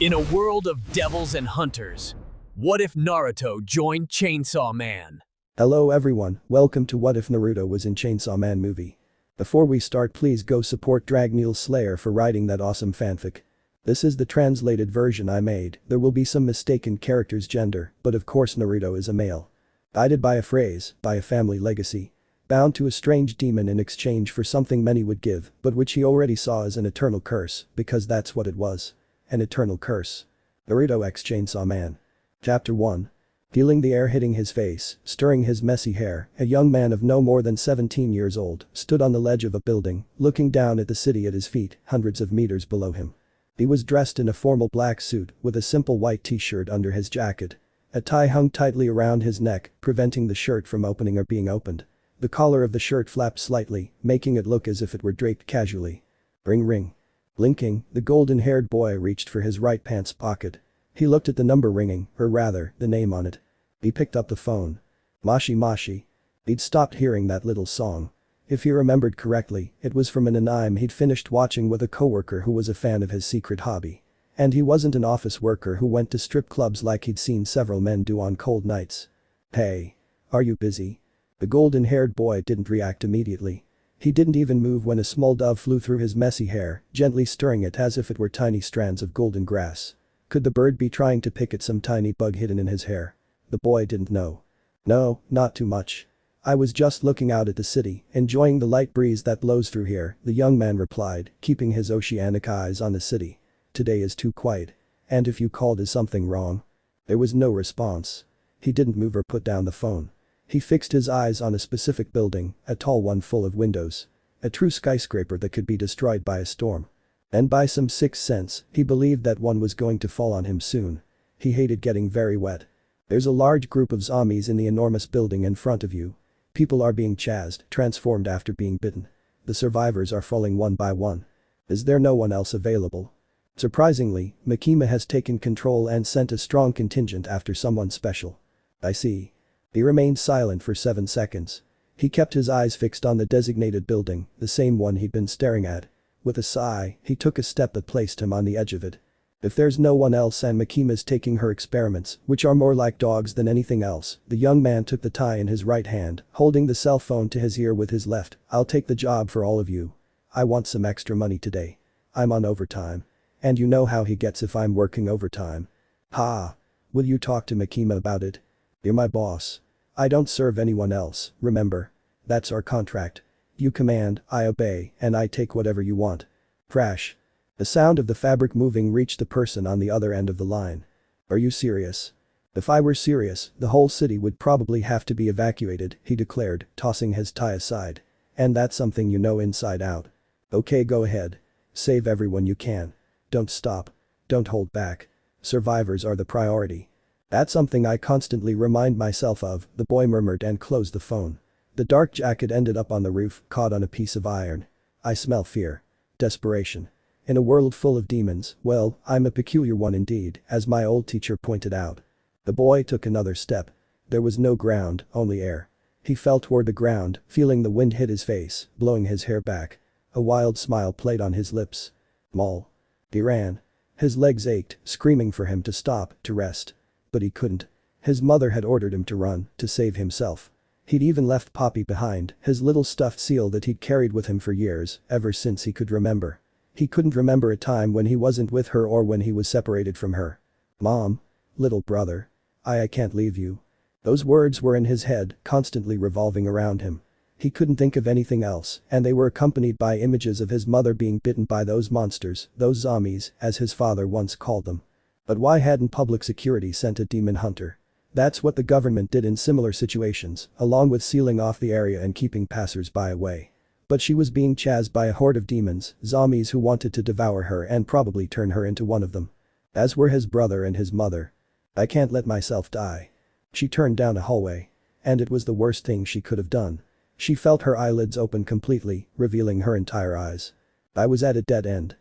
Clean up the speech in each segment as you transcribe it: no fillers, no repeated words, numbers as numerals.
In a world of devils and hunters, what if Naruto joined Chainsaw Man? Hello everyone, welcome to What If Naruto Was in Chainsaw Man movie. Before we start, please go support Dragneel Slayer for writing that awesome fanfic. This is the translated version I made. There will be some mistaken character's gender, but of course Naruto is a male. Guided by a phrase, by a family legacy. Bound to a strange demon in exchange for something many would give, but which he already saw as an eternal curse, because that's what it was. An eternal curse. Naruto x Chainsaw Man. Chapter 1. Feeling the air hitting his face, stirring his messy hair, a young man of no more than 17 years old stood on the ledge of a building, looking down at the city at his feet, hundreds of meters below him. He was dressed in a formal black suit with a simple white t-shirt under his jacket. A tie hung tightly around his neck, preventing the shirt from opening or being opened. The collar of the shirt flapped slightly, making it look as if it were draped casually. Ring ring. Blinking, the golden-haired boy reached for his right pants pocket. He looked at the number ringing, or rather, the name on it. He picked up the phone. Mashi Mashi. He'd stopped hearing that little song. If he remembered correctly, it was from an anime he'd finished watching with a coworker who was a fan of his secret hobby. And he wasn't an office worker who went to strip clubs like he'd seen several men do on cold nights. Hey. Are you busy? The golden-haired boy didn't react immediately. He didn't even move when a small dove flew through his messy hair, gently stirring it as if it were tiny strands of golden grass. Could the bird be trying to pick at some tiny bug hidden in his hair? The boy didn't know. No, not too much. I was just looking out at the city, enjoying the light breeze that blows through here, the young man replied, keeping his oceanic eyes on the city. Today is too quiet. And if you called, is something wrong? There was no response. He didn't move or put down the phone. He fixed his eyes on a specific building, a tall one full of windows. A true skyscraper that could be destroyed by a storm. And by some sixth sense, he believed that one was going to fall on him soon. He hated getting very wet. There's a large group of zombies in the enormous building in front of you. People are being chased, transformed after being bitten. The survivors are falling one by one. Is there no one else available? Surprisingly, Makima has taken control and sent a strong contingent after someone special. I see. He remained silent for 7 seconds. He kept his eyes fixed on the designated building, the same one he'd been staring at. With a sigh, he took a step that placed him on the edge of it. If there's no one else and Makima's taking her experiments, which are more like dogs than anything else, the young man took the tie in his right hand, holding the cell phone to his ear with his left. I'll take the job for all of you. I want some extra money today. I'm on overtime. And you know how he gets if I'm working overtime. Ha. Will you talk to Makima about it? You're my boss. I don't serve anyone else, remember? That's our contract. You command, I obey, and I take whatever you want. Crash. The sound of the fabric moving reached the person on the other end of the line. Are you serious? If I were serious, the whole city would probably have to be evacuated, he declared, tossing his tie aside. And that's something you know inside out. Okay, go ahead. Save everyone you can. Don't stop. Don't hold back. Survivors are the priority. That's something I constantly remind myself of, the boy murmured and closed the phone. The dark jacket ended up on the roof, caught on a piece of iron. I smell fear. Desperation. In a world full of demons, well, I'm a peculiar one indeed, as my old teacher pointed out. The boy took another step. There was no ground, only air. He fell toward the ground, feeling the wind hit his face, blowing his hair back. A wild smile played on his lips. Maul. He ran. His legs ached, screaming for him to stop, to rest. But he couldn't. His mother had ordered him to run, to save himself. He'd even left Poppy behind, his little stuffed seal that he'd carried with him for years, ever since he could remember. He couldn't remember a time when he wasn't with her or when he was separated from her. Mom. Little brother. I can't leave you. Those words were in his head, constantly revolving around him. He couldn't think of anything else, and they were accompanied by images of his mother being bitten by those monsters, those zombies, as his father once called them. But why hadn't public security sent a demon hunter? That's what the government did in similar situations, along with sealing off the area and keeping passers-by away. But she was being chased by a horde of demons, zombies who wanted to devour her and probably turn her into one of them. As were his brother and his mother. I can't let myself die. She turned down a hallway. And it was the worst thing she could have done. She felt her eyelids open completely, revealing her entire eyes. I was at a dead end.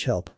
Help.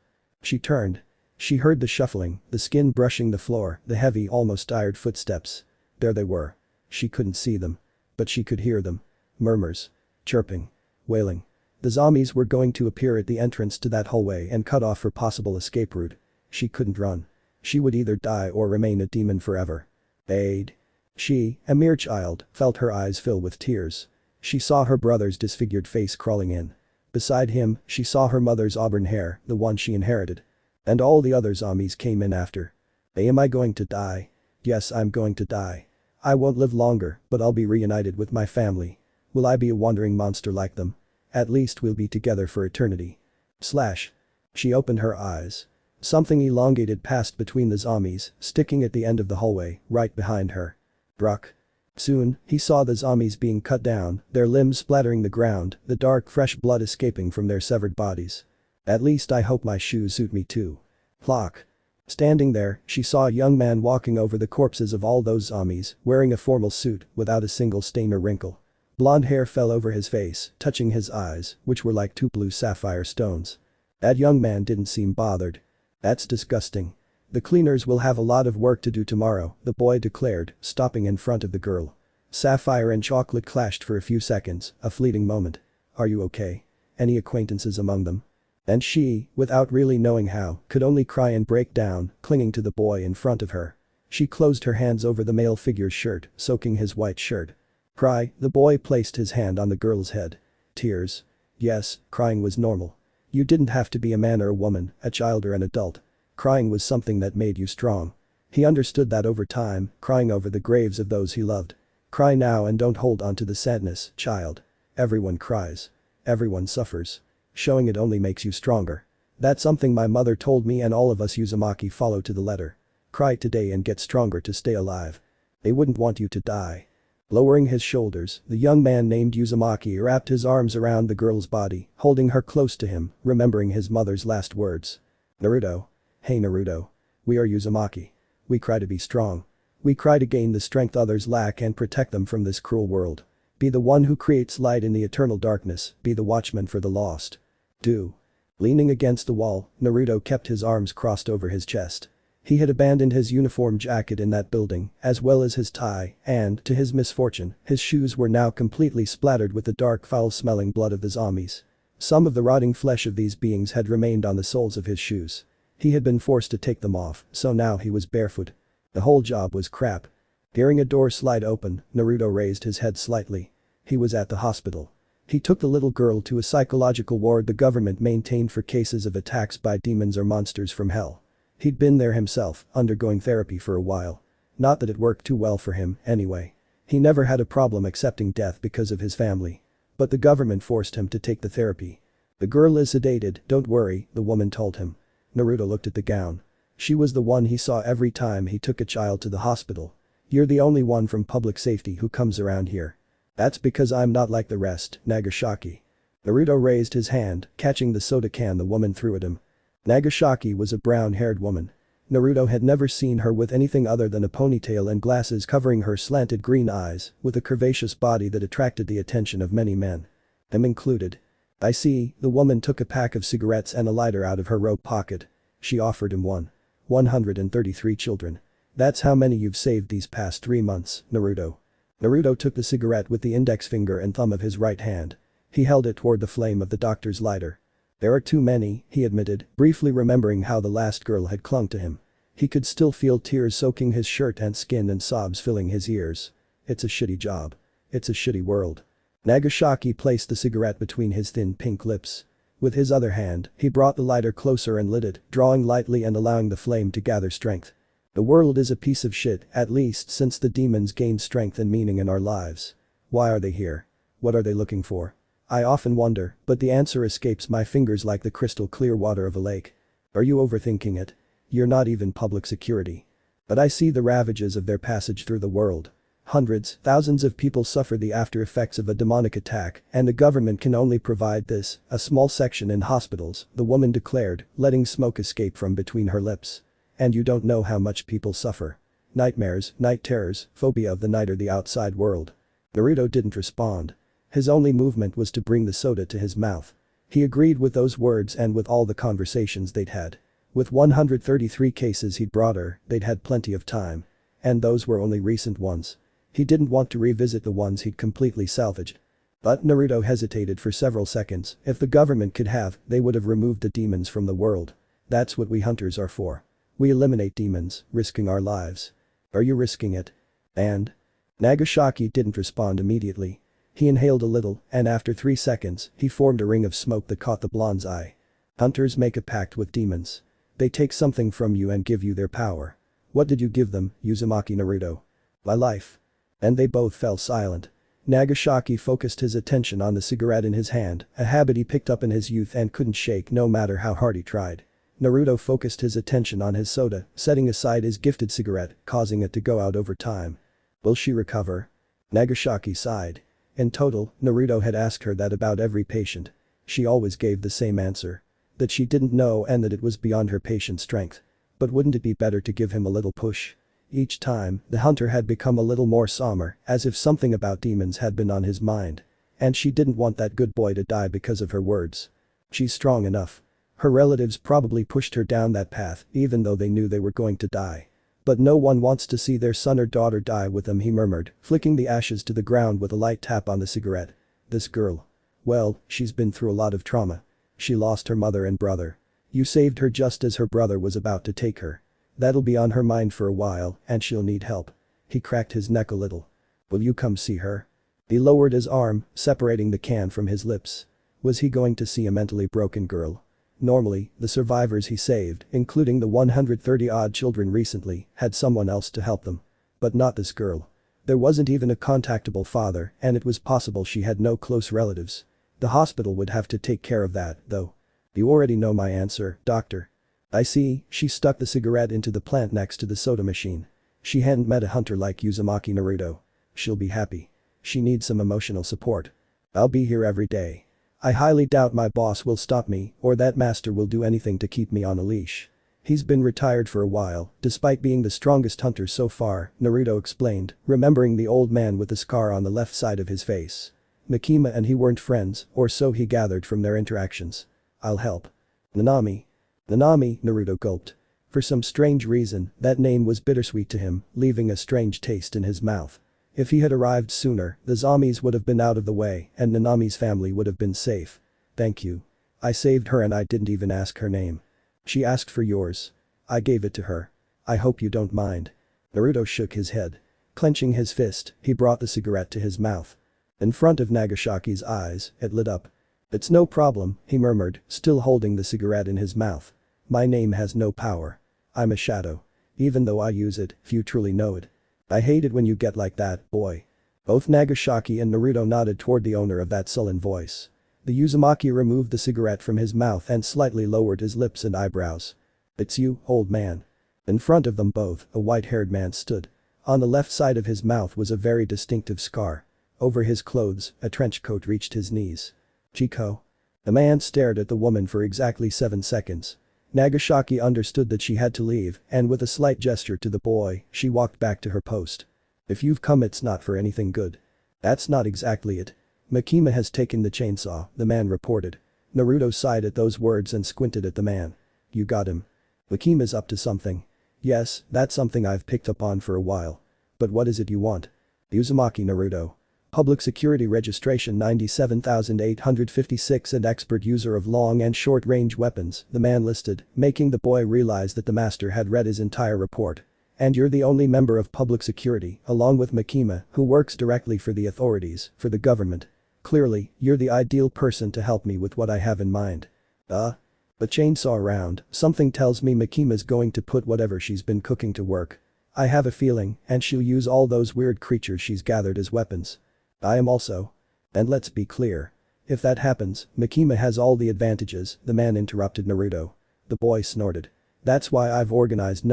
She turned. She heard the shuffling, the skin brushing the floor, the heavy, almost tired footsteps. There they were. She couldn't see them. But she could hear them. Murmurs. Chirping. Wailing. The zombies were going to appear at the entrance to that hallway and cut off her possible escape route. She couldn't run. She would either die or remain a demon forever. Aid. She, a mere child, felt her eyes fill with tears. She saw her brother's disfigured face crawling in. Beside him, she saw her mother's auburn hair, the one she inherited. And all the other zombies came in after. Am I going to die? Yes, I'm going to die. I won't live longer, but I'll be reunited with my family. Will I be a wandering monster like them? At least we'll be together for eternity. Slash. She opened her eyes. Something elongated passed between the zombies, sticking at the end of the hallway, right behind her. Bruck. Soon, he saw the zombies being cut down, their limbs splattering the ground, the dark fresh blood escaping from their severed bodies. At least I hope my shoes suit me too. Plock. Standing there, she saw a young man walking over the corpses of all those zombies, wearing a formal suit, without a single stain or wrinkle. Blonde hair fell over his face, touching his eyes, which were like two blue sapphire stones. That young man didn't seem bothered. That's disgusting. The cleaners will have a lot of work to do tomorrow, the boy declared, stopping in front of the girl. Sapphire and chocolate clashed for a few seconds, a fleeting moment. Are you okay? Any acquaintances among them? And she, without really knowing how, could only cry and break down, clinging to the boy in front of her. She closed her hands over the male figure's shirt, soaking his white shirt. Cry, the boy placed his hand on the girl's head. Tears. Yes, crying was normal. You didn't have to be a man or a woman, a child or an adult. Crying was something that made you strong. He understood that over time, crying over the graves of those he loved. Cry now and don't hold on to the sadness, child. Everyone cries. Everyone suffers. Showing it only makes you stronger. That's something my mother told me and all of us Uzumaki follow to the letter. Cry today and get stronger to stay alive. They wouldn't want you to die. Lowering his shoulders, the young man named Uzumaki wrapped his arms around the girl's body, holding her close to him, remembering his mother's last words. Naruto. Hey Naruto. We are Uzumaki. We cry to be strong. We cry to gain the strength others lack and protect them from this cruel world. Be the one who creates light in the eternal darkness, be the watchman for the lost. Do. Leaning against the wall, Naruto kept his arms crossed over his chest. He had abandoned his uniform jacket in that building, as well as his tie, and, to his misfortune, his shoes were now completely splattered with the dark foul-smelling blood of the zombies. Some of the rotting flesh of these beings had remained on the soles of his shoes. He had been forced to take them off, so now he was barefoot. The whole job was crap. Hearing a door slide open, Naruto raised his head slightly. He was at the hospital. He took the little girl to a psychological ward the government maintained for cases of attacks by demons or monsters from hell. He'd been there himself, undergoing therapy for a while. Not that it worked too well for him, anyway. He never had a problem accepting death because of his family. But the government forced him to take the therapy. The girl is sedated, don't worry, the woman told him. Naruto looked at the gown. She was the one he saw every time he took a child to the hospital. You're the only one from public safety who comes around here. That's because I'm not like the rest, Nagasaki. Naruto raised his hand, catching the soda can the woman threw at him. Nagasaki was a brown-haired woman. Naruto had never seen her with anything other than a ponytail and glasses covering her slanted green eyes, with a curvaceous body that attracted the attention of many men. Him included. I see, the woman took a pack of cigarettes and a lighter out of her robe pocket. She offered him one. 133 children. That's how many you've saved these past 3 months, Naruto. Naruto took the cigarette with the index finger and thumb of his right hand. He held it toward the flame of the doctor's lighter. There are too many, he admitted, briefly remembering how the last girl had clung to him. He could still feel tears soaking his shirt and skin and sobs filling his ears. It's a shitty job. It's a shitty world. Nagasaki placed the cigarette between his thin pink lips. With his other hand, he brought the lighter closer and lit it, drawing lightly and allowing the flame to gather strength. The world is a piece of shit, at least since the demons gained strength and meaning in our lives. Why are they here? What are they looking for? I often wonder, but the answer escapes my fingers like the crystal clear water of a lake. Are you overthinking it? You're not even public security. But I see the ravages of their passage through the world. Hundreds, thousands of people suffer the after effects of a demonic attack, and the government can only provide this, a small section in hospitals, the woman declared, letting smoke escape from between her lips. And you don't know how much people suffer. Nightmares, night terrors, phobia of the night or the outside world. Naruto didn't respond. His only movement was to bring the soda to his mouth. He agreed with those words and with all the conversations they'd had. With 133 cases he'd brought her, they'd had plenty of time. And those were only recent ones. He didn't want to revisit the ones he'd completely salvaged. But Naruto hesitated for several seconds. If the government could have, they would have removed the demons from the world. That's what we hunters are for. We eliminate demons, risking our lives. Are you risking it? And? Nagasaki didn't respond immediately. He inhaled a little, and after 3 seconds, he formed a ring of smoke that caught the blonde's eye. Hunters make a pact with demons. They take something from you and give you their power. What did you give them, Uzumaki Naruto? My life. And they both fell silent. Nagasaki focused his attention on the cigarette in his hand, a habit he picked up in his youth and couldn't shake no matter how hard he tried. Naruto focused his attention on his soda, setting aside his gifted cigarette, causing it to go out over time. Will she recover? Nagasaki sighed. In total, Naruto had asked her that about every patient. She always gave the same answer. That she didn't know and that it was beyond her patient's strength. But wouldn't it be better to give him a little push? Each time, the hunter had become a little more somber, as if something about demons had been on his mind. And she didn't want that good boy to die because of her words. She's strong enough. Her relatives probably pushed her down that path, even though they knew they were going to die. But no one wants to see their son or daughter die with them, he murmured, flicking the ashes to the ground with a light tap on the cigarette. This girl. Well, she's been through a lot of trauma. She lost her mother and brother. You saved her just as her brother was about to take her. That'll be on her mind for a while, and she'll need help. He cracked his neck a little. Will you come see her? He lowered his arm, separating the can from his lips. Was he going to see a mentally broken girl? Normally, the survivors he saved, including the 130-odd children recently, had someone else to help them. But not this girl. There wasn't even a contactable father, and it was possible she had no close relatives. The hospital would have to take care of that, though. You already know my answer, doctor. I see. She stuck the cigarette into the plant next to the soda machine. She hadn't met a hunter like Uzumaki Naruto. She'll be happy. She needs some emotional support. I'll be here every day. I highly doubt my boss will stop me, or that master will do anything to keep me on a leash. He's been retired for a while, despite being the strongest hunter so far, Naruto explained, remembering the old man with the scar on the left side of his face. Makima and he weren't friends, or so he gathered from their interactions. I'll help. Nanami. Nanami, Naruto gulped. For some strange reason, that name was bittersweet to him, leaving a strange taste in his mouth. If he had arrived sooner, the zombies would have been out of the way and Nanami's family would have been safe. Thank you. I saved her and I didn't even ask her name. She asked for yours. I gave it to her. I hope you don't mind. Naruto shook his head. Clenching his fist, he brought the cigarette to his mouth. In front of Nagasaki's eyes, it lit up. It's no problem, he murmured, still holding the cigarette in his mouth. My name has no power. I'm a shadow. Even though I use it, few truly know it. I hate it when you get like that, boy. Both Nagasaki and Naruto nodded toward the owner of that sullen voice. The Uzumaki removed the cigarette from his mouth and slightly lowered his lips and eyebrows. It's you, old man. In front of them both, a white-haired man stood. On the left side of his mouth was a very distinctive scar. Over his clothes, a trench coat reached his knees. Chiko. The man stared at the woman for exactly 7 seconds. Nagasaki understood that she had to leave, and with a slight gesture to the boy, she walked back to her post. If you've come it's not for anything good. That's not exactly it. Makima has taken the chainsaw, the man reported. Naruto sighed at those words and squinted at the man. You got him. Makima's up to something. Yes, that's something I've picked up on for a while. But what is it you want? Uzumaki Naruto. Public Security Registration 97,856 and expert user of long and short-range weapons, the man listed, making the boy realize that the master had read his entire report. And you're the only member of public security, along with Makima, who works directly for the authorities, for the government. Clearly, you're the ideal person to help me with what I have in mind. The chainsaw around, something tells me Makima's going to put whatever she's been cooking to work. I have a feeling, and she'll use all those weird creatures she's gathered as weapons. I am also. And let's be clear. If that happens, Makima has all the advantages, the man interrupted Naruto. The boy snorted. That's why they've organized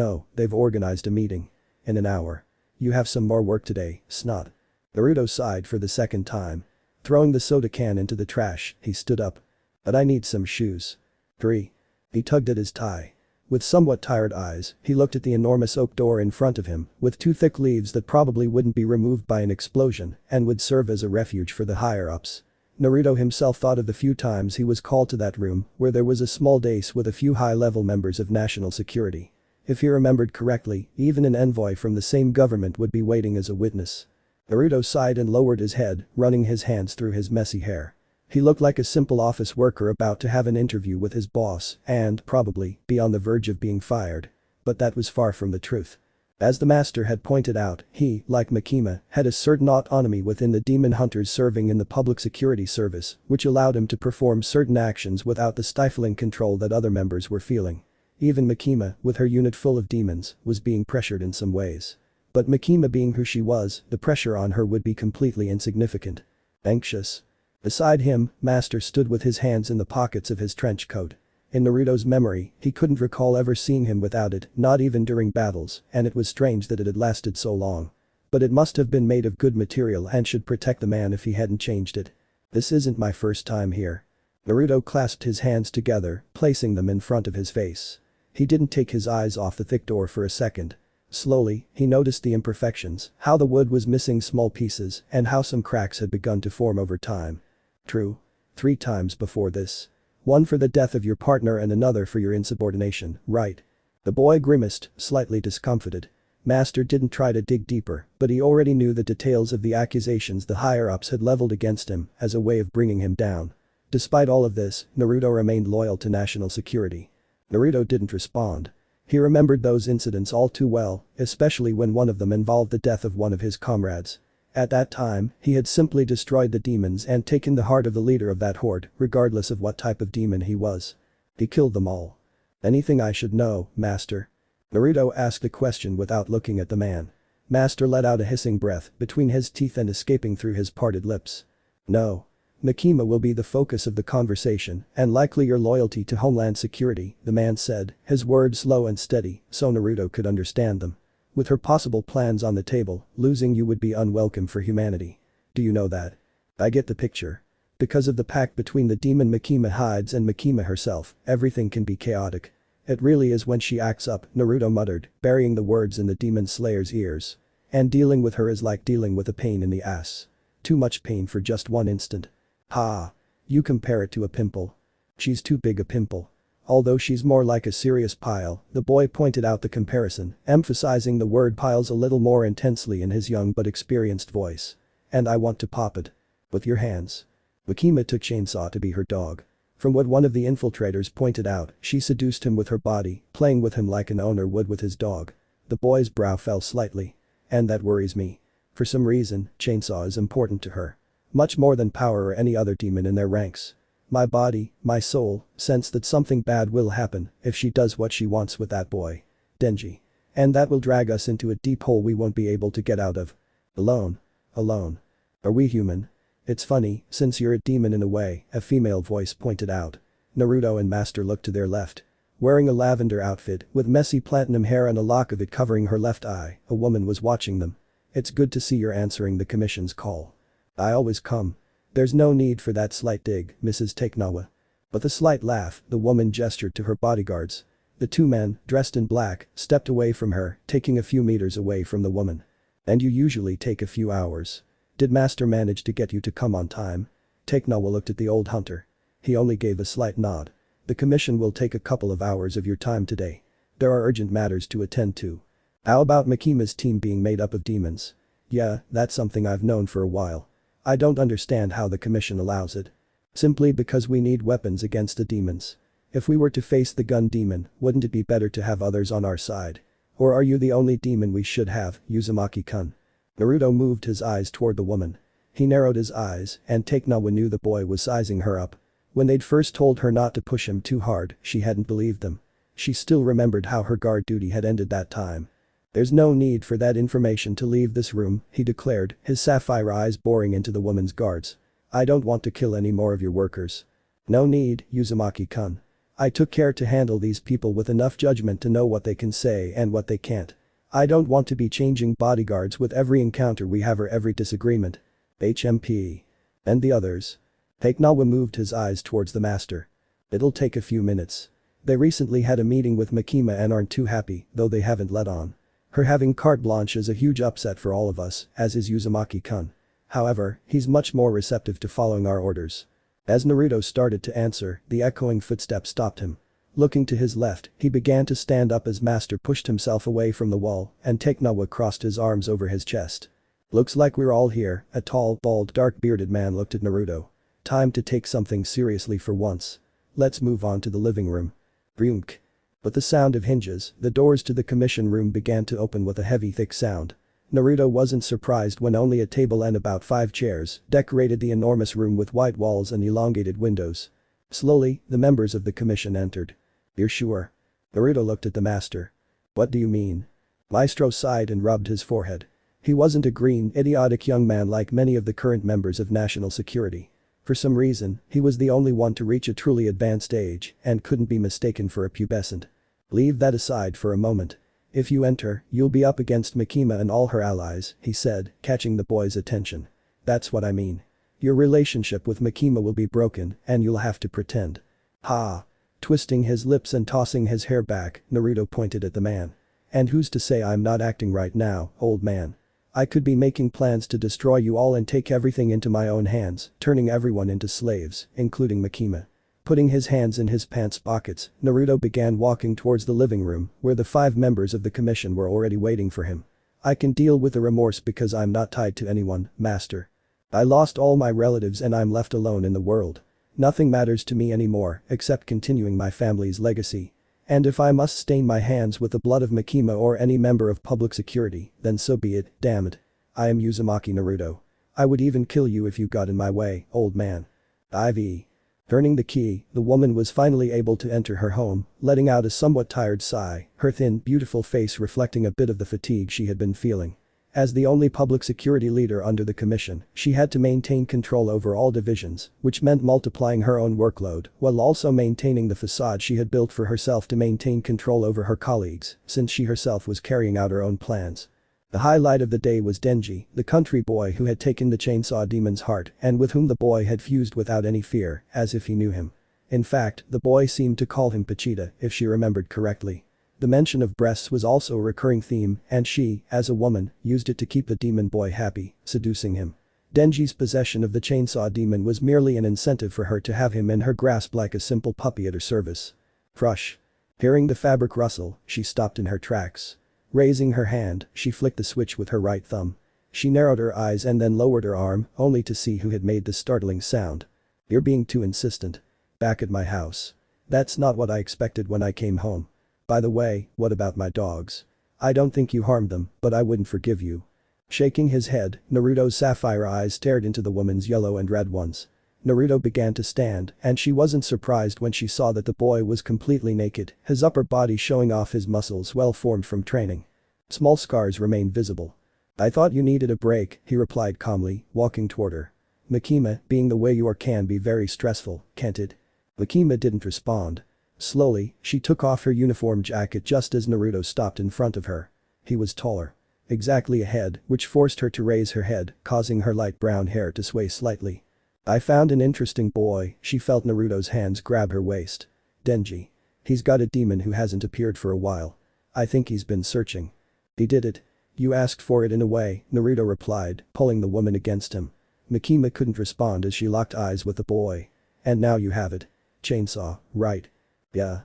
a meeting. In an hour. You have some more work today, snot. Naruto sighed for the second time. Throwing the soda can into the trash, he stood up. But I need some shoes. 3. He tugged at his tie. With somewhat tired eyes, he looked at the enormous oak door in front of him, with 2 thick leaves that probably wouldn't be removed by an explosion and would serve as a refuge for the higher-ups. Naruto himself thought of the few times he was called to that room, where there was a small dais with a few high-level members of national security. If he remembered correctly, even an envoy from the same government would be waiting as a witness. Naruto sighed and lowered his head, running his hands through his messy hair. He looked like a simple office worker about to have an interview with his boss and, probably, be on the verge of being fired. But that was far from the truth. As the master had pointed out, he, like Makima, had a certain autonomy within the demon hunters serving in the public security service, which allowed him to perform certain actions without the stifling control that other members were feeling. Even Makima, with her unit full of demons, was being pressured in some ways. But Makima being who she was, the pressure on her would be completely insignificant. Anxious. Beside him, Master stood with his hands in the pockets of his trench coat. In Naruto's memory, he couldn't recall ever seeing him without it, not even during battles, and it was strange that it had lasted so long. But it must have been made of good material and should protect the man if he hadn't changed it. This isn't my first time here. Naruto clasped his hands together, placing them in front of his face. He didn't take his eyes off the thick door for a second. Slowly, he noticed the imperfections, how the wood was missing small pieces, and how some cracks had begun to form over time. True. 3 times before this. One for the death of your partner and another for your insubordination, right? The boy grimaced, slightly discomfited. Master didn't try to dig deeper, but he already knew the details of the accusations the higher-ups had leveled against him as a way of bringing him down. Despite all of this, Naruto remained loyal to national security. Naruto didn't respond. He remembered those incidents all too well, especially when one of them involved the death of one of his comrades. At that time, he had simply destroyed the demons and taken the heart of the leader of that horde, regardless of what type of demon he was. He killed them all. Anything I should know, Master? Naruto asked the question without looking at the man. Master let out a hissing breath between his teeth and escaping through his parted lips. No. Makima will be the focus of the conversation and likely your loyalty to Homeland Security, the man said, his words slow and steady so Naruto could understand them. With her possible plans on the table, losing you would be unwelcome for humanity. Do you know that? I get the picture. Because of the pact between the demon Makima hides and Makima herself, everything can be chaotic. It really is when she acts up, Naruto muttered, burying the words in the demon slayer's ears. And dealing with her is like dealing with a pain in the ass. Too much pain for just one instant. Ha. You compare it to a pimple. She's too big a pimple. Although she's more like a serious pile, the boy pointed out the comparison, emphasizing the word piles a little more intensely in his young but experienced voice. And I want to pop it. With your hands. Makima took Chainsaw to be her dog. From what one of the infiltrators pointed out, she seduced him with her body, playing with him like an owner would with his dog. The boy's brow fell slightly. And that worries me. For some reason, Chainsaw is important to her. Much more than power or any other demon in their ranks. My body, my soul, sense that something bad will happen if she does what she wants with that boy. Denji. And that will drag us into a deep hole we won't be able to get out of. Alone. Alone. Are we human? It's funny, since you're a demon in a way, a female voice pointed out. Naruto and Master looked to their left. Wearing a lavender outfit with messy platinum hair and a lock of it covering her left eye, a woman was watching them. It's good to see you're answering the commission's call. I always come. There's no need for that slight dig, Mrs. Takenawa. With a slight laugh, the woman gestured to her bodyguards. The 2 men, dressed in black, stepped away from her, taking a few meters away from the woman. And you usually take a few hours. Did Master manage to get you to come on time? Takenawa looked at the old hunter. He only gave a slight nod. The commission will take a couple of hours of your time today. There are urgent matters to attend to. How about Makima's team being made up of demons? Yeah, that's something I've known for a while. I don't understand how the commission allows it. Simply because we need weapons against the demons. If we were to face the gun demon, wouldn't it be better to have others on our side? Or are you the only demon we should have, Uzumaki-kun? Naruto moved his eyes toward the woman. He narrowed his eyes, and Takenawa knew the boy was sizing her up. When they'd first told her not to push him too hard, she hadn't believed them. She still remembered how her guard duty had ended that time. There's no need for that information to leave this room, he declared, his sapphire eyes boring into the woman's guards. I don't want to kill any more of your workers. No need, Uzumaki-kun. I took care to handle these people with enough judgment to know what they can say and what they can't. I don't want to be changing bodyguards with every encounter we have or every disagreement. HMP. And the others. Takenawa moved his eyes towards the master. It'll take a few minutes. They recently had a meeting with Makima and aren't too happy, though they haven't let on. Her having carte blanche is a huge upset for all of us, as is Uzumaki-kun. However, he's much more receptive to following our orders. As Naruto started to answer, the echoing footsteps stopped him. Looking to his left, he began to stand up as Master pushed himself away from the wall, and Takenawa crossed his arms over his chest. Looks like we're all here, a tall, bald, dark-bearded man looked at Naruto. Time to take something seriously for once. Let's move on to the living room. Broomk. But the sound of hinges, the doors to the commission room began to open with a heavy thick sound. Naruto wasn't surprised when only a table and about 5 chairs decorated the enormous room with white walls and elongated windows. Slowly, the members of the commission entered. "You're sure?" Naruto looked at the master. "What do you mean?" Maestro sighed and rubbed his forehead. He wasn't a green, idiotic young man like many of the current members of national security. For some reason, he was the only one to reach a truly advanced age and couldn't be mistaken for a pubescent. "Leave that aside for a moment. If you enter, you'll be up against Makima and all her allies," he said, catching the boy's attention. "That's what I mean. Your relationship with Makima will be broken and you'll have to pretend." "Ha." Twisting his lips and tossing his hair back, Naruto pointed at the man. "And who's to say I'm not acting right now, old man? I could be making plans to destroy you all and take everything into my own hands, turning everyone into slaves, including Makima." Putting his hands in his pants pockets, Naruto began walking towards the living room where the 5 members of the commission were already waiting for him. "I can deal with the remorse because I'm not tied to anyone, master. I lost all my relatives and I'm left alone in the world. Nothing matters to me anymore except continuing my family's legacy. And if I must stain my hands with the blood of Makima or any member of public security, then so be it, damn it. I am Uzumaki Naruto. I would even kill you if you got in my way, old man." IV. Turning the key, the woman was finally able to enter her home, letting out a somewhat tired sigh, her thin, beautiful face reflecting a bit of the fatigue she had been feeling. As the only public security leader under the commission, she had to maintain control over all divisions, which meant multiplying her own workload, while also maintaining the facade she had built for herself to maintain control over her colleagues, since she herself was carrying out her own plans. The highlight of the day was Denji, the country boy who had taken the chainsaw demon's heart and with whom the boy had fused without any fear, as if he knew him. In fact, the boy seemed to call him Pachita, if she remembered correctly. The mention of breasts was also a recurring theme and she, as a woman, used it to keep the demon boy happy, seducing him. Denji's possession of the chainsaw demon was merely an incentive for her to have him in her grasp like a simple puppy at her service. Crush. Hearing the fabric rustle, she stopped in her tracks. Raising her hand, she flicked the switch with her right thumb. She narrowed her eyes and then lowered her arm, only to see who had made the startling sound. "You're being too insistent. Back at my house. That's not what I expected when I came home. By the way, what about my dogs? I don't think you harmed them, but I wouldn't forgive you." Shaking his head, Naruto's sapphire eyes stared into the woman's yellow and red ones. Naruto began to stand, and she wasn't surprised when she saw that the boy was completely naked, his upper body showing off his muscles well formed from training. Small scars remained visible. "I thought you needed a break," he replied calmly, walking toward her. "Makima, being the way you are can be very stressful, can't it?" Makima didn't respond. Slowly, she took off her uniform jacket just as Naruto stopped in front of her. He was taller. Exactly ahead, which forced her to raise her head, causing her light brown hair to sway slightly. "I found an interesting boy," she felt Naruto's hands grab her waist. "Denji. He's got a demon who hasn't appeared for a while. I think he's been searching." "He did it. You asked for it in a way," Naruto replied, pulling the woman against him. Makima couldn't respond as she locked eyes with the boy. "And now you have it. Chainsaw, right?" "Yeah."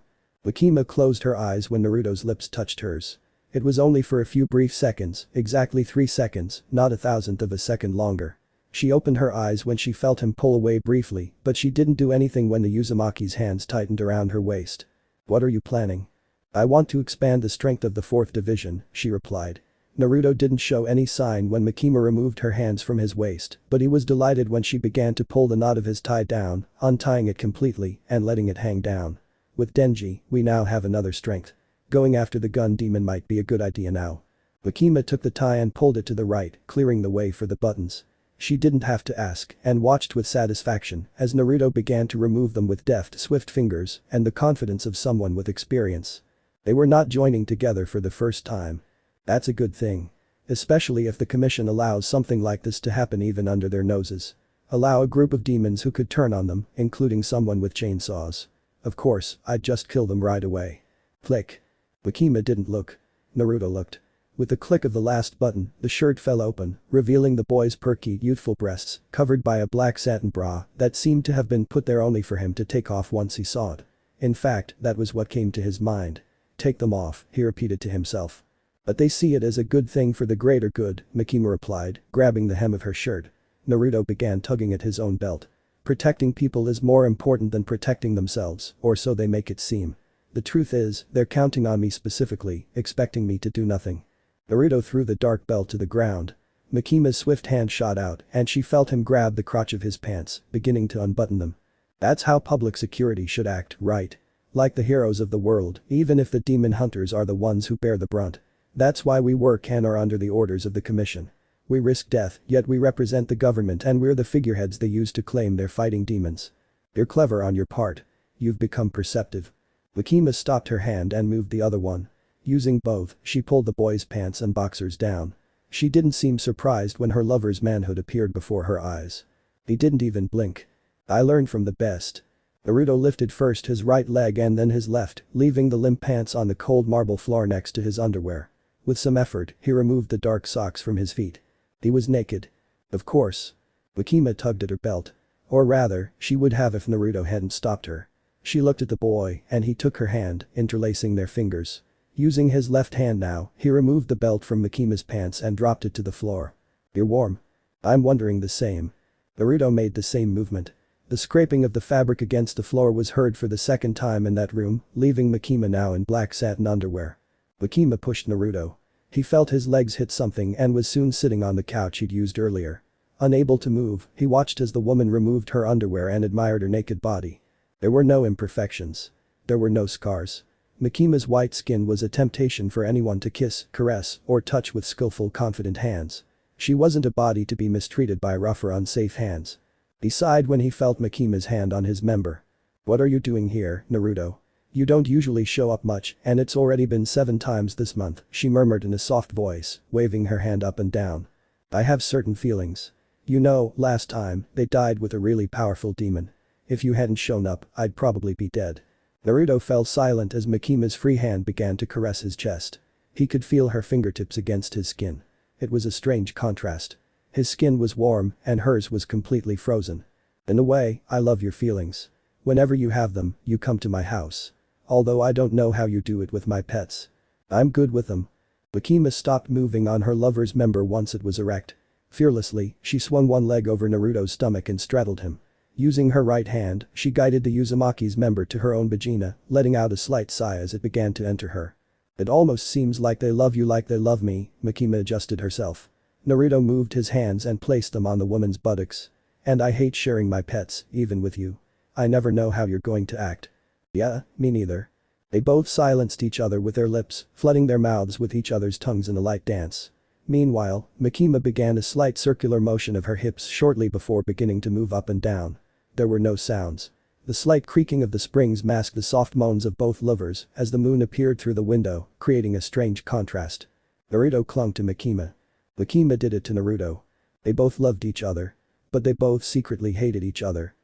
Makima closed her eyes when Naruto's lips touched hers. It was only for a few brief seconds, exactly 3 seconds, not a thousandth of a second longer. She opened her eyes when she felt him pull away briefly, but she didn't do anything when the Uzumaki's hands tightened around her waist. "What are you planning?" "I want to expand the strength of the 4th division," she replied. Naruto didn't show any sign when Makima removed her hands from his waist, but he was delighted when she began to pull the knot of his tie down, untying it completely and letting it hang down. "With Denji, we now have another strength. Going after the gun demon might be a good idea now." Makima took the tie and pulled it to the right, clearing the way for the buttons. She didn't have to ask and watched with satisfaction as Naruto began to remove them with deft, swift fingers and the confidence of someone with experience. They were not joining together for the first time. That's a good thing. Especially if the commission allows something like this to happen even under their noses. Allow a group of demons who could turn on them, including someone with chainsaws. Of course, I'd just kill them right away. Click. Makima didn't look. Naruto looked. With the click of the last button, the shirt fell open, revealing the boy's perky, youthful breasts, covered by a black satin bra that seemed to have been put there only for him to take off once he saw it. In fact, that was what came to his mind. "Take them off," he repeated to himself. "But they see it as a good thing for the greater good," Makima replied, grabbing the hem of her shirt. Naruto began tugging at his own belt. Protecting people is more important than protecting themselves, or so they make it seem. The truth is, they're counting on me specifically, expecting me to do nothing. Naruto threw the dark belt to the ground. Makima's swift hand shot out and she felt him grab the crotch of his pants, beginning to unbutton them. That's how public security should act, right? Like the heroes of the world, even if the demon hunters are the ones who bear the brunt. That's why we work and are under the orders of the commission. We risk death, yet we represent the government and we're the figureheads they use to claim they're fighting demons. You're clever on your part. You've become perceptive. Makima stopped her hand and moved the other one. Using both, she pulled the boy's pants and boxers down. She didn't seem surprised when her lover's manhood appeared before her eyes. He didn't even blink. I learned from the best. Naruto lifted first his right leg and then his left, leaving the limp pants on the cold marble floor next to his underwear. With some effort, he removed the dark socks from his feet. He was naked. Of course. Makima tugged at her belt. Or rather, she would have if Naruto hadn't stopped her. She looked at the boy and he took her hand, interlacing their fingers. Using his left hand now, he removed the belt from Makima's pants and dropped it to the floor. You're warm. I'm wondering the same. Naruto made the same movement. The scraping of the fabric against the floor was heard for the second time in that room, leaving Makima now in black satin underwear. Makima pushed Naruto. He felt his legs hit something and was soon sitting on the couch he'd used earlier. Unable to move, he watched as the woman removed her underwear and admired her naked body. There were no imperfections. There were no scars. Makima's white skin was a temptation for anyone to kiss, caress, or touch with skillful, confident hands. She wasn't a body to be mistreated by rough or unsafe hands. He sighed when he felt Makima's hand on his member. What are you doing here, Naruto? You don't usually show up much and it's already been 7 times this month, she murmured in a soft voice, waving her hand up and down. I have certain feelings. You know, last time, they died with a really powerful demon. If you hadn't shown up, I'd probably be dead. Naruto fell silent as Makima's free hand began to caress his chest. He could feel her fingertips against his skin. It was a strange contrast. His skin was warm and hers was completely frozen. In a way, I love your feelings. Whenever you have them, you come to my house. Although I don't know how you do it with my pets. I'm good with them. Makima stopped moving on her lover's member once it was erect. Fearlessly, she swung one leg over Naruto's stomach and straddled him. Using her right hand, she guided the Uzumaki's member to her own vagina, letting out a slight sigh as it began to enter her. It almost seems like they love you like they love me, Makima adjusted herself. Naruto moved his hands and placed them on the woman's buttocks. And I hate sharing my pets, even with you. I never know how you're going to act. Yeah, me neither. They both silenced each other with their lips, flooding their mouths with each other's tongues in a light dance. Meanwhile, Makima began a slight circular motion of her hips shortly before beginning to move up and down. There were no sounds. The slight creaking of the springs masked the soft moans of both lovers as the moon appeared through the window, creating a strange contrast. Naruto clung to Makima. Makima did it to Naruto. They both loved each other. But they both secretly hated each other.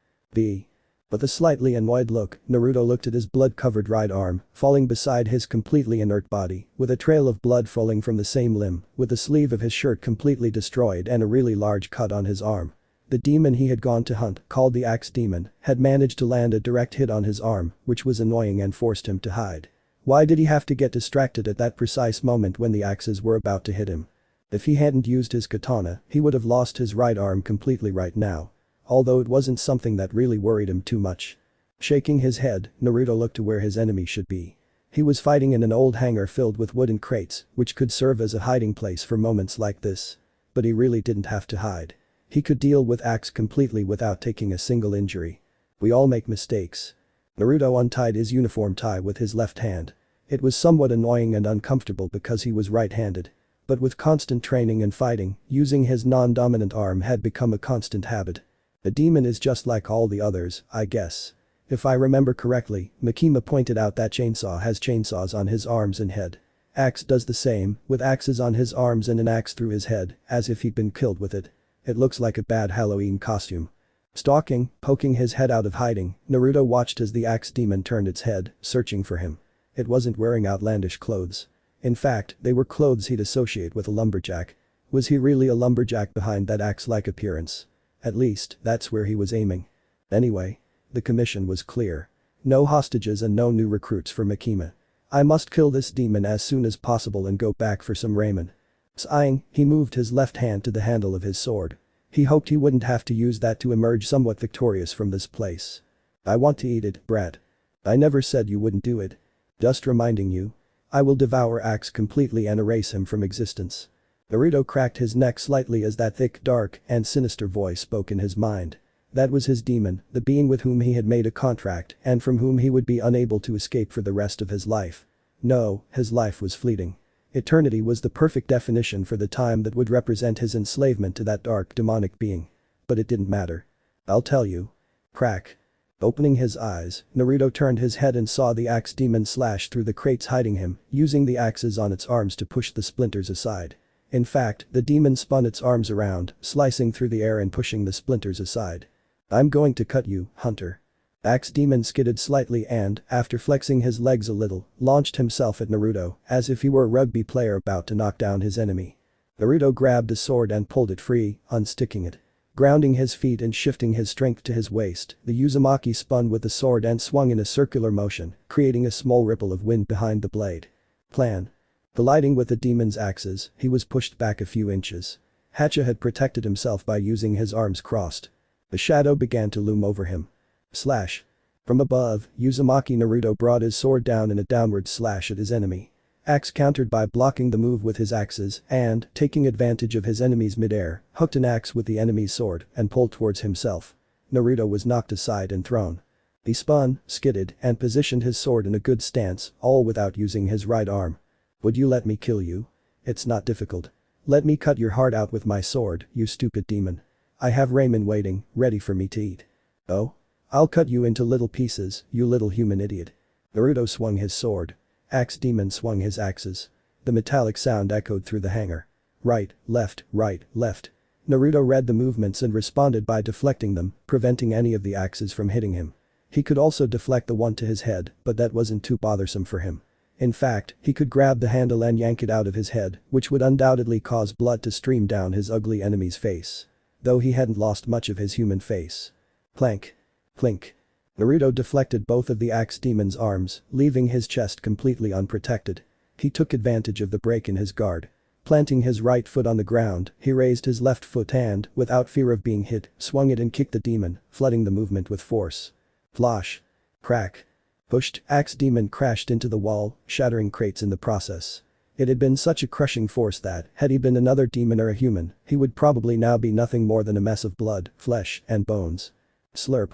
With a slightly annoyed look, Naruto looked at his blood-covered right arm, falling beside his completely inert body, with a trail of blood falling from the same limb, with the sleeve of his shirt completely destroyed and a really large cut on his arm. The demon he had gone to hunt, called the Axe Demon, had managed to land a direct hit on his arm, which was annoying and forced him to hide. Why did he have to get distracted at that precise moment when the axes were about to hit him? If he hadn't used his katana, he would have lost his right arm completely right now. Although it wasn't something that really worried him too much. Shaking his head, Naruto looked to where his enemy should be. He was fighting in an old hangar filled with wooden crates, which could serve as a hiding place for moments like this. But he really didn't have to hide. He could deal with Axe completely without taking a single injury. We all make mistakes. Naruto untied his uniform tie with his left hand. It was somewhat annoying and uncomfortable because he was right-handed. But with constant training and fighting, using his non-dominant arm had become a constant habit. The demon is just like all the others, I guess. If I remember correctly, Makima pointed out that Chainsaw has chainsaws on his arms and head. Axe does the same, with axes on his arms and an axe through his head, as if he'd been killed with it. It looks like a bad Halloween costume. Stalking, poking his head out of hiding, Naruto watched as the Axe Demon turned its head, searching for him. It wasn't wearing outlandish clothes. In fact, they were clothes he'd associate with a lumberjack. Was he really a lumberjack behind that axe-like appearance? At least, that's where he was aiming. Anyway. The commission was clear. No hostages and no new recruits for Makima. I must kill this demon as soon as possible and go back for some ramen. Sighing, he moved his left hand to the handle of his sword. He hoped he wouldn't have to use that to emerge somewhat victorious from this place. I want to eat it, brat. I never said you wouldn't do it. Just reminding you. I will devour Axe completely and erase him from existence. Naruto cracked his neck slightly as that thick, dark, and sinister voice spoke in his mind. That was his demon, the being with whom he had made a contract and from whom he would be unable to escape for the rest of his life. No, his life was fleeting. Eternity was the perfect definition for the time that would represent his enslavement to that dark, demonic being. But it didn't matter. I'll tell you. Crack. Opening his eyes, Naruto turned his head and saw the axe demon slash through the crates hiding him, using the axes on its arms to push the splinters aside. In fact, the demon spun its arms around, slicing through the air and pushing the splinters aside. I'm going to cut you, Hunter. Axe demon skidded slightly and, after flexing his legs a little, launched himself at Naruto, as if he were a rugby player about to knock down his enemy. Naruto grabbed a sword and pulled it free, unsticking it. Grounding his feet and shifting his strength to his waist, the Uzumaki spun with the sword and swung in a circular motion, creating a small ripple of wind behind the blade. Plan. Colliding with the demon's axes, he was pushed back a few inches. Hacha had protected himself by using his arms crossed. The shadow began to loom over him. Slash. From above, Uzumaki Naruto brought his sword down in a downward slash at his enemy. Axe countered by blocking the move with his axes and, taking advantage of his enemy's midair, hooked an axe with the enemy's sword and pulled towards himself. Naruto was knocked aside and thrown. He spun, skidded, and positioned his sword in a good stance, all without using his right arm. Would you let me kill you? It's not difficult. Let me cut your heart out with my sword, you stupid demon. I have ramen waiting, ready for me to eat. Oh? I'll cut you into little pieces, you little human idiot. Naruto swung his sword. Axe demon swung his axes. The metallic sound echoed through the hangar. Right, left, left. Naruto read the movements and responded by deflecting them, preventing any of the axes from hitting him. He could also deflect the one to his head, but that wasn't too bothersome for him. In fact, he could grab the handle and yank it out of his head, which would undoubtedly cause blood to stream down his ugly enemy's face. Though he hadn't lost much of his human face. Clank. Clink. Naruto deflected both of the axe demon's arms, leaving his chest completely unprotected. He took advantage of the break in his guard. Planting his right foot on the ground, he raised his left foot and, without fear of being hit, swung it and kicked the demon, flooding the movement with force. Flosh. Crack. Pushed, axe demon crashed into the wall, shattering crates in the process. It had been such a crushing force that, had he been another demon or a human, he would probably now be nothing more than a mess of blood, flesh, and bones. Slurp.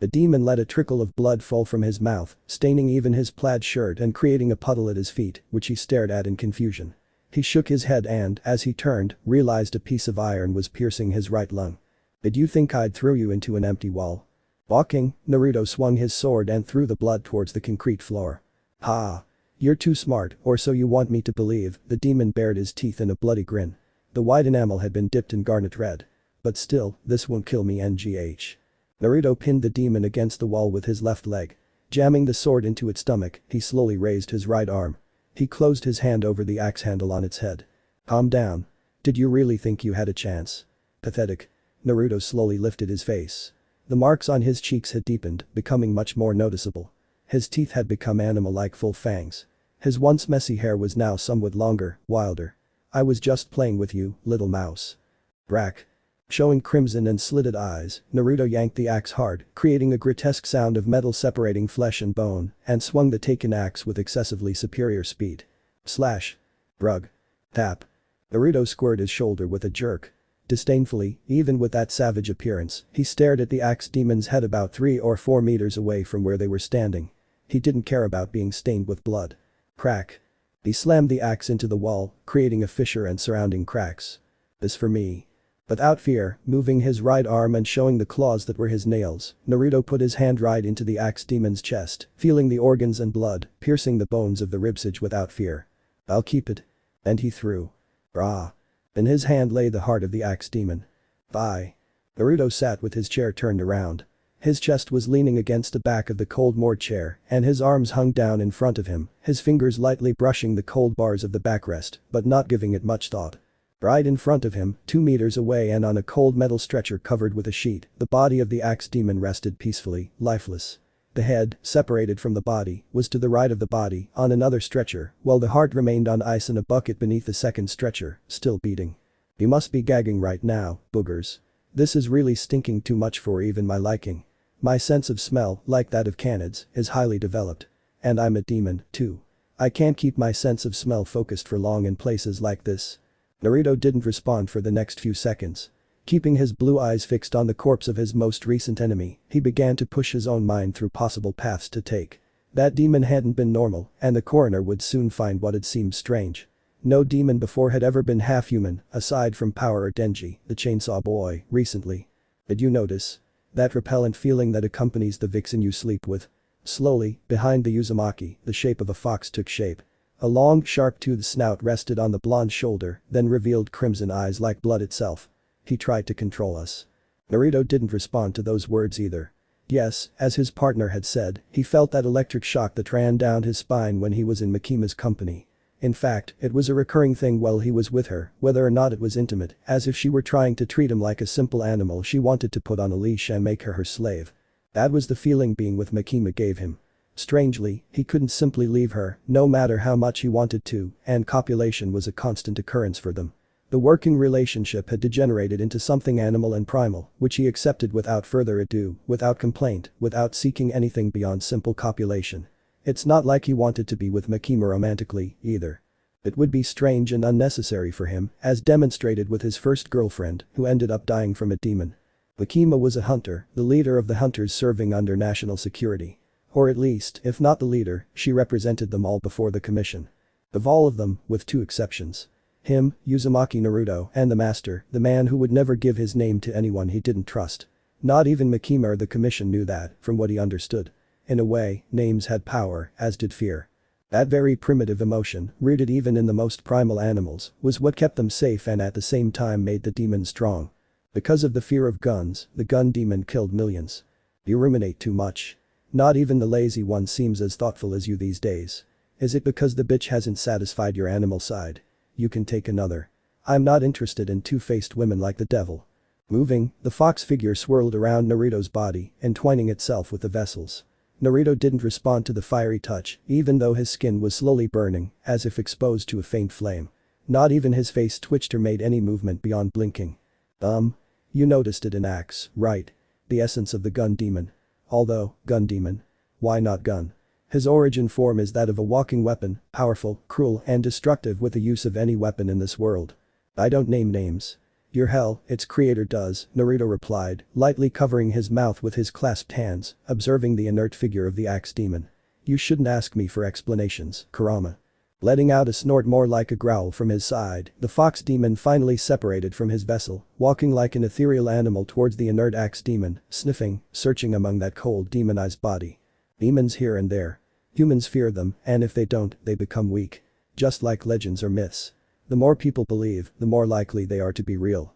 The demon let a trickle of blood fall from his mouth, staining even his plaid shirt and creating a puddle at his feet, which he stared at in confusion. He shook his head and, as he turned, realized a piece of iron was piercing his right lung. Did you think I'd throw you into an empty wall? Walking, Naruto swung his sword and threw the blood towards the concrete floor. Ha! You're too smart, or so you want me to believe, the demon bared his teeth in a bloody grin. The white enamel had been dipped in garnet red. But still, this won't kill me ngh. Naruto pinned the demon against the wall with his left leg. Jamming the sword into its stomach, he slowly raised his right arm. He closed his hand over the axe handle on its head. Calm down. Did you really think you had a chance? Pathetic. Naruto slowly lifted his face. The marks on his cheeks had deepened, becoming much more noticeable. His teeth had become animal-like full fangs. His once messy hair was now somewhat longer, wilder. I was just playing with you, little mouse. Brack. Showing crimson and slitted eyes, Naruto yanked the axe hard, creating a grotesque sound of metal separating flesh and bone, and swung the taken axe with excessively superior speed. Slash. Brug. Tap. Naruto squared his shoulder with a jerk. Disdainfully, even with that savage appearance, he stared at the axe demon's head about 3 or 4 meters away from where they were standing. He didn't care about being stained with blood. Crack. He slammed the axe into the wall, creating a fissure and surrounding cracks. This for me. Without fear, moving his right arm and showing the claws that were his nails, Naruto put his hand right into the axe demon's chest, feeling the organs and blood, piercing the bones of the ribsage without fear. I'll keep it. And he threw. Rah. In his hand lay the heart of the axe demon. Bye. Naruto sat with his chair turned around. His chest was leaning against the back of the cold moored chair, and his arms hung down in front of him, his fingers lightly brushing the cold bars of the backrest, but not giving it much thought. Right in front of him, 2 meters away and on a cold metal stretcher covered with a sheet, the body of the axe demon rested peacefully, lifeless. The head, separated from the body, was to the right of the body, on another stretcher, while the heart remained on ice in a bucket beneath the second stretcher, still beating. You must be gagging right now, boogers. This is really stinking too much for even my liking. My sense of smell, like that of canids, is highly developed. And I'm a demon, too. I can't keep my sense of smell focused for long in places like this. Naruto didn't respond for the next few seconds. Keeping his blue eyes fixed on the corpse of his most recent enemy, he began to push his own mind through possible paths to take. That demon hadn't been normal, and the coroner would soon find what had seemed strange. No demon before had ever been half-human, aside from Power or Denji, the chainsaw boy, recently. Did you notice? That repellent feeling that accompanies the vixen you sleep with. Slowly, behind the Uzumaki, the shape of a fox took shape. A long, sharp-toothed snout rested on the blonde shoulder, then revealed crimson eyes like blood itself. He tried to control us. Naruto didn't respond to those words either. Yes, as his partner had said, he felt that electric shock that ran down his spine when he was in Makima's company. In fact, it was a recurring thing while he was with her, whether or not it was intimate, as if she were trying to treat him like a simple animal she wanted to put on a leash and make her slave. That was the feeling being with Makima gave him. Strangely, he couldn't simply leave her, no matter how much he wanted to, and copulation was a constant occurrence for them. The working relationship had degenerated into something animal and primal, which he accepted without further ado, without complaint, without seeking anything beyond simple copulation. It's not like he wanted to be with Makima romantically, either. It would be strange and unnecessary for him, as demonstrated with his first girlfriend, who ended up dying from a demon. Makima was a hunter, the leader of the hunters serving under national security. Or at least, if not the leader, she represented them all before the commission. Of all of them, with two exceptions. Him, Uzumaki Naruto, and the master, the man who would never give his name to anyone he didn't trust. Not even Makima or the commission knew that, from what he understood. In a way, names had power, as did fear. That very primitive emotion, rooted even in the most primal animals, was what kept them safe and at the same time made the demon strong. Because of the fear of guns, the gun demon killed millions. You ruminate too much. Not even the lazy one seems as thoughtful as you these days. Is it because the bitch hasn't satisfied your animal side? You can take another. I'm not interested in two-faced women like the devil. Moving, the fox figure swirled around Naruto's body, entwining itself with the vessels. Naruto didn't respond to the fiery touch, even though his skin was slowly burning, as if exposed to a faint flame. Not even his face twitched or made any movement beyond blinking. You noticed it in Axe, right? The essence of the gun demon. Although, gun demon. Why not gun? His origin form is that of a walking weapon, powerful, cruel, and destructive with the use of any weapon in this world. I don't name names. Your hell, its creator does, Naruto replied, lightly covering his mouth with his clasped hands, observing the inert figure of the axe demon. You shouldn't ask me for explanations, Kurama. Letting out a snort more like a growl from his side, the fox demon finally separated from his vessel, walking like an ethereal animal towards the inert axe demon, sniffing, searching among that cold demonized body. Demons here and there. Humans fear them, and if they don't, they become weak. Just like legends or myths. The more people believe, the more likely they are to be real.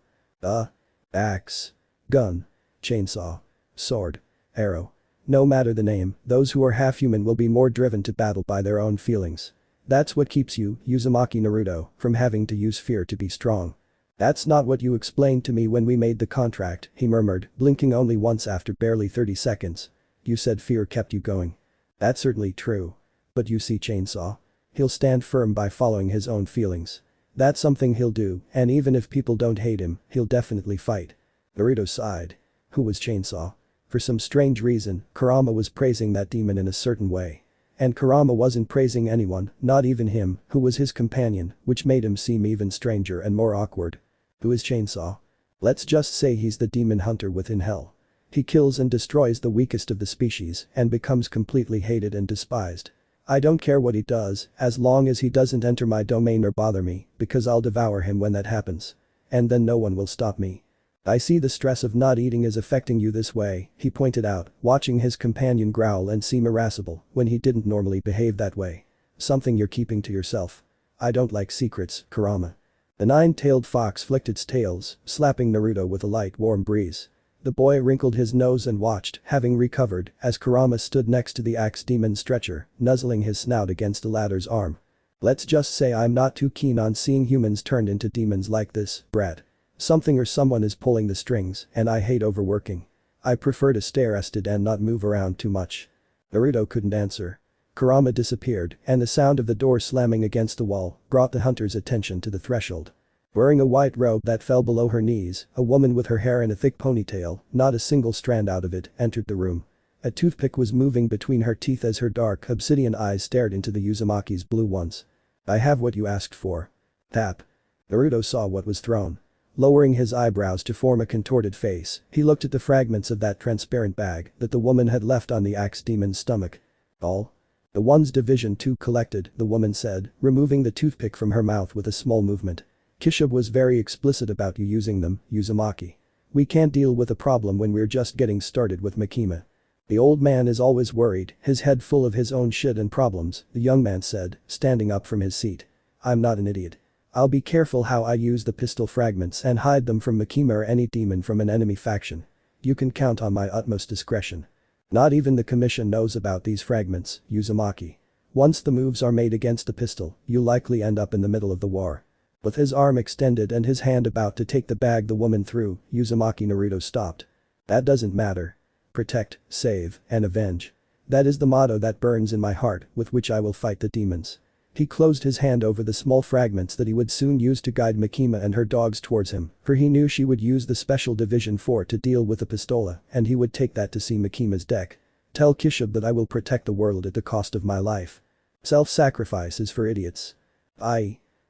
Axe. Gun. Chainsaw. Sword. Arrow. No matter the name, those who are half-human will be more driven to battle by their own feelings. That's what keeps you, Uzumaki Naruto, from having to use fear to be strong. That's not what you explained to me when we made the contract, he murmured, blinking only once after barely 30 seconds. You said fear kept you going. That's certainly true. But you see Chainsaw? He'll stand firm by following his own feelings. That's something he'll do, and even if people don't hate him, he'll definitely fight. Naruto sighed. Who was Chainsaw? For some strange reason, Kurama was praising that demon in a certain way. And Kurama wasn't praising anyone, not even him, who was his companion, which made him seem even stranger and more awkward. Who is Chainsaw? Let's just say he's the demon hunter within hell. He kills and destroys the weakest of the species and becomes completely hated and despised. I don't care what he does, as long as he doesn't enter my domain or bother me, because I'll devour him when that happens. And then no one will stop me. I see the stress of not eating is affecting you this way, he pointed out, watching his companion growl and seem irascible when he didn't normally behave that way. Something you're keeping to yourself. I don't like secrets, Kurama. The nine-tailed fox flicked its tails, slapping Naruto with a light warm breeze. The boy wrinkled his nose and watched, having recovered, as Kurama stood next to the axe demon stretcher, nuzzling his snout against the latter's arm. Let's just say I'm not too keen on seeing humans turned into demons like this, brat. Something or someone is pulling the strings, and I hate overworking. I prefer to stay rested and not move around too much. Naruto couldn't answer. Kurama disappeared, and the sound of the door slamming against the wall brought the hunter's attention to the threshold. Wearing a white robe that fell below her knees, a woman with her hair in a thick ponytail, not a single strand out of it, entered the room. A toothpick was moving between her teeth as her dark obsidian eyes stared into the Uzumaki's blue ones. I have what you asked for. Tap. Naruto saw what was thrown. Lowering his eyebrows to form a contorted face, he looked at the fragments of that transparent bag that the woman had left on the axe demon's stomach. All? The ones Division 2 collected, the woman said, removing the toothpick from her mouth with a small movement. Kishub was very explicit about you using them, Uzumaki. We can't deal with a problem when we're just getting started with Makima. The old man is always worried, his head full of his own shit and problems, the young man said, standing up from his seat. I'm not an idiot. I'll be careful how I use the pistol fragments and hide them from Makima or any demon from an enemy faction. You can count on my utmost discretion. Not even the commission knows about these fragments, Uzumaki. Once the moves are made against the pistol, you'll likely end up in the middle of the war. With his arm extended and his hand about to take the bag the woman threw, Uzumaki Naruto stopped. That doesn't matter. Protect, save, and avenge. That is the motto that burns in my heart, with which I will fight the demons. He closed his hand over the small fragments that he would soon use to guide Makima and her dogs towards him, for he knew she would use the special Division 4 to deal with the pistola, and he would take that to see Makima's deck. Tell Kishub that I will protect the world at the cost of my life. Self-sacrifice is for idiots.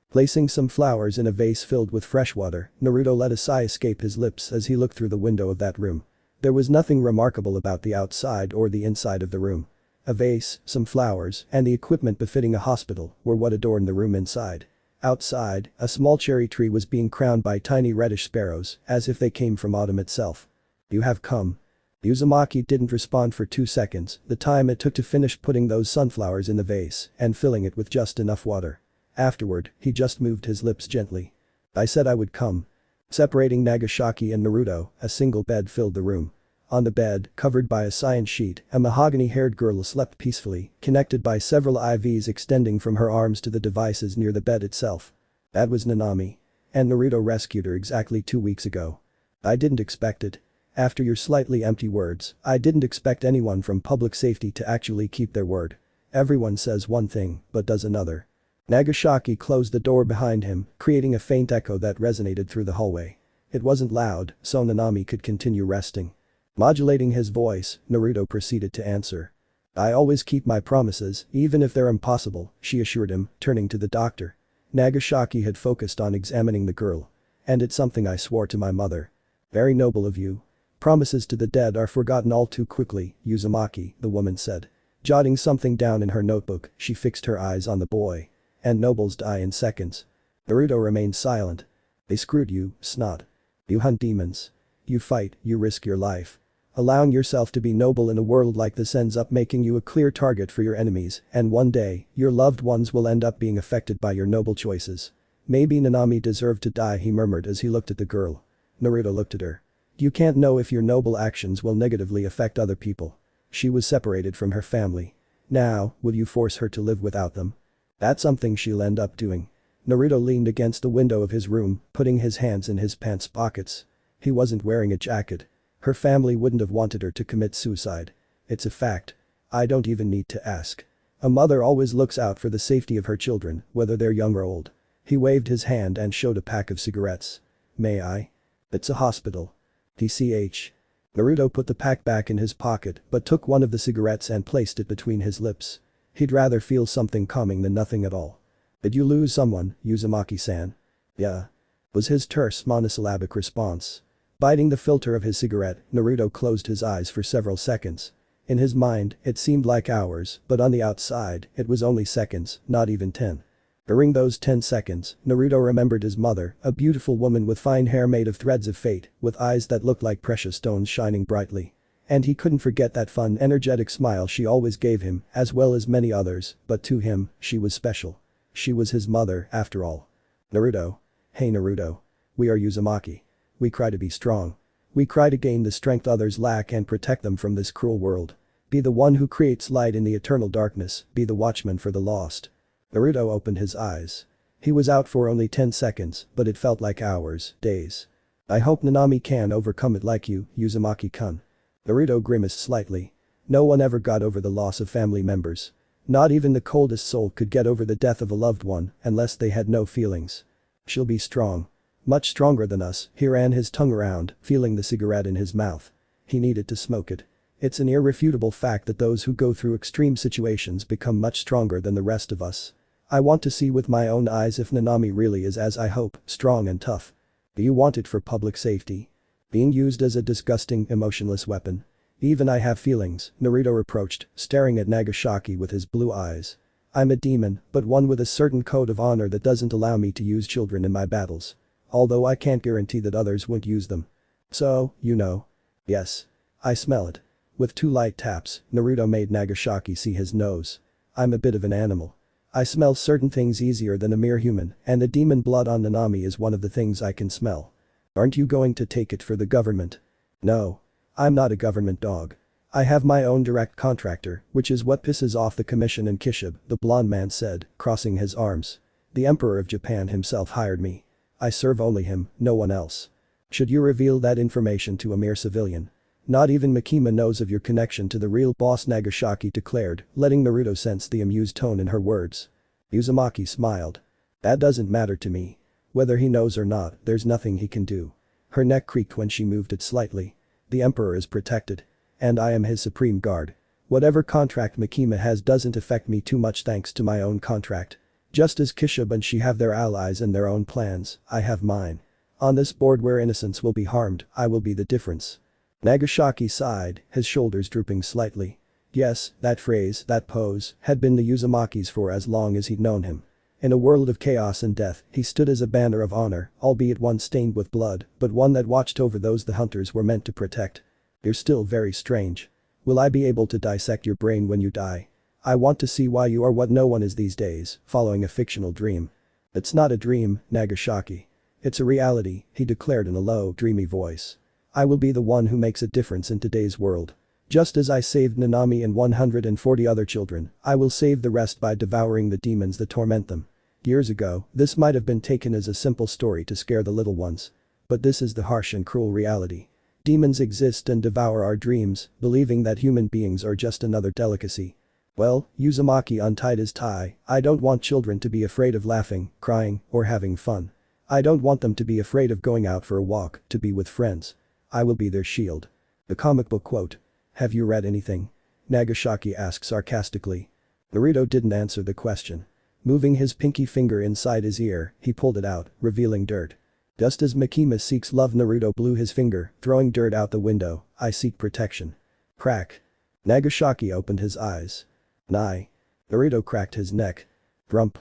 Placing some flowers in a vase filled with fresh water, Naruto let a sigh escape his lips as he looked through the window of that room. There was nothing remarkable about the outside or the inside of the room. A vase, some flowers, and the equipment befitting a hospital were what adorned the room inside. Outside, a small cherry tree was being crowned by tiny reddish sparrows, as if they came from autumn itself. You have come. Uzumaki didn't respond for 2 seconds, the time it took to finish putting those sunflowers in the vase and filling it with just enough water. Afterward, he just moved his lips gently. I said I would come. Separating Nagasaki and Naruto, a single bed filled the room. On the bed, covered by a cyan sheet, a mahogany-haired girl slept peacefully, connected by several IVs extending from her arms to the devices near the bed itself. That was Nanami. And Naruto rescued her exactly 2 weeks ago. I didn't expect it. After your slightly empty words, I didn't expect anyone from public safety to actually keep their word. Everyone says one thing, but does another. Nagasaki closed the door behind him, creating a faint echo that resonated through the hallway. It wasn't loud, so Nanami could continue resting. Modulating his voice, Naruto proceeded to answer. I always keep my promises, even if they're impossible, she assured him, turning to the doctor. Nagasaki had focused on examining the girl. And it's something I swore to my mother. Very noble of you. Promises to the dead are forgotten all too quickly, Uzumaki, the woman said. Jotting something down in her notebook, she fixed her eyes on the boy. And nobles die in seconds. Naruto remained silent. They screwed you, snot. You hunt demons. You fight, you risk your life. Allowing yourself to be noble in a world like this ends up making you a clear target for your enemies, and one day, your loved ones will end up being affected by your noble choices. Maybe Nanami deserved to die, he murmured as he looked at the girl. Naruto looked at her. You can't know if your noble actions will negatively affect other people. She was separated from her family. Now, will you force her to live without them? That's something she'll end up doing. Naruto leaned against the window of his room, putting his hands in his pants pockets. He wasn't wearing a jacket. Her family wouldn't have wanted her to commit suicide. It's a fact. I don't even need to ask. A mother always looks out for the safety of her children, whether they're young or old. He waved his hand and showed a pack of cigarettes. May I? It's a hospital. TCH. Naruto put the pack back in his pocket but took one of the cigarettes and placed it between his lips. He'd rather feel something calming than nothing at all. Did you lose someone, Uzumaki-san? Yeah. Was his terse monosyllabic response. Biting the filter of his cigarette, Naruto closed his eyes for several seconds. In his mind, it seemed like hours, but on the outside, it was only seconds, not even 10. During those 10 seconds, Naruto remembered his mother, a beautiful woman with fine hair made of threads of fate, with eyes that looked like precious stones shining brightly. And he couldn't forget that fun, energetic smile she always gave him, as well as many others, but to him, she was special. She was his mother, after all. Naruto. Hey Naruto. We are Uzumaki. We cry to be strong. We cry to gain the strength others lack and protect them from this cruel world. Be the one who creates light in the eternal darkness, be the watchman for the lost. Naruto opened his eyes. He was out for only 10 seconds, but it felt like hours, days. I hope Nanami can overcome it like you, Uzumaki-kun. Naruto grimaced slightly. No one ever got over the loss of family members. Not even the coldest soul could get over the death of a loved one unless they had no feelings. She'll be strong. Much stronger than us, he ran his tongue around, feeling the cigarette in his mouth. He needed to smoke it. It's an irrefutable fact that those who go through extreme situations become much stronger than the rest of us. I want to see with my own eyes if Nanami really is as I hope, strong and tough. Do you want it for public safety? Being used as a disgusting, emotionless weapon. Even I have feelings, Naruto reproached, staring at Nagasaki with his blue eyes. I'm a demon, but one with a certain code of honor that doesn't allow me to use children in my battles. Although I can't guarantee that others won't use them. So, you know. Yes. I smell it. With 2 light taps, Naruto made Nagasaki see his nose. I'm a bit of an animal. I smell certain things easier than a mere human, and the demon blood on Nanami is one of the things I can smell. Aren't you going to take it for the government? No. I'm not a government dog. I have my own direct contractor, which is what pisses off the commission and Kishib, the blonde man said, crossing his arms. The Emperor of Japan himself hired me. I serve only him, no one else. Should you reveal that information to a mere civilian? Not even Makima knows of your connection to the real boss, Nagasaki declared, letting Naruto sense the amused tone in her words. Uzumaki smiled. That doesn't matter to me. Whether he knows or not, there's nothing he can do. Her neck creaked when she moved it slightly. The Emperor is protected. And I am his supreme guard. Whatever contract Makima has doesn't affect me too much thanks to my own contract. Just as Kishib and she have their allies and their own plans, I have mine. On this board where innocents will be harmed, I will be the difference. Nagasaki sighed, his shoulders drooping slightly. Yes, that phrase, that pose, had been the Uzumaki's for as long as he'd known him. In a world of chaos and death, he stood as a banner of honor, albeit one stained with blood, but one that watched over those the hunters were meant to protect. You're still very strange. Will I be able to dissect your brain when you die? I want to see why you are what no one is these days, following a fictional dream. It's not a dream, Nagasaki. It's a reality, he declared in a low, dreamy voice. I will be the one who makes a difference in today's world. Just as I saved Nanami and 140 other children, I will save the rest by devouring the demons that torment them. Years ago, this might have been taken as a simple story to scare the little ones. But this is the harsh and cruel reality. Demons exist and devour our dreams, believing that human beings are just another delicacy. Well, Uzumaki untied his tie, I don't want children to be afraid of laughing, crying, or having fun. I don't want them to be afraid of going out for a walk, to be with friends. I will be their shield. The comic book quote. Have you read anything? Nagasaki asked sarcastically. Naruto didn't answer the question. Moving his pinky finger inside his ear, he pulled it out, revealing dirt. Just as Makima seeks love, Naruto blew his finger, throwing dirt out the window. I seek protection. Crack. Nagasaki opened his eyes. Nai. Naruto cracked his neck. Grump.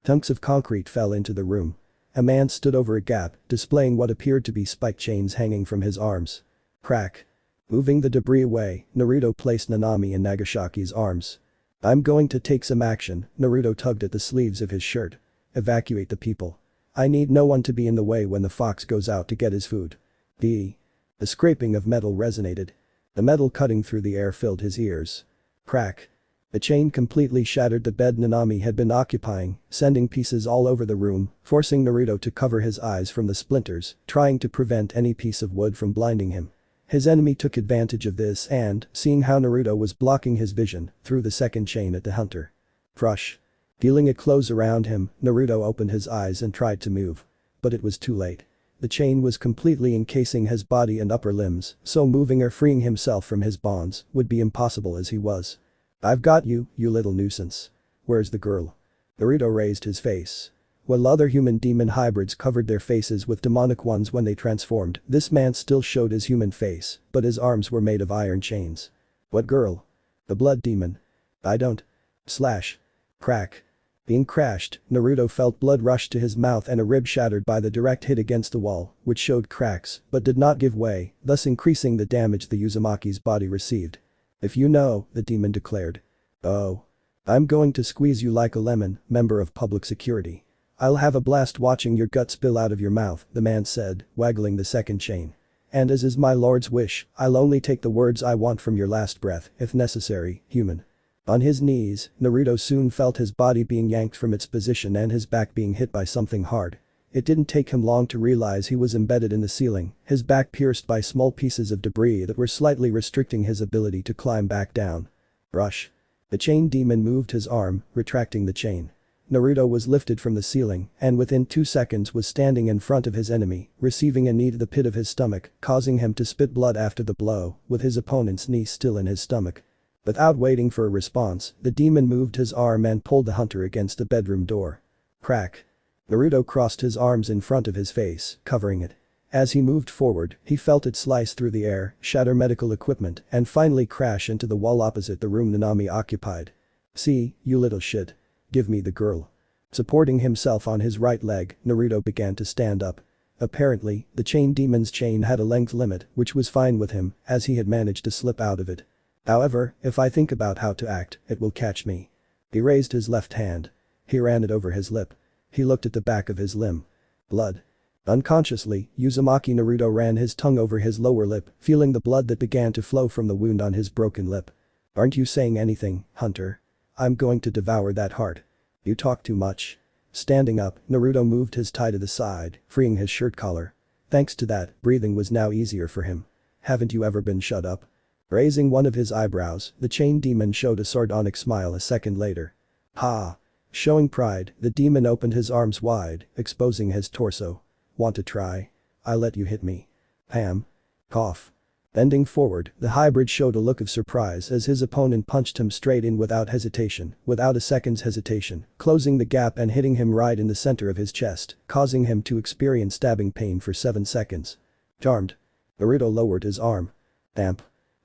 Chunks of concrete fell into the room. A man stood over a gap, displaying what appeared to be spike chains hanging from his arms. Crack. Moving the debris away, Naruto placed Nanami in Nagasaki's arms. I'm going to take some action, Naruto tugged at the sleeves of his shirt. Evacuate the people. I need no one to be in the way when the fox goes out to get his food. The scraping of metal resonated. The metal cutting through the air filled his ears. Crack. The chain completely shattered the bed Nanami had been occupying, sending pieces all over the room, forcing Naruto to cover his eyes from the splinters, trying to prevent any piece of wood from blinding him. His enemy took advantage of this and, seeing how Naruto was blocking his vision, threw the second chain at the hunter. Crush. Feeling it close around him, Naruto opened his eyes and tried to move. But it was too late. The chain was completely encasing his body and upper limbs, so moving or freeing himself from his bonds would be impossible as he was. I've got you, you little nuisance. Where's the girl? Naruto raised his face. While other human-demon hybrids covered their faces with demonic ones when they transformed, this man still showed his human face, but his arms were made of iron chains. What girl? The blood demon. I don't. Slash. Crack. Being crashed, Naruto felt blood rush to his mouth and a rib shattered by the direct hit against the wall, which showed cracks, but did not give way, thus increasing the damage the Uzumaki's body received. If you know, the demon declared. Oh. I'm going to squeeze you like a lemon, member of public security. I'll have a blast watching your guts spill out of your mouth, the man said, waggling the second chain. And as is my lord's wish, I'll only take the words I want from your last breath, if necessary, human. On his knees, Naruto soon felt his body being yanked from its position and his back being hit by something hard. It didn't take him long to realize he was embedded in the ceiling, his back pierced by small pieces of debris that were slightly restricting his ability to climb back down. Rush. The chain demon moved his arm, retracting the chain. Naruto was lifted from the ceiling and within 2 seconds was standing in front of his enemy, receiving a knee to the pit of his stomach, causing him to spit blood after the blow, with his opponent's knee still in his stomach. Without waiting for a response, the demon moved his arm and pulled the hunter against the bedroom door. Crack. Naruto crossed his arms in front of his face, covering it. As he moved forward, he felt it slice through the air, shatter medical equipment, and finally crash into the wall opposite the room Nanami occupied. "See, you little shit. Give me the girl." Supporting himself on his right leg, Naruto began to stand up. Apparently, the chain demon's chain had a length limit, which was fine with him, as he had managed to slip out of it. "However, if I think about how to act, it will catch me." He raised his left hand. He ran it over his lip. He looked at the back of his limb. Blood. Unconsciously, Uzumaki Naruto ran his tongue over his lower lip, feeling the blood that began to flow from the wound on his broken lip. "Aren't you saying anything, Hunter? I'm going to devour that heart. You talk too much." Standing up, Naruto moved his tie to the side, freeing his shirt collar. Thanks to that, breathing was now easier for him. "Haven't you ever been shut up?" Raising one of his eyebrows, the chain demon showed a sardonic smile a second later. "Ha!" Showing pride, the demon opened his arms wide, exposing his torso. "Want to try? I let you hit me." Ham. Cough. Bending forward, the hybrid showed a look of surprise as his opponent punched him straight in without hesitation, without a second's hesitation, closing the gap and hitting him right in the center of his chest, causing him to experience stabbing pain for 7 seconds. Charmed. Naruto lowered his arm. Damp.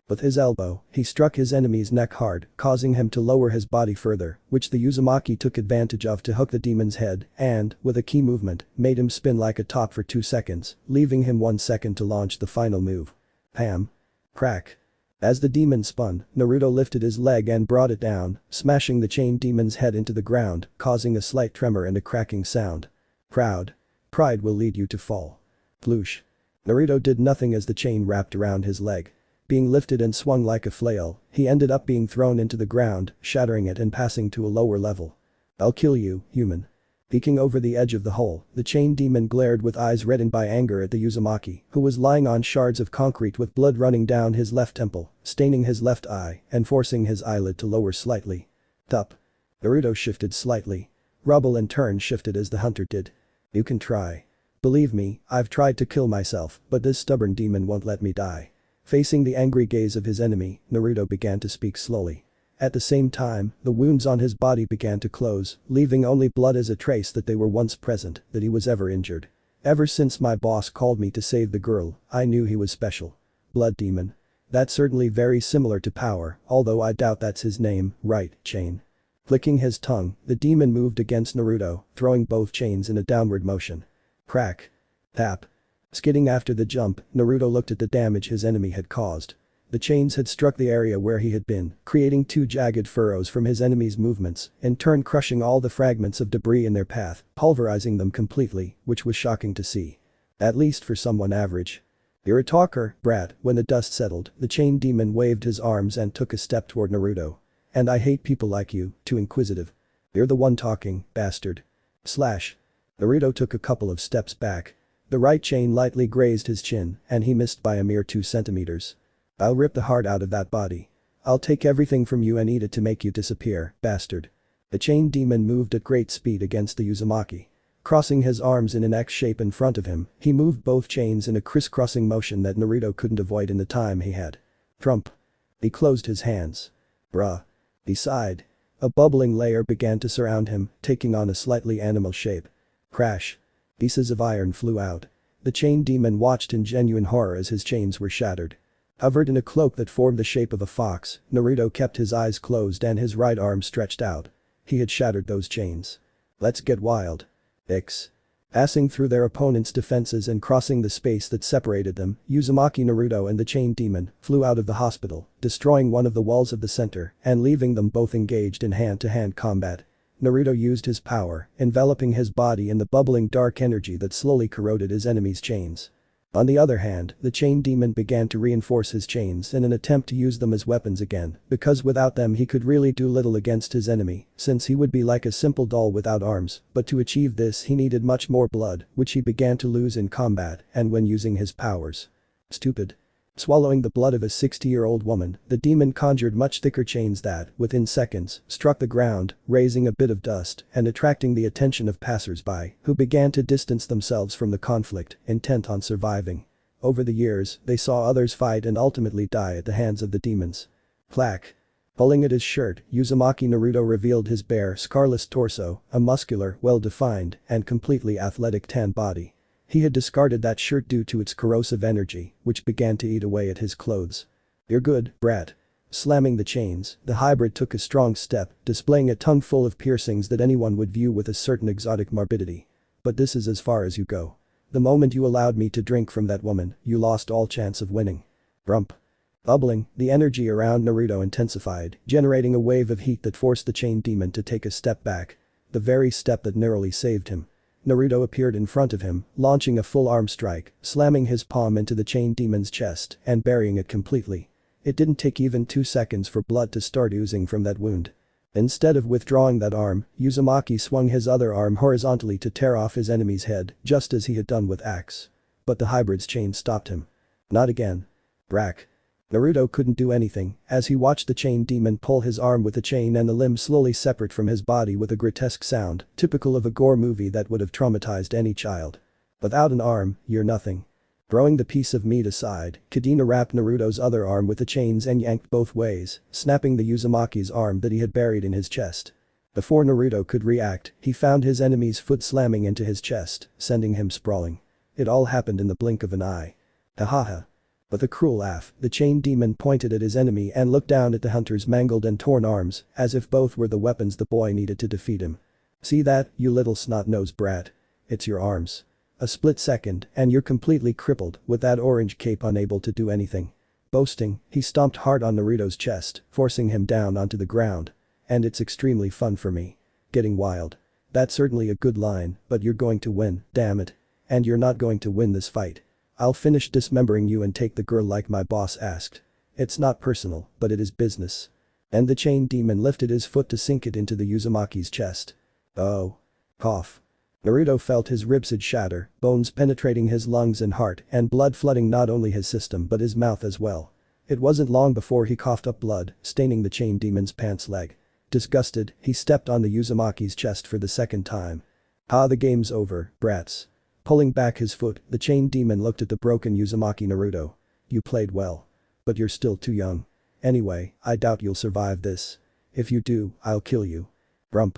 With his elbow, he struck his enemy's neck hard, causing him to lower his body further, which the Uzumaki took advantage of to hook the demon's head and, with a key movement, made him spin like a top for 2 seconds, leaving him 1 second to launch the final move. Pam. Crack. As the demon spun, Naruto lifted his leg and brought it down, smashing the chain demon's head into the ground, causing a slight tremor and a cracking sound. Proud. Pride will lead you to fall. Ploosh. Naruto did nothing as the chain wrapped around his leg. Being lifted and swung like a flail, he ended up being thrown into the ground, shattering it and passing to a lower level. "I'll kill you, human." Peeking over the edge of the hole, the chain demon glared with eyes reddened by anger at the Uzumaki, who was lying on shards of concrete with blood running down his left temple, staining his left eye and forcing his eyelid to lower slightly. Tup. Naruto shifted slightly. Rubble in turn shifted as the hunter did. "You can try. Believe me, I've tried to kill myself, but this stubborn demon won't let me die." Facing the angry gaze of his enemy, Naruto began to speak slowly. At the same time, the wounds on his body began to close, leaving only blood as a trace that they were once present, that he was ever injured. "Ever since my boss called me to save the girl, I knew he was special. Blood demon. That's certainly very similar to power, although I doubt that's his name, right, chain?" Clicking his tongue, the demon moved against Naruto, throwing both chains in a downward motion. Crack. Tap. Skidding after the jump, Naruto looked at the damage his enemy had caused. The chains had struck the area where he had been, creating 2 jagged furrows from his enemy's movements, in turn crushing all the fragments of debris in their path, pulverizing them completely, which was shocking to see. At least for someone average. "You're a talker, brat." When the dust settled, the chain demon waved his arms and took a step toward Naruto. "And I hate people like you, too inquisitive. You're the one talking, bastard." Slash. Naruto took a couple of steps back. The right chain lightly grazed his chin, and he missed by a mere 2 centimeters. "I'll rip the heart out of that body. I'll take everything from you and eat it to make you disappear, bastard." The chain demon moved at great speed against the Uzumaki. Crossing his arms in an X shape in front of him, he moved both chains in a crisscrossing motion that Naruto couldn't avoid in the time he had. Trump. He closed his hands. Bruh. He sighed. A bubbling layer began to surround him, taking on a slightly animal shape. Crash. Pieces of iron flew out. The chain demon watched in genuine horror as his chains were shattered. Covered in a cloak that formed the shape of a fox, Naruto kept his eyes closed and his right arm stretched out. He had shattered those chains. "Let's get wild." X. Passing through their opponent's defenses and crossing the space that separated them, Uzumaki Naruto and the chain demon flew out of the hospital, destroying one of the walls of the center and leaving them both engaged in hand-to-hand combat. Naruto used his power, enveloping his body in the bubbling dark energy that slowly corroded his enemy's chains. On the other hand, the chain demon began to reinforce his chains in an attempt to use them as weapons again, because without them he could really do little against his enemy, since he would be like a simple doll without arms, but to achieve this he needed much more blood, which he began to lose in combat and when using his powers. Stupid. Swallowing the blood of a 60-year-old woman, the demon conjured much thicker chains that, within seconds, struck the ground, raising a bit of dust and attracting the attention of passers-by, who began to distance themselves from the conflict, intent on surviving. Over the years, they saw others fight and ultimately die at the hands of the demons. Plaque. Pulling at his shirt, Uzumaki Naruto revealed his bare, scarless torso, a muscular, well-defined, and completely athletic tan body. He had discarded that shirt due to its corrosive energy, which began to eat away at his clothes. "You're good, brat." Slamming the chains, the hybrid took a strong step, displaying a tongue full of piercings that anyone would view with a certain exotic morbidity. "But this is as far as you go. The moment you allowed me to drink from that woman, you lost all chance of winning." Rump. Bubbling, the energy around Naruto intensified, generating a wave of heat that forced the chain demon to take a step back. The very step that narrowly saved him. Naruto appeared in front of him, launching a full arm strike, slamming his palm into the chain demon's chest and burying it completely. It didn't take even 2 seconds for blood to start oozing from that wound. Instead of withdrawing that arm, Uzumaki swung his other arm horizontally to tear off his enemy's head, just as he had done with Axe. But the hybrid's chain stopped him. Not again. Brack. Naruto couldn't do anything, as he watched the chain demon pull his arm with the chain and the limb slowly separate from his body with a grotesque sound, typical of a gore movie that would have traumatized any child. Without an arm, you're nothing. Throwing the piece of meat aside, Kadena wrapped Naruto's other arm with the chains and yanked both ways, snapping the Uzumaki's arm that he had buried in his chest. Before Naruto could react, he found his enemy's foot slamming into his chest, sending him sprawling. It all happened in the blink of an eye. Hahaha. With a cruel laugh, the chain demon pointed at his enemy and looked down at the hunter's mangled and torn arms, as if both were the weapons the boy needed to defeat him. "See that, you little snot-nosed brat? It's your arms. A split second, and you're completely crippled, with that orange cape unable to do anything." Boasting, he stomped hard on Naruto's chest, forcing him down onto the ground. "And it's extremely fun for me. Getting wild. That's certainly a good line, but you're going to win, damn it. And you're not going to win this fight. I'll finish dismembering you and take the girl like my boss asked. It's not personal, but it is business." And the chain demon lifted his foot to sink it into the Uzumaki's chest. "Oh." Cough. Naruto felt his ribcage shatter, bones penetrating his lungs and heart, and blood flooding not only his system but his mouth as well. It wasn't long before he coughed up blood, staining the chain demon's pants leg. Disgusted, he stepped on the Uzumaki's chest for the second time. "Ah, the game's over, brats." Pulling back his foot, the chain demon looked at the broken Uzumaki Naruto. "You played well. But you're still too young. Anyway, I doubt you'll survive this. If you do, I'll kill you." Rump.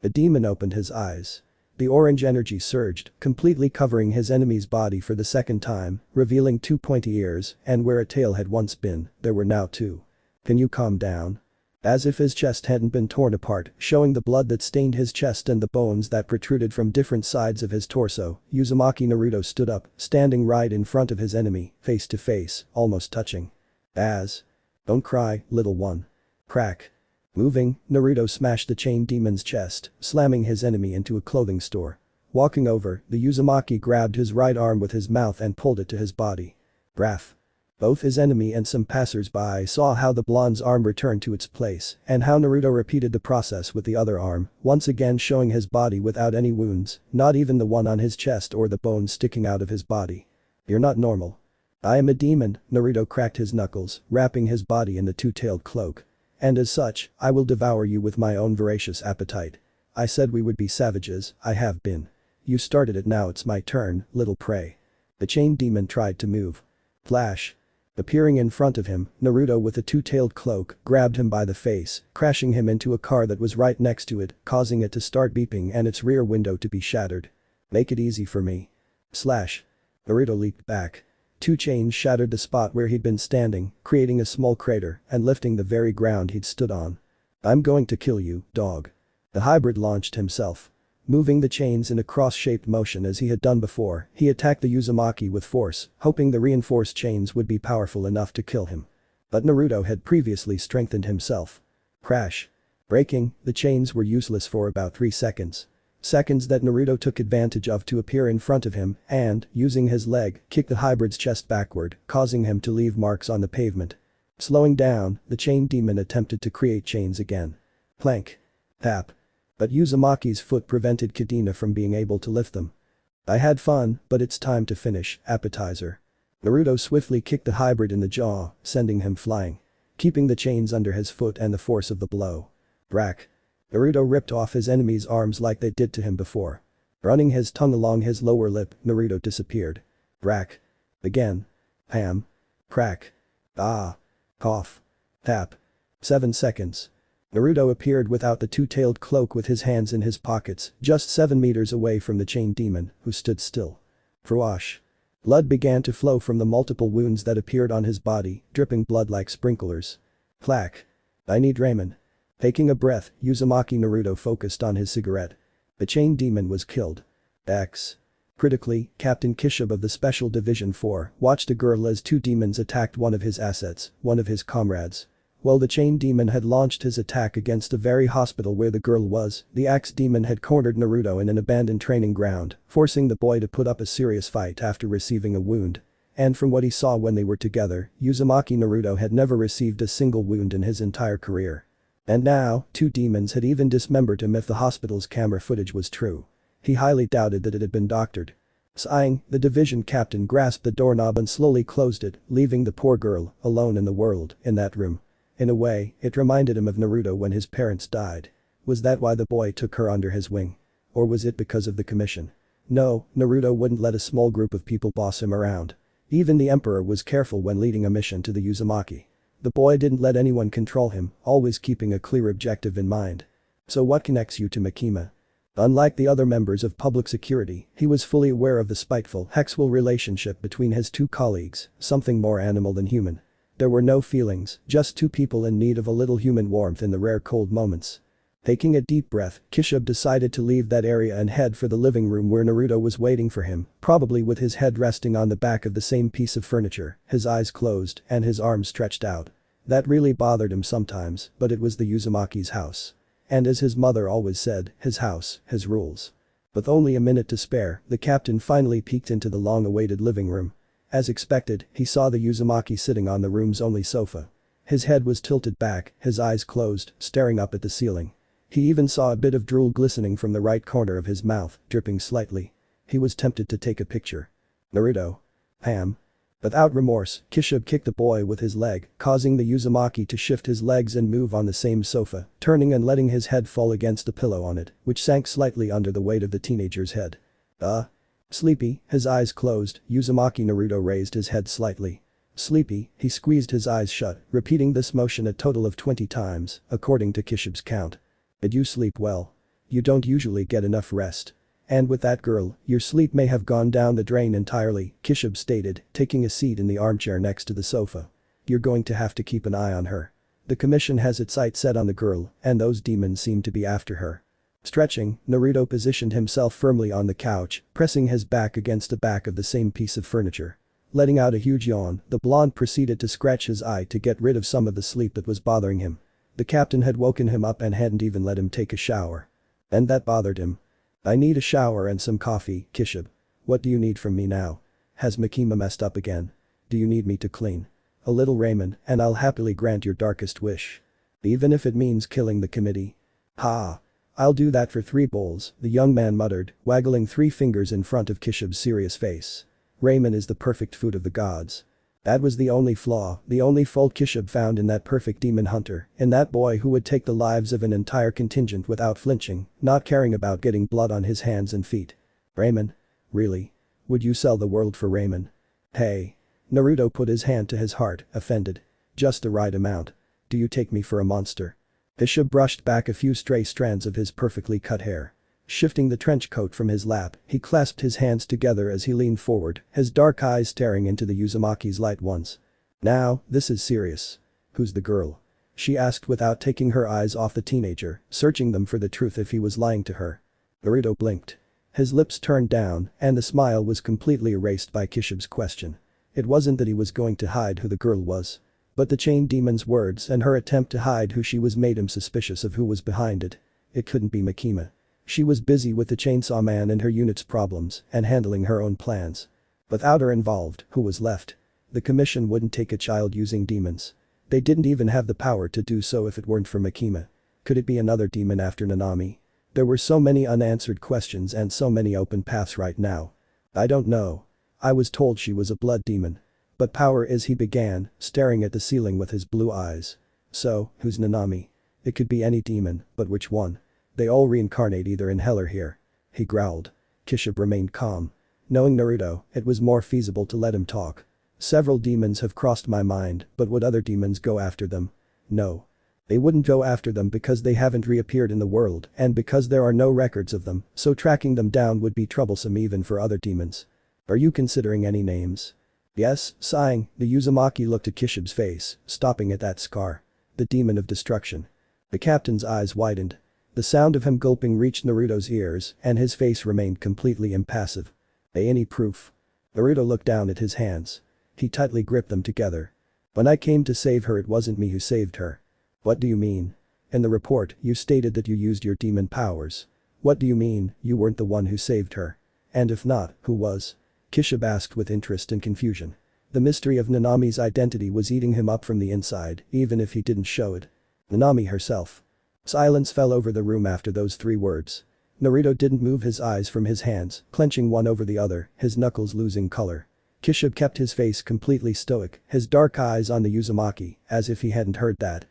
The demon opened his eyes. The orange energy surged, completely covering his enemy's body for the second time, revealing 2 pointy ears, and where a tail had once been, there were now 2. "Can you calm down?" As if his chest hadn't been torn apart, showing the blood that stained his chest and the bones that protruded from different sides of his torso, Uzumaki Naruto stood up, standing right in front of his enemy, face to face, almost touching. "Don't cry, little one." Crack. Moving, Naruto smashed the chain demon's chest, slamming his enemy into a clothing store. Walking over, the Uzumaki grabbed his right arm with his mouth and pulled it to his body. Braff. Both his enemy and some passers-by saw how the blonde's arm returned to its place and how Naruto repeated the process with the other arm, once again showing his body without any wounds, not even the one on his chest or the bones sticking out of his body. "You're not normal." "I am a demon," Naruto cracked his knuckles, wrapping his body in the two-tailed cloak. "And as such, I will devour you with my own voracious appetite. I said we would be savages, I have been. You started it, now it's my turn, little prey." The chain demon tried to move. Flash. Appearing in front of him, Naruto with a two-tailed cloak grabbed him by the face, crashing him into a car that was right next to it, causing it to start beeping and its rear window to be shattered. "Make it easy for me." Slash. Naruto leaped back. 2 chains shattered the spot where he'd been standing, creating a small crater and lifting the very ground he'd stood on. "I'm going to kill you, dog." The hybrid launched himself. Moving the chains in a cross-shaped motion as he had done before, he attacked the Uzumaki with force, hoping the reinforced chains would be powerful enough to kill him. But Naruto had previously strengthened himself. Crash. Breaking, the chains were useless for about 3 seconds. Seconds that Naruto took advantage of to appear in front of him and, using his leg, kick the hybrid's chest backward, causing him to leave marks on the pavement. Slowing down, the chain demon attempted to create chains again. Plank. Tap. But Uzumaki's foot prevented Kadena from being able to lift them. "I had fun, but it's time to finish, appetizer." Naruto swiftly kicked the hybrid in the jaw, sending him flying. Keeping the chains under his foot and the force of the blow. Brack. Naruto ripped off his enemy's arms like they did to him before. Running his tongue along his lower lip, Naruto disappeared. Brack. Again. Ham. Crack. Ah. Cough. Tap. 7 seconds. Naruto appeared without the two-tailed cloak with his hands in his pockets, just 7 meters away from the chain demon, who stood still. Froash. Blood began to flow from the multiple wounds that appeared on his body, dripping blood like sprinklers. Clack. I need ramen. Taking a breath, Uzumaki Naruto focused on his cigarette. The chain demon was killed. X. Critically, Captain Kishub of the Special Division 4 watched a girl as 2 demons attacked one of his assets, one of his comrades. While the chain demon had launched his attack against the very hospital where the girl was, the axe demon had cornered Naruto in an abandoned training ground, forcing the boy to put up a serious fight after receiving a wound. And from what he saw when they were together, Uzumaki Naruto had never received a single wound in his entire career. And now, 2 demons had even dismembered him if the hospital's camera footage was true. He highly doubted that it had been doctored. Sighing, the division captain grasped the doorknob and slowly closed it, leaving the poor girl, alone in the world, in that room. In a way, it reminded him of Naruto when his parents died. Was that why the boy took her under his wing? Or was it because of the commission? No, Naruto wouldn't let a small group of people boss him around. Even the emperor was careful when leading a mission to the Uzumaki. The boy didn't let anyone control him, always keeping a clear objective in mind. So what connects you to Makima? Unlike the other members of public security, he was fully aware of the spiteful, hexual relationship between his 2 colleagues, something more animal than human. There were no feelings, just 2 people in need of a little human warmth in the rare cold moments. Taking a deep breath, Kishub decided to leave that area and head for the living room where Naruto was waiting for him, probably with his head resting on the back of the same piece of furniture, his eyes closed, and his arms stretched out. That really bothered him sometimes, but it was the Uzumaki's house. And as his mother always said, his house, his rules. With only a minute to spare, the captain finally peeked into the long-awaited living room. As expected, he saw the Uzumaki sitting on the room's only sofa. His head was tilted back, his eyes closed, staring up at the ceiling. He even saw a bit of drool glistening from the right corner of his mouth, dripping slightly. He was tempted to take a picture. Naruto. Ham. Without remorse, Kishub kicked the boy with his leg, causing the Uzumaki to shift his legs and move on the same sofa, turning and letting his head fall against a pillow on it, which sank slightly under the weight of the teenager's head. Sleepy, his eyes closed, Uzumaki Naruto raised his head slightly. Sleepy, he squeezed his eyes shut, repeating this motion a total of 20 times, according to Kishub's count. Did you sleep well? You don't usually get enough rest. And with that girl, your sleep may have gone down the drain entirely, Kishub stated, taking a seat in the armchair next to the sofa. You're going to have to keep an eye on her. The commission has its sights set on the girl, and those demons seem to be after her. Stretching, Naruto positioned himself firmly on the couch, pressing his back against the back of the same piece of furniture. Letting out a huge yawn, the blonde proceeded to scratch his eye to get rid of some of the sleep that was bothering him. The captain had woken him up and hadn't even let him take a shower. And that bothered him. I need a shower and some coffee, Kishub. What do you need from me now? Has Makima messed up again? Do you need me to clean? A little ramen, and I'll happily grant your darkest wish. Even if it means killing the committee. Ha! I'll do that for 3 bowls, the young man muttered, waggling 3 fingers in front of Kishub's serious face. Ramen is the perfect food of the gods. That was the only flaw, the only fault Kishub found in that perfect demon hunter, in that boy who would take the lives of an entire contingent without flinching, not caring about getting blood on his hands and feet. Ramen? Really? Would you sell the world for ramen? Hey. Naruto put his hand to his heart, offended. Just the right amount. Do you take me for a monster? Kishub brushed back a few stray strands of his perfectly cut hair. Shifting the trench coat from his lap, he clasped his hands together as he leaned forward, his dark eyes staring into the Uzumaki's light ones. Now, this is serious. Who's the girl? She asked without taking her eyes off the teenager, searching them for the truth if he was lying to her. Naruto blinked. His lips turned down, and the smile was completely erased by Kishub's question. It wasn't that he was going to hide who the girl was. But the chain demon's words and her attempt to hide who she was made him suspicious of who was behind it. It couldn't be Makima. She was busy with the Chainsaw Man and her unit's problems and handling her own plans. Without her involved, who was left? The commission wouldn't take a child using demons. They didn't even have the power to do so if it weren't for Makima. Could it be another demon after Nanami? There were so many unanswered questions and so many open paths right now. I don't know. I was told she was a blood demon. But power is, he began, staring at the ceiling with his blue eyes. So, who's Nanami? It could be any demon, but which one? They all reincarnate either in hell or here. He growled. Kishibe remained calm. Knowing Naruto, it was more feasible to let him talk. Several demons have crossed my mind, but would other demons go after them? No. They wouldn't go after them because they haven't reappeared in the world and because there are no records of them, so tracking them down would be troublesome even for other demons. Are you considering any names? Yes, sighing, the Uzumaki looked at Kishibe's face, stopping at that scar. The demon of destruction. The captain's eyes widened. The sound of him gulping reached Naruto's ears and his face remained completely impassive. Any proof? Naruto looked down at his hands. He tightly gripped them together. When I came to save her, it wasn't me who saved her. What do you mean? In the report, you stated that you used your demon powers. What do you mean, you weren't the one who saved her? And if not, who was? Kishibe asked with interest and confusion. The mystery of Nanami's identity was eating him up from the inside, even if he didn't show it. Nanami herself. Silence fell over the room after those 3 words. Naruto didn't move his eyes from his hands, clenching one over the other, his knuckles losing color. Kishibe kept his face completely stoic, his dark eyes on the Uzumaki, as if he hadn't heard that.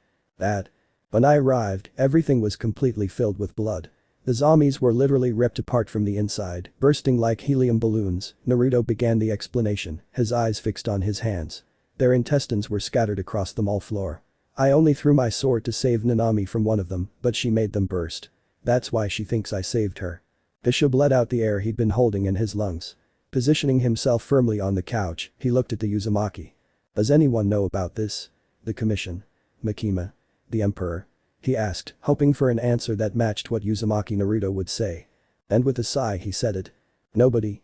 When I arrived, everything was completely filled with blood. The zombies were literally ripped apart from the inside, bursting like helium balloons. Naruto began the explanation, his eyes fixed on his hands. Their intestines were scattered across the mall floor. I only threw my sword to save Nanami from one of them, but she made them burst. That's why she thinks I saved her. Kishibe let out the air he'd been holding in his lungs. Positioning himself firmly on the couch, he looked at the Uzumaki. Does anyone know about this? The commission? Makima? The emperor? He asked, hoping for an answer that matched what Uzumaki Naruto would say. And with a sigh he said it. Nobody.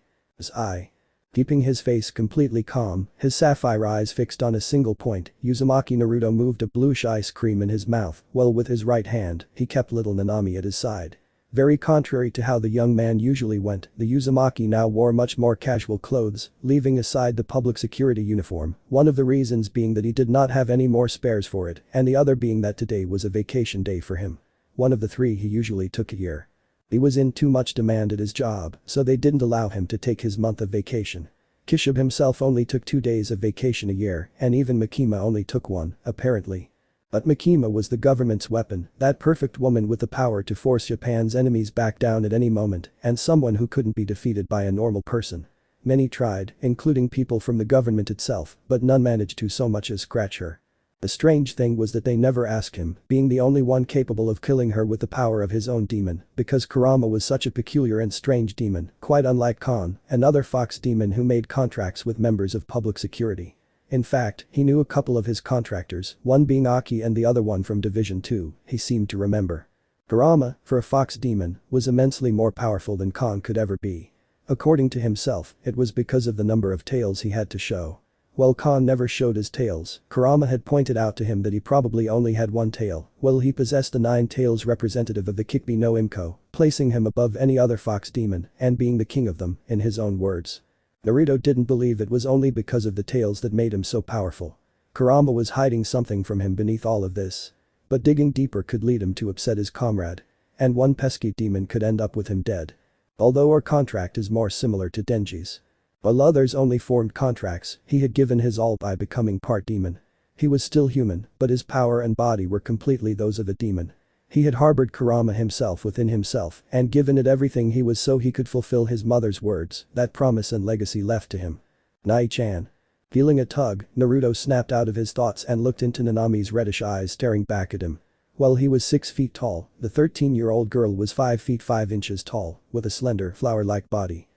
I. Keeping his face completely calm, his sapphire eyes fixed on a single point, Uzumaki Naruto moved a bluish ice cream in his mouth, while with his right hand, he kept little Nanami at his side. Very contrary to how the young man usually went, the Uzumaki now wore much more casual clothes, leaving aside the public security uniform, one of the reasons being that he did not have any more spares for it, and the other being that today was a vacation day for him. One of the 3 he usually took a year. He was in too much demand at his job, so they didn't allow him to take his month of vacation. Kishibe himself only took 2 days of vacation a year, and even Makima only took 1, apparently. But Makima was the government's weapon, that perfect woman with the power to force Japan's enemies back down at any moment, and someone who couldn't be defeated by a normal person. Many tried, including people from the government itself, but none managed to so much as scratch her. The strange thing was that they never asked him, being the only one capable of killing her with the power of his own demon, because Kurama was such a peculiar and strange demon, quite unlike Kon, another fox demon who made contracts with members of public security. In fact, he knew a couple of his contractors, one being Aki and the other one from Division 2, he seemed to remember. Kurama, for a fox demon, was immensely more powerful than Kon could ever be. According to himself, it was because of the number of tails he had to show. While Kon never showed his tails, Kurama had pointed out to him that he probably only had 1 tail, while he possessed the 9 tails representative of the Kikbi no Imko, placing him above any other fox demon and being the king of them, in his own words. Naruto didn't believe it was only because of the tails that made him so powerful. Kurama was hiding something from him beneath all of this. But digging deeper could lead him to upset his comrade. And one pesky demon could end up with him dead. Although our contract is more similar to Denji's. While others only formed contracts, he had given his all by becoming part demon. He was still human, but his power and body were completely those of a demon. He had harbored Kurama himself within himself and given it everything he was so he could fulfill his mother's words, that promise and legacy left to him. Nai-chan. Feeling a tug, Naruto snapped out of his thoughts and looked into Nanami's reddish eyes staring back at him. While he was 6 feet tall, the 13-year-old girl was 5 feet 5 inches tall, with a slender, flower-like body.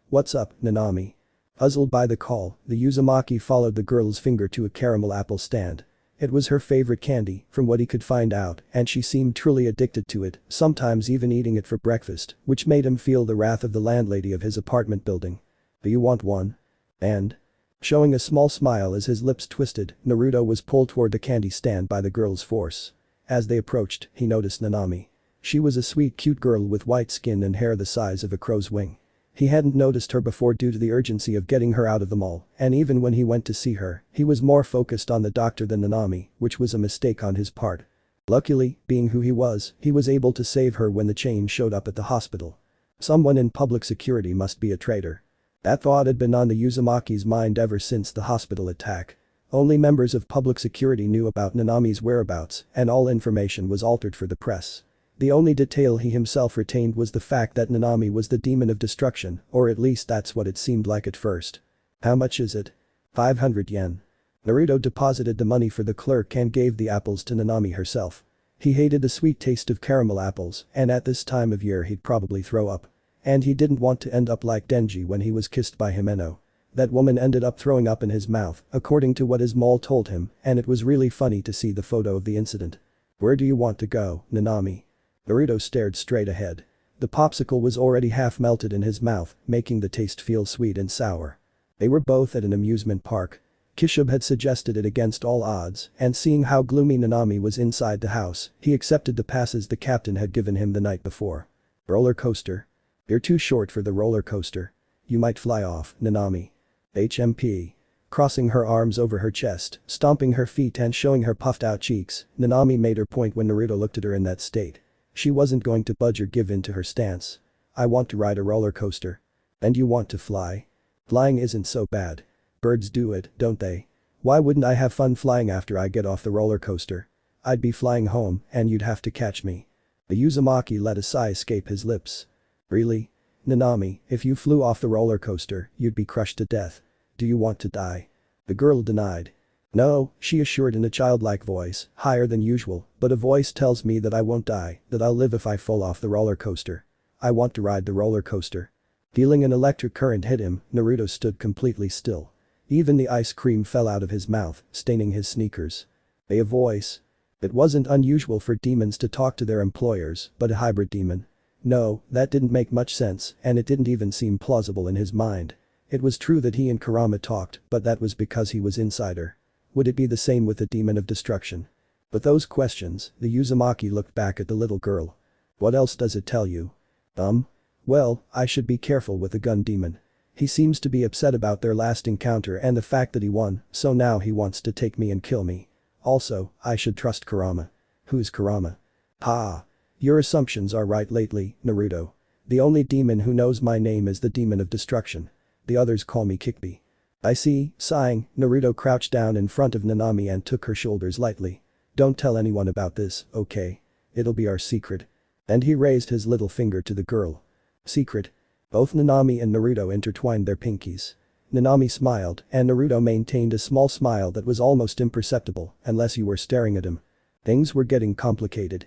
What's up, Nanami? Puzzled by the call, the Uzumaki followed the girl's finger to a caramel apple stand. It was her favorite candy, from what he could find out, and she seemed truly addicted to it, sometimes even eating it for breakfast, which made him feel the wrath of the landlady of his apartment building. Do you want one? And? Showing a small smile as his lips twisted, Naruto was pulled toward the candy stand by the girl's force. As they approached, he noticed Nanami. She was a sweet cute girl with white skin and hair the size of a crow's wing. He hadn't noticed her before due to the urgency of getting her out of the mall, and even when he went to see her, he was more focused on the doctor than Nanami, which was a mistake on his part. Luckily, being who he was able to save her when the chain showed up at the hospital. Someone in public security must be a traitor. That thought had been on the Uzumaki's mind ever since the hospital attack. Only members of public security knew about Nanami's whereabouts, and all information was altered for the press. The only detail he himself retained was the fact that Nanami was the demon of destruction, or at least that's what it seemed like at first. How much is it? 500 yen. Naruto deposited the money for the clerk and gave the apples to Nanami herself. He hated the sweet taste of caramel apples, and at this time of year he'd probably throw up. And he didn't want to end up like Denji when he was kissed by Himeno. That woman ended up throwing up in his mouth, according to what his mole told him, and it was really funny to see the photo of the incident. Where do you want to go, Nanami? Naruto stared straight ahead. The popsicle was already half melted in his mouth, making the taste feel sweet and sour. They were both at an amusement park. Kishub had suggested it against all odds, and seeing how gloomy Nanami was inside the house, he accepted the passes the captain had given him the night before. Roller coaster? You're too short for the roller coaster. You might fly off, Nanami. HMP. Crossing her arms over her chest, stomping her feet and showing her puffed out cheeks, Nanami made her point when Naruto looked at her in that state. She wasn't going to budge or give in to her stance. I want to ride a roller coaster. And you want to fly? Flying isn't so bad. Birds do it, don't they? Why wouldn't I have fun flying after I get off the roller coaster? I'd be flying home, and you'd have to catch me. The Uzumaki let a sigh escape his lips. Really? Nanami, if you flew off the roller coaster, you'd be crushed to death. Do you want to die? The girl denied. No, she assured in a childlike voice, higher than usual, but a voice tells me that I won't die, that I'll live if I fall off the roller coaster. I want to ride the roller coaster. Feeling an electric current hit him, Naruto stood completely still. Even the ice cream fell out of his mouth, staining his sneakers. A voice. It wasn't unusual for demons to talk to their employers, but a hybrid demon. No, that didn't make much sense, and it didn't even seem plausible in his mind. It was true that he and Kurama talked, but that was because he was insider. Would it be the same with the demon of destruction? But those questions, the Uzumaki looked back at the little girl. What else does it tell you? Well, I should be careful with the gun demon. He seems to be upset about their last encounter and the fact that he won, so now he wants to take me and kill me. Also, I should trust Kurama. Who's Kurama? Ha! Your assumptions are right lately, Naruto. The only demon who knows my name is the demon of destruction. The others call me Kikbi. I see, sighing, Naruto crouched down in front of Nanami and took her shoulders lightly. Don't tell anyone about this, okay? It'll be our secret. And he raised his little finger to the girl. Secret? Both Nanami and Naruto intertwined their pinkies. Nanami smiled, and Naruto maintained a small smile that was almost imperceptible, unless you were staring at him. Things were getting complicated.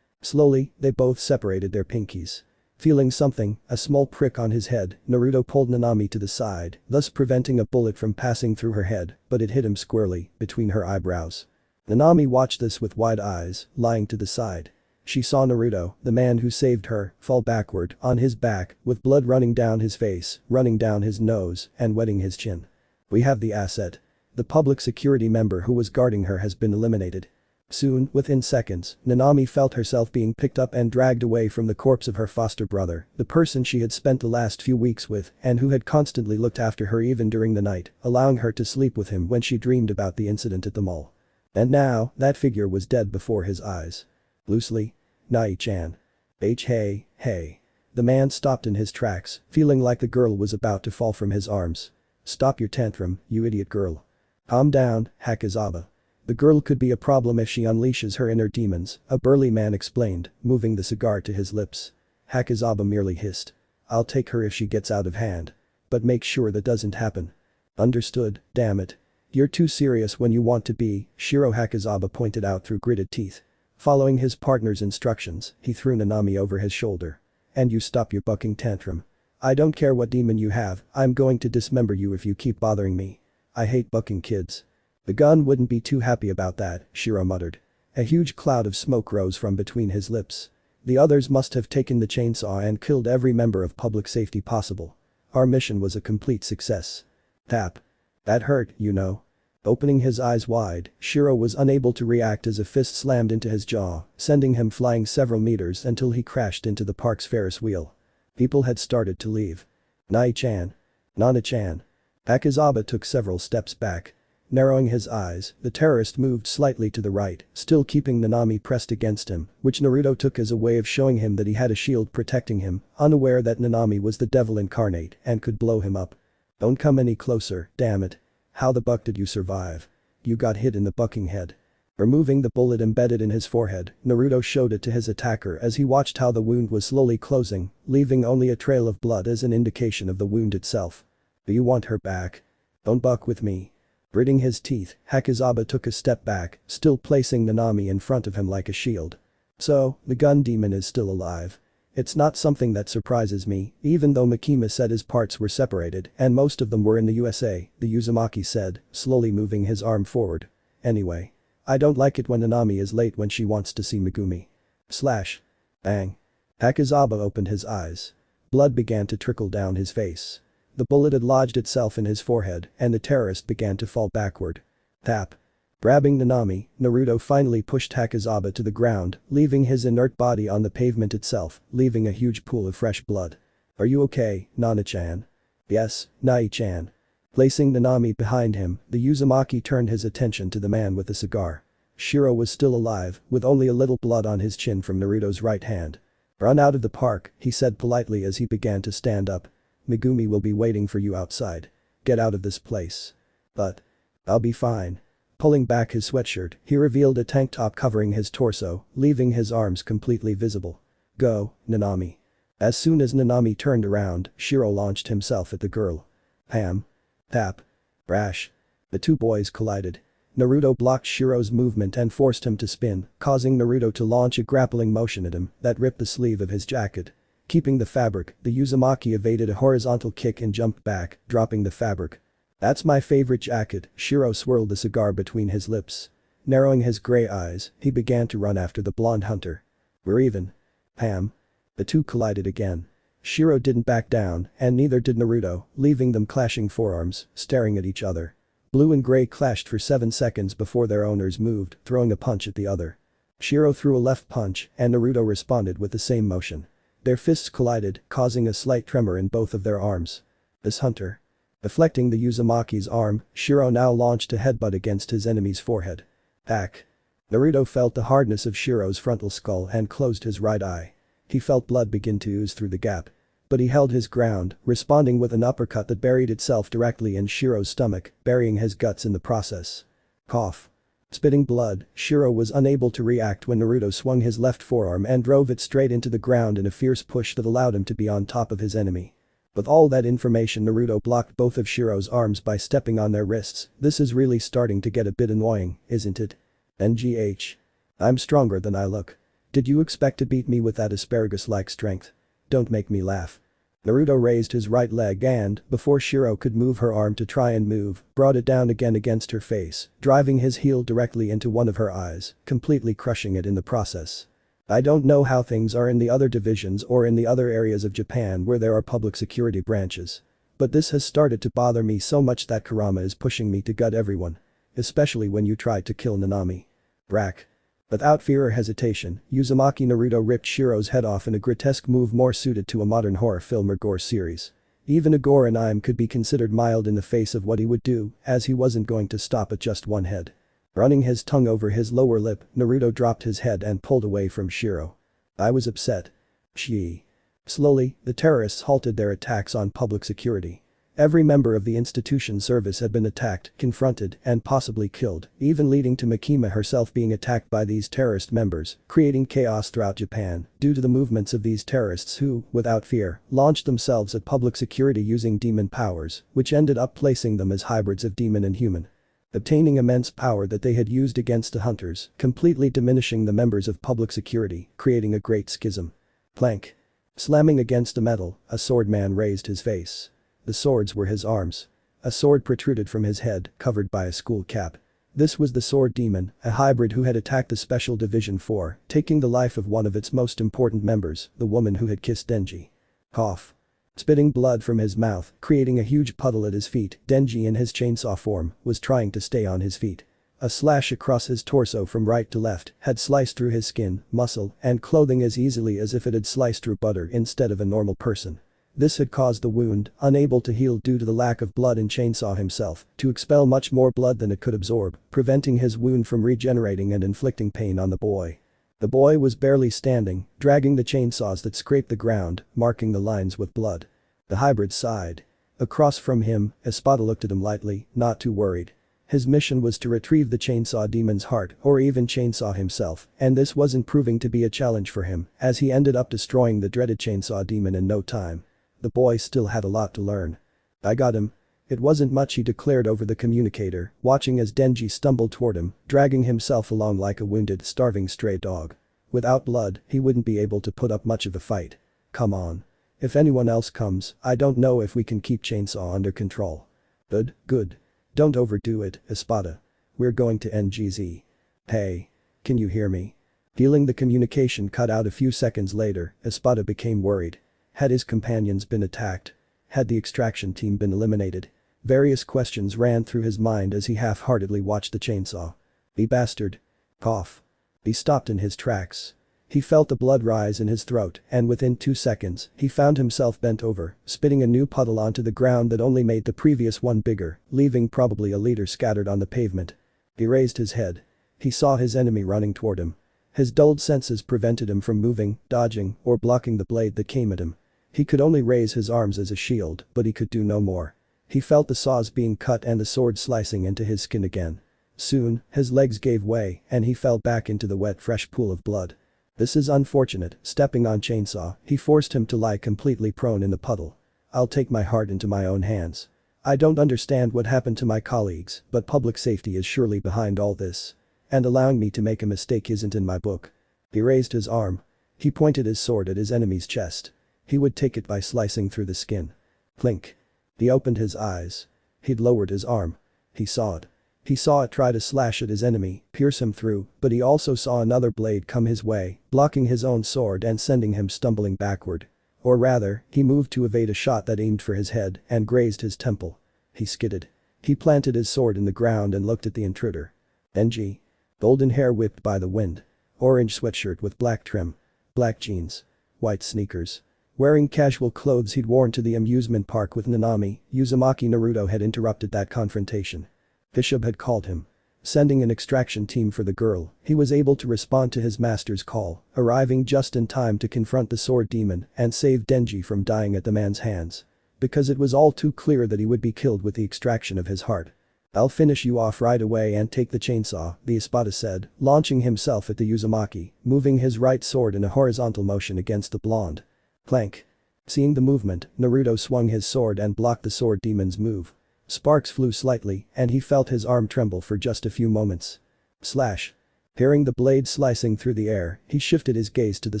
Slowly, they both separated their pinkies. Feeling something, a small prick on his head, Naruto pulled Nanami to the side, thus preventing a bullet from passing through her head, but it hit him squarely, between her eyebrows. Nanami watched this with wide eyes, lying to the side. She saw Naruto, the man who saved her, fall backward, on his back, with blood running down his face, running down his nose, and wetting his chin. We have the asset. The public security member who was guarding her has been eliminated. Soon, within seconds, Nanami felt herself being picked up and dragged away from the corpse of her foster brother, the person she had spent the last few weeks with and who had constantly looked after her even during the night, allowing her to sleep with him when she dreamed about the incident at the mall. And now, that figure was dead before his eyes. Loosely. Nai-chan. Hey. The man stopped in his tracks, feeling like the girl was about to fall from his arms. Stop your tantrum, you idiot girl. Calm down, Hakizaba. The girl could be a problem if she unleashes her inner demons, a burly man explained, moving the cigar to his lips. Hakizaba merely hissed. I'll take her if she gets out of hand. But make sure that doesn't happen. Understood, damn it. You're too serious when you want to be, Shiro Hakizaba pointed out through gritted teeth. Following his partner's instructions, he threw Nanami over his shoulder. And you stop your bucking tantrum. I don't care what demon you have, I'm going to dismember you if you keep bothering me. I hate bucking kids. The gun wouldn't be too happy about that, Shiro muttered. A huge cloud of smoke rose from between his lips. The others must have taken the chainsaw and killed every member of public safety possible. Our mission was a complete success. Tap. That hurt, you know. Opening his eyes wide, Shiro was unable to react as a fist slammed into his jaw, sending him flying several meters until he crashed into the park's Ferris wheel. People had started to leave. Nai-chan. Nana-chan. Hakizaba took several steps back. Narrowing his eyes, the terrorist moved slightly to the right, still keeping Nanami pressed against him, which Naruto took as a way of showing him that he had a shield protecting him, unaware that Nanami was the devil incarnate and could blow him up. Don't come any closer, damn it. How the buck did you survive? You got hit in the bucking head. Removing the bullet embedded in his forehead, Naruto showed it to his attacker as he watched how the wound was slowly closing, leaving only a trail of blood as an indication of the wound itself. Do you want her back? Don't buck with me. Gritting his teeth, Hakuzawa took a step back, still placing Nanami in front of him like a shield. So, the gun demon is still alive. It's not something that surprises me, even though Makima said his parts were separated and most of them were in the USA, the Uzumaki said, slowly moving his arm forward. Anyway. I don't like it when Nanami is late when she wants to see Megumi. Slash. Bang. Hakuzawa opened his eyes. Blood began to trickle down his face. The bullet had lodged itself in his forehead and the terrorist began to fall backward. Tap. Grabbing Nanami, Naruto finally pushed Hakuzawa to the ground, leaving his inert body on the pavement itself, leaving a huge pool of fresh blood. Are you okay, Nana-chan? Yes, Nai-chan. Placing Nanami behind him, the Uzumaki turned his attention to the man with the cigar. Shiro was still alive, with only a little blood on his chin from Naruto's right hand. Run out of the park, he said politely as he began to stand up. Megumi will be waiting for you outside. Get out of this place. But. I'll be fine. Pulling back his sweatshirt, he revealed a tank top covering his torso, leaving his arms completely visible. Go, Nanami. As soon as Nanami turned around, Shiro launched himself at the girl. Ham. Tap. Brash. The two boys collided. Naruto blocked Shiro's movement and forced him to spin, causing Naruto to launch a grappling motion at him that ripped the sleeve of his jacket. Keeping the fabric, the Uzumaki evaded a horizontal kick and jumped back, dropping the fabric. That's my favorite jacket, Shiro swirled the cigar between his lips. Narrowing his gray eyes, he began to run after the blonde hunter. We're even. Ham. The two collided again. Shiro didn't back down, and neither did Naruto, leaving them clashing forearms, staring at each other. Blue and gray clashed for 7 seconds before their owners moved, throwing a punch at the other. Shiro threw a left punch, and Naruto responded with the same motion. Their fists collided, causing a slight tremor in both of their arms. This hunter. Deflecting the Uzumaki's arm, Shiro now launched a headbutt against his enemy's forehead. Hack. Naruto felt the hardness of Shiro's frontal skull and closed his right eye. He felt blood begin to ooze through the gap. But he held his ground, responding with an uppercut that buried itself directly in Shiro's stomach, burying his guts in the process. Cough. Spitting blood, Shiro was unable to react when Naruto swung his left forearm and drove it straight into the ground in a fierce push that allowed him to be on top of his enemy. With all that information, Naruto blocked both of Shiro's arms by stepping on their wrists. This is really starting to get a bit annoying, isn't it? NGH. I'm stronger than I look. Did you expect to beat me with that asparagus-like strength? Don't make me laugh. Naruto raised his right leg and, before Shiro could move her arm to try and move, brought it down again against her face, driving his heel directly into one of her eyes, completely crushing it in the process. I don't know how things are in the other divisions or in the other areas of Japan where there are public security branches. But this has started to bother me so much that Kurama is pushing me to gut everyone. Especially when you tried to kill Nanami. Brack. Without fear or hesitation, Uzumaki Naruto ripped Shiro's head off in a grotesque move more suited to a modern horror film or gore series. Even a gore anime could be considered mild in the face of what he would do, as he wasn't going to stop at just one head. Running his tongue over his lower lip, Naruto dropped his head and pulled away from Shiro. I was upset. Shee. Slowly, the terrorists halted their attacks on public security. Every member of the institution's service had been attacked, confronted, and possibly killed, even leading to Makima herself being attacked by these terrorist members, creating chaos throughout Japan due to the movements of these terrorists who, without fear, launched themselves at public security using demon powers, which ended up placing them as hybrids of demon and human. Obtaining immense power that they had used against the hunters, completely diminishing the members of public security, creating a great schism. Plank. Slamming against the metal, a swordman raised his face. The swords were his arms. A sword protruded from his head, covered by a school cap. This was the Sword Demon, a hybrid who had attacked the Special Division 4, taking the life of one of its most important members, the woman who had kissed Denji. Cough. Spitting blood from his mouth, creating a huge puddle at his feet, Denji in his chainsaw form, was trying to stay on his feet. A slash across his torso from right to left had sliced through his skin, muscle, and clothing as easily as if it had sliced through butter instead of a normal person. This had caused the wound, unable to heal due to the lack of blood in Chainsaw himself, to expel much more blood than it could absorb, preventing his wound from regenerating and inflicting pain on the boy. The boy was barely standing, dragging the chainsaws that scraped the ground, marking the lines with blood. The hybrid sighed. Across from him, Espada looked at him lightly, not too worried. His mission was to retrieve the chainsaw demon's heart or even Chainsaw himself, and this wasn't proving to be a challenge for him, as he ended up destroying the dreaded chainsaw demon in no time. The boy still had a lot to learn. I got him. It wasn't much, he declared over the communicator, watching as Denji stumbled toward him, dragging himself along like a wounded, starving stray dog. Without blood, he wouldn't be able to put up much of a fight. Come on. If anyone else comes, I don't know if we can keep Chainsaw under control. Good. Don't overdo it, Espada. We're going to NGZ. Hey. Can you hear me? Feeling the communication cut out a few seconds later, Espada became worried. Had his companions been attacked? Had the extraction team been eliminated? Various questions ran through his mind as he half-heartedly watched the chainsaw. The bastard. Cough. He stopped in his tracks. He felt the blood rise in his throat, and within 2 seconds, he found himself bent over, spitting a new puddle onto the ground that only made the previous one bigger, leaving probably a liter scattered on the pavement. He raised his head. He saw his enemy running toward him. His dulled senses prevented him from moving, dodging, or blocking the blade that came at him. He could only raise his arms as a shield, but he could do no more. He felt the saws being cut and the sword slicing into his skin again. Soon, his legs gave way, and he fell back into the wet fresh pool of blood. This is unfortunate. Stepping on Chainsaw, he forced him to lie completely prone in the puddle. I'll take my heart into my own hands. I don't understand what happened to my colleagues, but public safety is surely behind all this. And allowing me to make a mistake isn't in my book. He raised his arm. He pointed his sword at his enemy's chest. He would take it by slicing through the skin. Clink. He opened his eyes. He'd lowered his arm. He saw it. He saw it try to slash at his enemy, pierce him through, but he also saw another blade come his way, blocking his own sword and sending him stumbling backward. Or rather, he moved to evade a shot that aimed for his head and grazed his temple. He skidded. He planted his sword in the ground and looked at the intruder. NG. Golden hair whipped by the wind. Orange sweatshirt with black trim. Black jeans. White sneakers. Wearing casual clothes he'd worn to the amusement park with Nanami, Uzumaki Naruto had interrupted that confrontation. Bishop had called him. Sending an extraction team for the girl, he was able to respond to his master's call, arriving just in time to confront the sword demon and save Denji from dying at the man's hands. Because it was all too clear that he would be killed with the extraction of his heart. I'll finish you off right away and take the chainsaw, the Espada said, launching himself at the Uzumaki, moving his right sword in a horizontal motion against the blonde. Clank. Seeing the movement, Naruto swung his sword and blocked the sword demon's move. Sparks flew slightly, and he felt his arm tremble for just a few moments. Slash. Hearing the blade slicing through the air, he shifted his gaze to the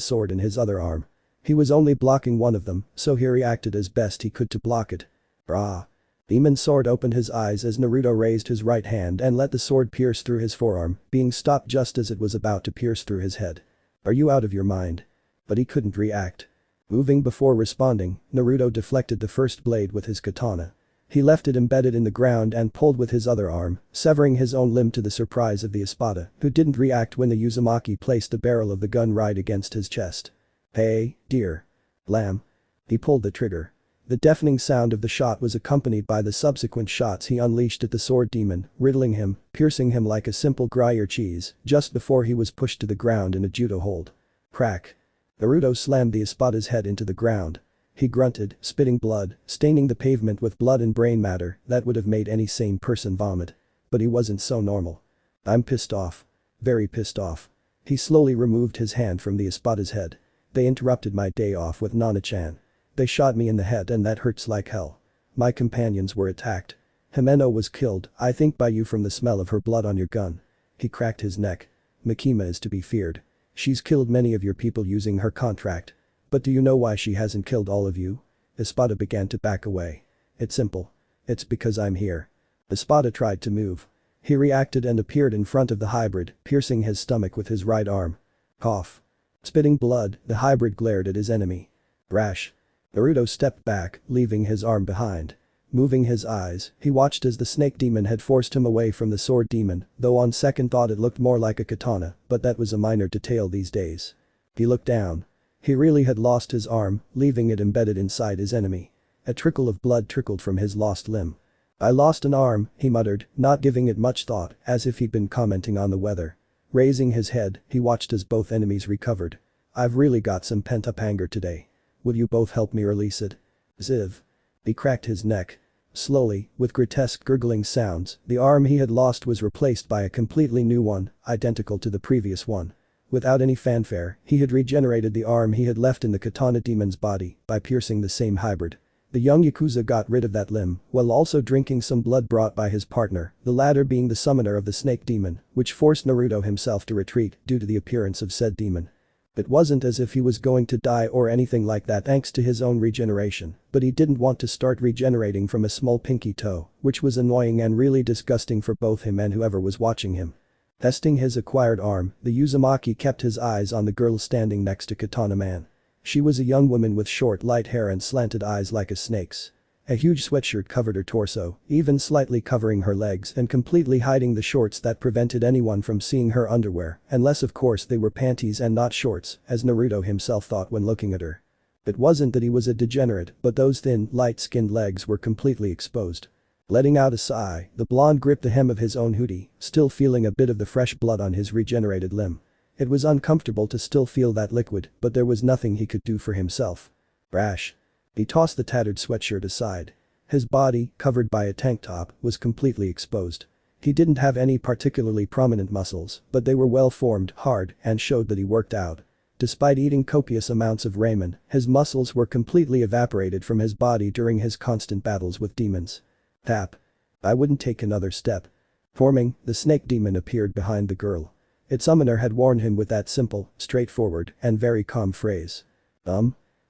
sword in his other arm. He was only blocking one of them, so he reacted as best he could to block it. Rah. Demon Sword opened his eyes as Naruto raised his right hand and let the sword pierce through his forearm, being stopped just as it was about to pierce through his head. Are you out of your mind? But he couldn't react. Moving before responding, Naruto deflected the first blade with his katana. He left it embedded in the ground and pulled with his other arm, severing his own limb to the surprise of the Espada, who didn't react when the Uzumaki placed the barrel of the gun right against his chest. Hey, dear. Blam. He pulled the trigger. The deafening sound of the shot was accompanied by the subsequent shots he unleashed at the sword demon, riddling him, piercing him like a simple Gruyere cheese, just before he was pushed to the ground in a judo hold. Crack. Naruto slammed the Espada's head into the ground. He grunted, spitting blood, staining the pavement with blood and brain matter that would have made any sane person vomit. But he wasn't so normal. I'm pissed off. Very pissed off. He slowly removed his hand from the Espada's head. They interrupted my day off with Nana-chan. They shot me in the head and that hurts like hell. My companions were attacked. Himeno was killed, I think by you from the smell of her blood on your gun. He cracked his neck. Makima is to be feared. She's killed many of your people using her contract. But do you know why she hasn't killed all of you? Espada began to back away. It's simple. It's because I'm here. Espada tried to move. He reacted and appeared in front of the hybrid, piercing his stomach with his right arm. Cough. Spitting blood, the hybrid glared at his enemy. Brash. Naruto stepped back, leaving his arm behind. Moving his eyes, he watched as the snake demon had forced him away from the sword demon, though on second thought it looked more like a katana, but that was a minor detail these days. He looked down. He really had lost his arm, leaving it embedded inside his enemy. A trickle of blood trickled from his lost limb. "I lost an arm," he muttered, not giving it much thought, as if he'd been commenting on the weather. Raising his head, he watched as both enemies recovered. "I've really got some pent-up anger today. Will you both help me release it?" Ziv. He cracked his neck. Slowly, with grotesque gurgling sounds, the arm he had lost was replaced by a completely new one, identical to the previous one. Without any fanfare, he had regenerated the arm he had left in the katana demon's body by piercing the same hybrid. The young Yakuza got rid of that limb, while also drinking some blood brought by his partner, the latter being the summoner of the snake demon, which forced Naruto himself to retreat due to the appearance of said demon. It wasn't as if he was going to die or anything like that thanks to his own regeneration, but he didn't want to start regenerating from a small pinky toe, which was annoying and really disgusting for both him and whoever was watching him. Testing his acquired arm, the Uzumaki kept his eyes on the girl standing next to Katana Man. She was a young woman with short light hair and slanted eyes like a snake's. A huge sweatshirt covered her torso, even slightly covering her legs and completely hiding the shorts that prevented anyone from seeing her underwear, unless of course they were panties and not shorts, as Naruto himself thought when looking at her. It wasn't that he was a degenerate, but those thin, light-skinned legs were completely exposed. Letting out a sigh, the blonde gripped the hem of his own hoodie, still feeling a bit of the fresh blood on his regenerated limb. It was uncomfortable to still feel that liquid, but there was nothing he could do for himself. Brash. He tossed the tattered sweatshirt aside. His body, covered by a tank top, was completely exposed. He didn't have any particularly prominent muscles, but they were well formed, hard, and showed that he worked out. Despite eating copious amounts of ramen, his muscles were completely evaporated from his body during his constant battles with demons. Tap. I wouldn't take another step. Forming, the snake demon appeared behind the girl. Its summoner had warned him with that simple, straightforward, and very calm phrase.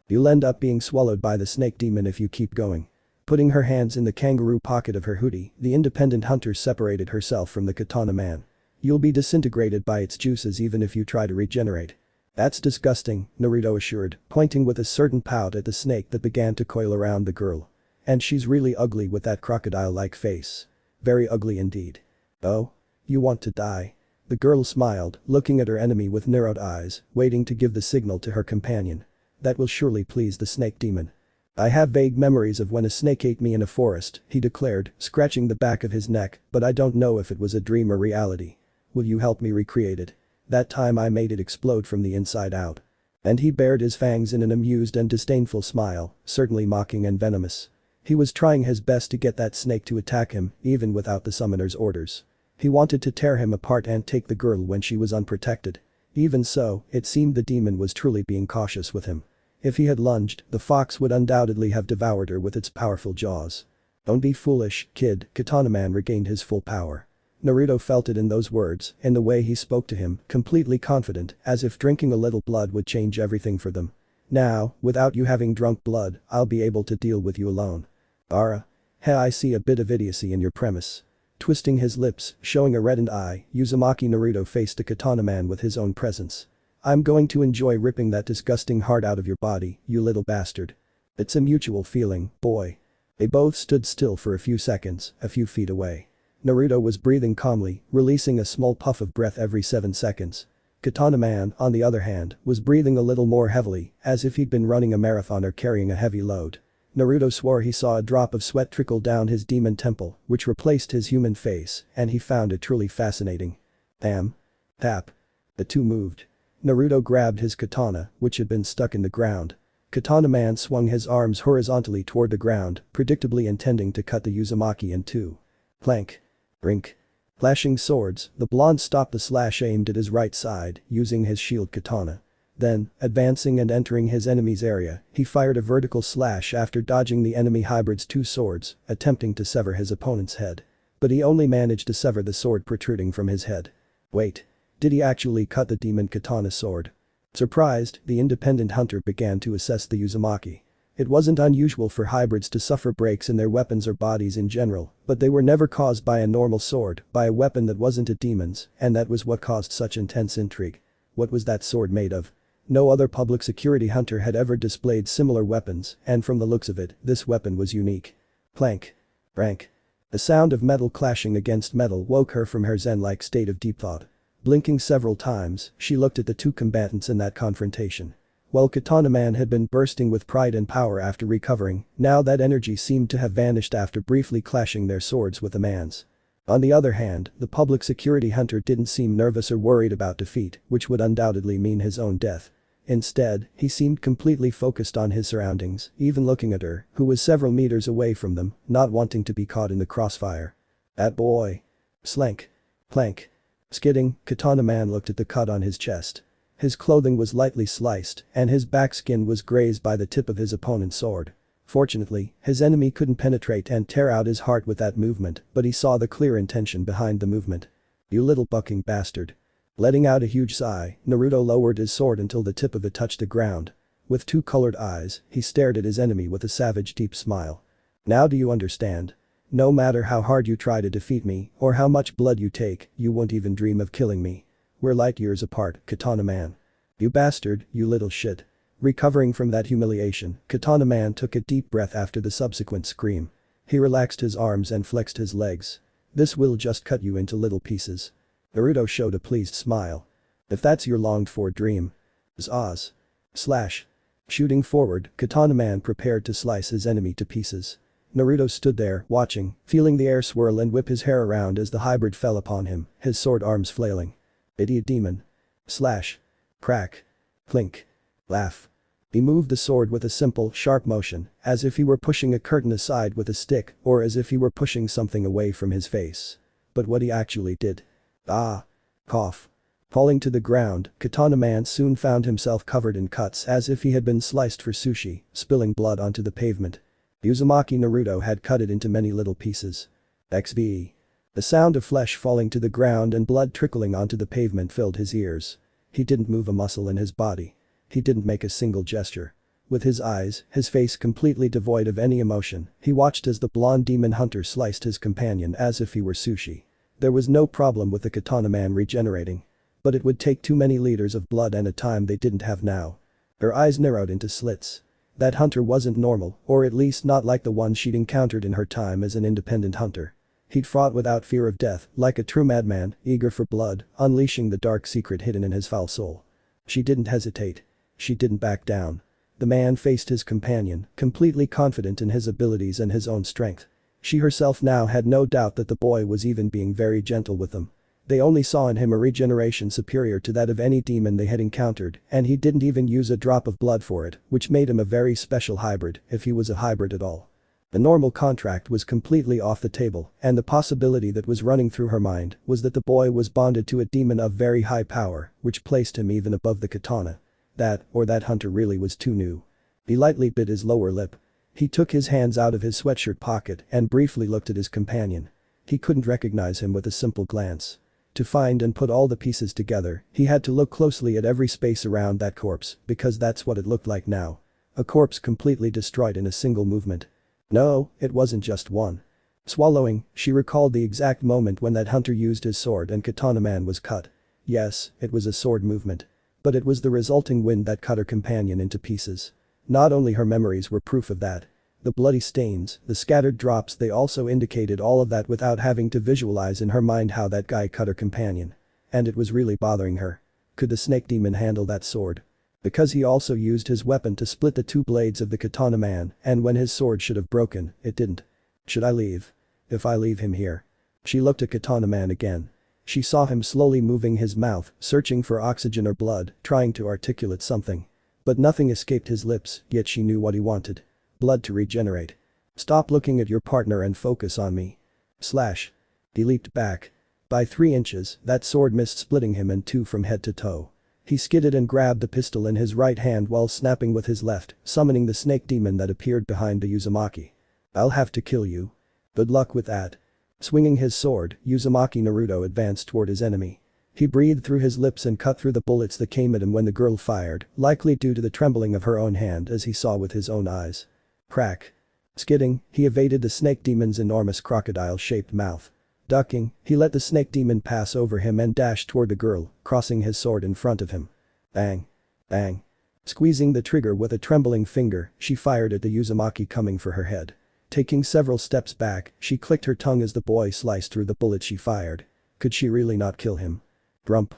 You'll end up being swallowed by the snake demon if you keep going. Putting her hands in the kangaroo pocket of her hoodie, the independent hunter separated herself from the katana man. You'll be disintegrated by its juices even if you try to regenerate. That's disgusting, Naruto assured, pointing with a certain pout at the snake that began to coil around the girl. And she's really ugly with that crocodile-like face. Very ugly indeed. Oh? You want to die? The girl smiled, looking at her enemy with narrowed eyes, waiting to give the signal to her companion. That will surely please the snake demon. I have vague memories of when a snake ate me in a forest, he declared, scratching the back of his neck, but I don't know if it was a dream or reality. Will you help me recreate it? That time I made it explode from the inside out. And he bared his fangs in an amused and disdainful smile, certainly mocking and venomous. He was trying his best to get that snake to attack him, even without the summoner's orders. He wanted to tear him apart and take the girl when she was unprotected. Even so, it seemed the demon was truly being cautious with him. If he had lunged, the fox would undoubtedly have devoured her with its powerful jaws. Don't be foolish, kid, Katana Man regained his full power. Naruto felt it in those words, in the way he spoke to him, completely confident, as if drinking a little blood would change everything for them. Now, without you having drunk blood, I'll be able to deal with you alone. I see a bit of idiocy in your premise. Twisting his lips, showing a reddened eye, Uzumaki Naruto faced the Katana Man with his own presence. I'm going to enjoy ripping that disgusting heart out of your body, you little bastard. It's a mutual feeling, boy. They both stood still for a few seconds, a few feet away. Naruto was breathing calmly, releasing a small puff of breath every 7 seconds. Katana Man, on the other hand, was breathing a little more heavily, as if he'd been running a marathon or carrying a heavy load. Naruto swore he saw a drop of sweat trickle down his demon temple, which replaced his human face, and he found it truly fascinating. Damn. Tap. The two moved. Naruto grabbed his katana, which had been stuck in the ground. Katana Man swung his arms horizontally toward the ground, predictably intending to cut the Uzumaki in two. Plank. Brink. Flashing swords, the blonde stopped the slash aimed at his right side, using his shield katana. Then, advancing and entering his enemy's area, he fired a vertical slash after dodging the enemy hybrid's two swords, attempting to sever his opponent's head. But he only managed to sever the sword protruding from his head. Wait. Did he actually cut the demon katana sword? Surprised, the independent hunter began to assess the Uzumaki. It wasn't unusual for hybrids to suffer breaks in their weapons or bodies in general, but they were never caused by a normal sword, by a weapon that wasn't a demon's, and that was what caused such intense intrigue. What was that sword made of? No other public security hunter had ever displayed similar weapons, and from the looks of it, this weapon was unique. Clank. Rank. The sound of metal clashing against metal woke her from her zen-like state of deep thought. Blinking several times, she looked at the two combatants in that confrontation. While Katana Man had been bursting with pride and power after recovering, now that energy seemed to have vanished after briefly clashing their swords with the man's. On the other hand, the public security hunter didn't seem nervous or worried about defeat, which would undoubtedly mean his own death. Instead, he seemed completely focused on his surroundings, even looking at her, who was several meters away from them, not wanting to be caught in the crossfire. "That boy." Slank. Plank. Skidding, Katana Man looked at the cut on his chest. His clothing was lightly sliced, and his back skin was grazed by the tip of his opponent's sword. Fortunately, his enemy couldn't penetrate and tear out his heart with that movement, but he saw the clear intention behind the movement. "You little bucking bastard." Letting out a huge sigh, Naruto lowered his sword until the tip of it touched the ground. With two colored eyes, he stared at his enemy with a savage deep smile. "Now do you understand? No matter how hard you try to defeat me, or how much blood you take, you won't even dream of killing me. We're light years apart, Katana Man." "You bastard, you little shit." Recovering from that humiliation, Katana Man took a deep breath after the subsequent scream. He relaxed his arms and flexed his legs. "This will just cut you into little pieces." Naruto showed a pleased smile. "If that's your longed-for dream." Zaz. Slash. Shooting forward, Katana Man prepared to slice his enemy to pieces. Naruto stood there, watching, feeling the air swirl and whip his hair around as the hybrid fell upon him, his sword arms flailing. "Idiot demon." Slash. Crack. Clink. Laugh. He moved the sword with a simple, sharp motion, as if he were pushing a curtain aside with a stick or as if he were pushing something away from his face. But what he actually did. Ah. Cough. Falling to the ground, Katana Man soon found himself covered in cuts as if he had been sliced for sushi, spilling blood onto the pavement. Uzumaki Naruto had cut it into many little pieces. XV. The sound of flesh falling to the ground and blood trickling onto the pavement filled his ears. He didn't move a muscle in his body. He didn't make a single gesture. With his eyes, his face completely devoid of any emotion, he watched as the blonde demon hunter sliced his companion as if he were sushi. There was no problem with the Katana Man regenerating. But it would take too many liters of blood and a time they didn't have now. Her eyes narrowed into slits. That hunter wasn't normal, or at least not like the one she'd encountered in her time as an independent hunter. He'd fought without fear of death, like a true madman, eager for blood, unleashing the dark secret hidden in his foul soul. She didn't hesitate. She didn't back down. The man faced his companion, completely confident in his abilities and his own strength. She herself now had no doubt that the boy was even being very gentle with them. They only saw in him a regeneration superior to that of any demon they had encountered, and he didn't even use a drop of blood for it, which made him a very special hybrid, if he was a hybrid at all. The normal contract was completely off the table, and the possibility that was running through her mind was that the boy was bonded to a demon of very high power, which placed him even above the katana. That hunter really was too new. He lightly bit his lower lip. He took his hands out of his sweatshirt pocket and briefly looked at his companion. He couldn't recognize him with a simple glance. To find and put all the pieces together, he had to look closely at every space around that corpse, because that's what it looked like now. A corpse completely destroyed in a single movement. No, it wasn't just one. Swallowing, she recalled the exact moment when that hunter used his sword and Katana Man was cut. Yes, it was a sword movement. But it was the resulting wind that cut her companion into pieces. Not only her memories were proof of that. The bloody stains, the scattered drops, they also indicated all of that without having to visualize in her mind how that guy cut her companion. And it was really bothering her. Could the snake demon handle that sword? Because he also used his weapon to split the two blades of the Katana Man, and when his sword should have broken, it didn't. Should I leave? If I leave him here? She looked at Katana Man again. She saw him slowly moving his mouth, searching for oxygen or blood, trying to articulate something. But nothing escaped his lips, yet she knew what he wanted. Blood to regenerate. Stop looking at your partner and focus on me. Slash. He leaped back. By 3 inches, that sword missed, splitting him in two from head to toe. He skidded and grabbed the pistol in his right hand while snapping with his left, summoning the snake demon that appeared behind the Uzumaki. I'll have to kill you. Good luck with that. Swinging his sword, Uzumaki Naruto advanced toward his enemy. He breathed through his lips and cut through the bullets that came at him when the girl fired, likely due to the trembling of her own hand as he saw with his own eyes. Crack. Skidding, he evaded the snake demon's enormous crocodile-shaped mouth. Ducking, he let the snake demon pass over him and dashed toward the girl, crossing his sword in front of him. Bang. Bang. Squeezing the trigger with a trembling finger, she fired at the Uzumaki coming for her head. Taking several steps back, she clicked her tongue as the boy sliced through the bullet she fired. Could she really not kill him? Grump.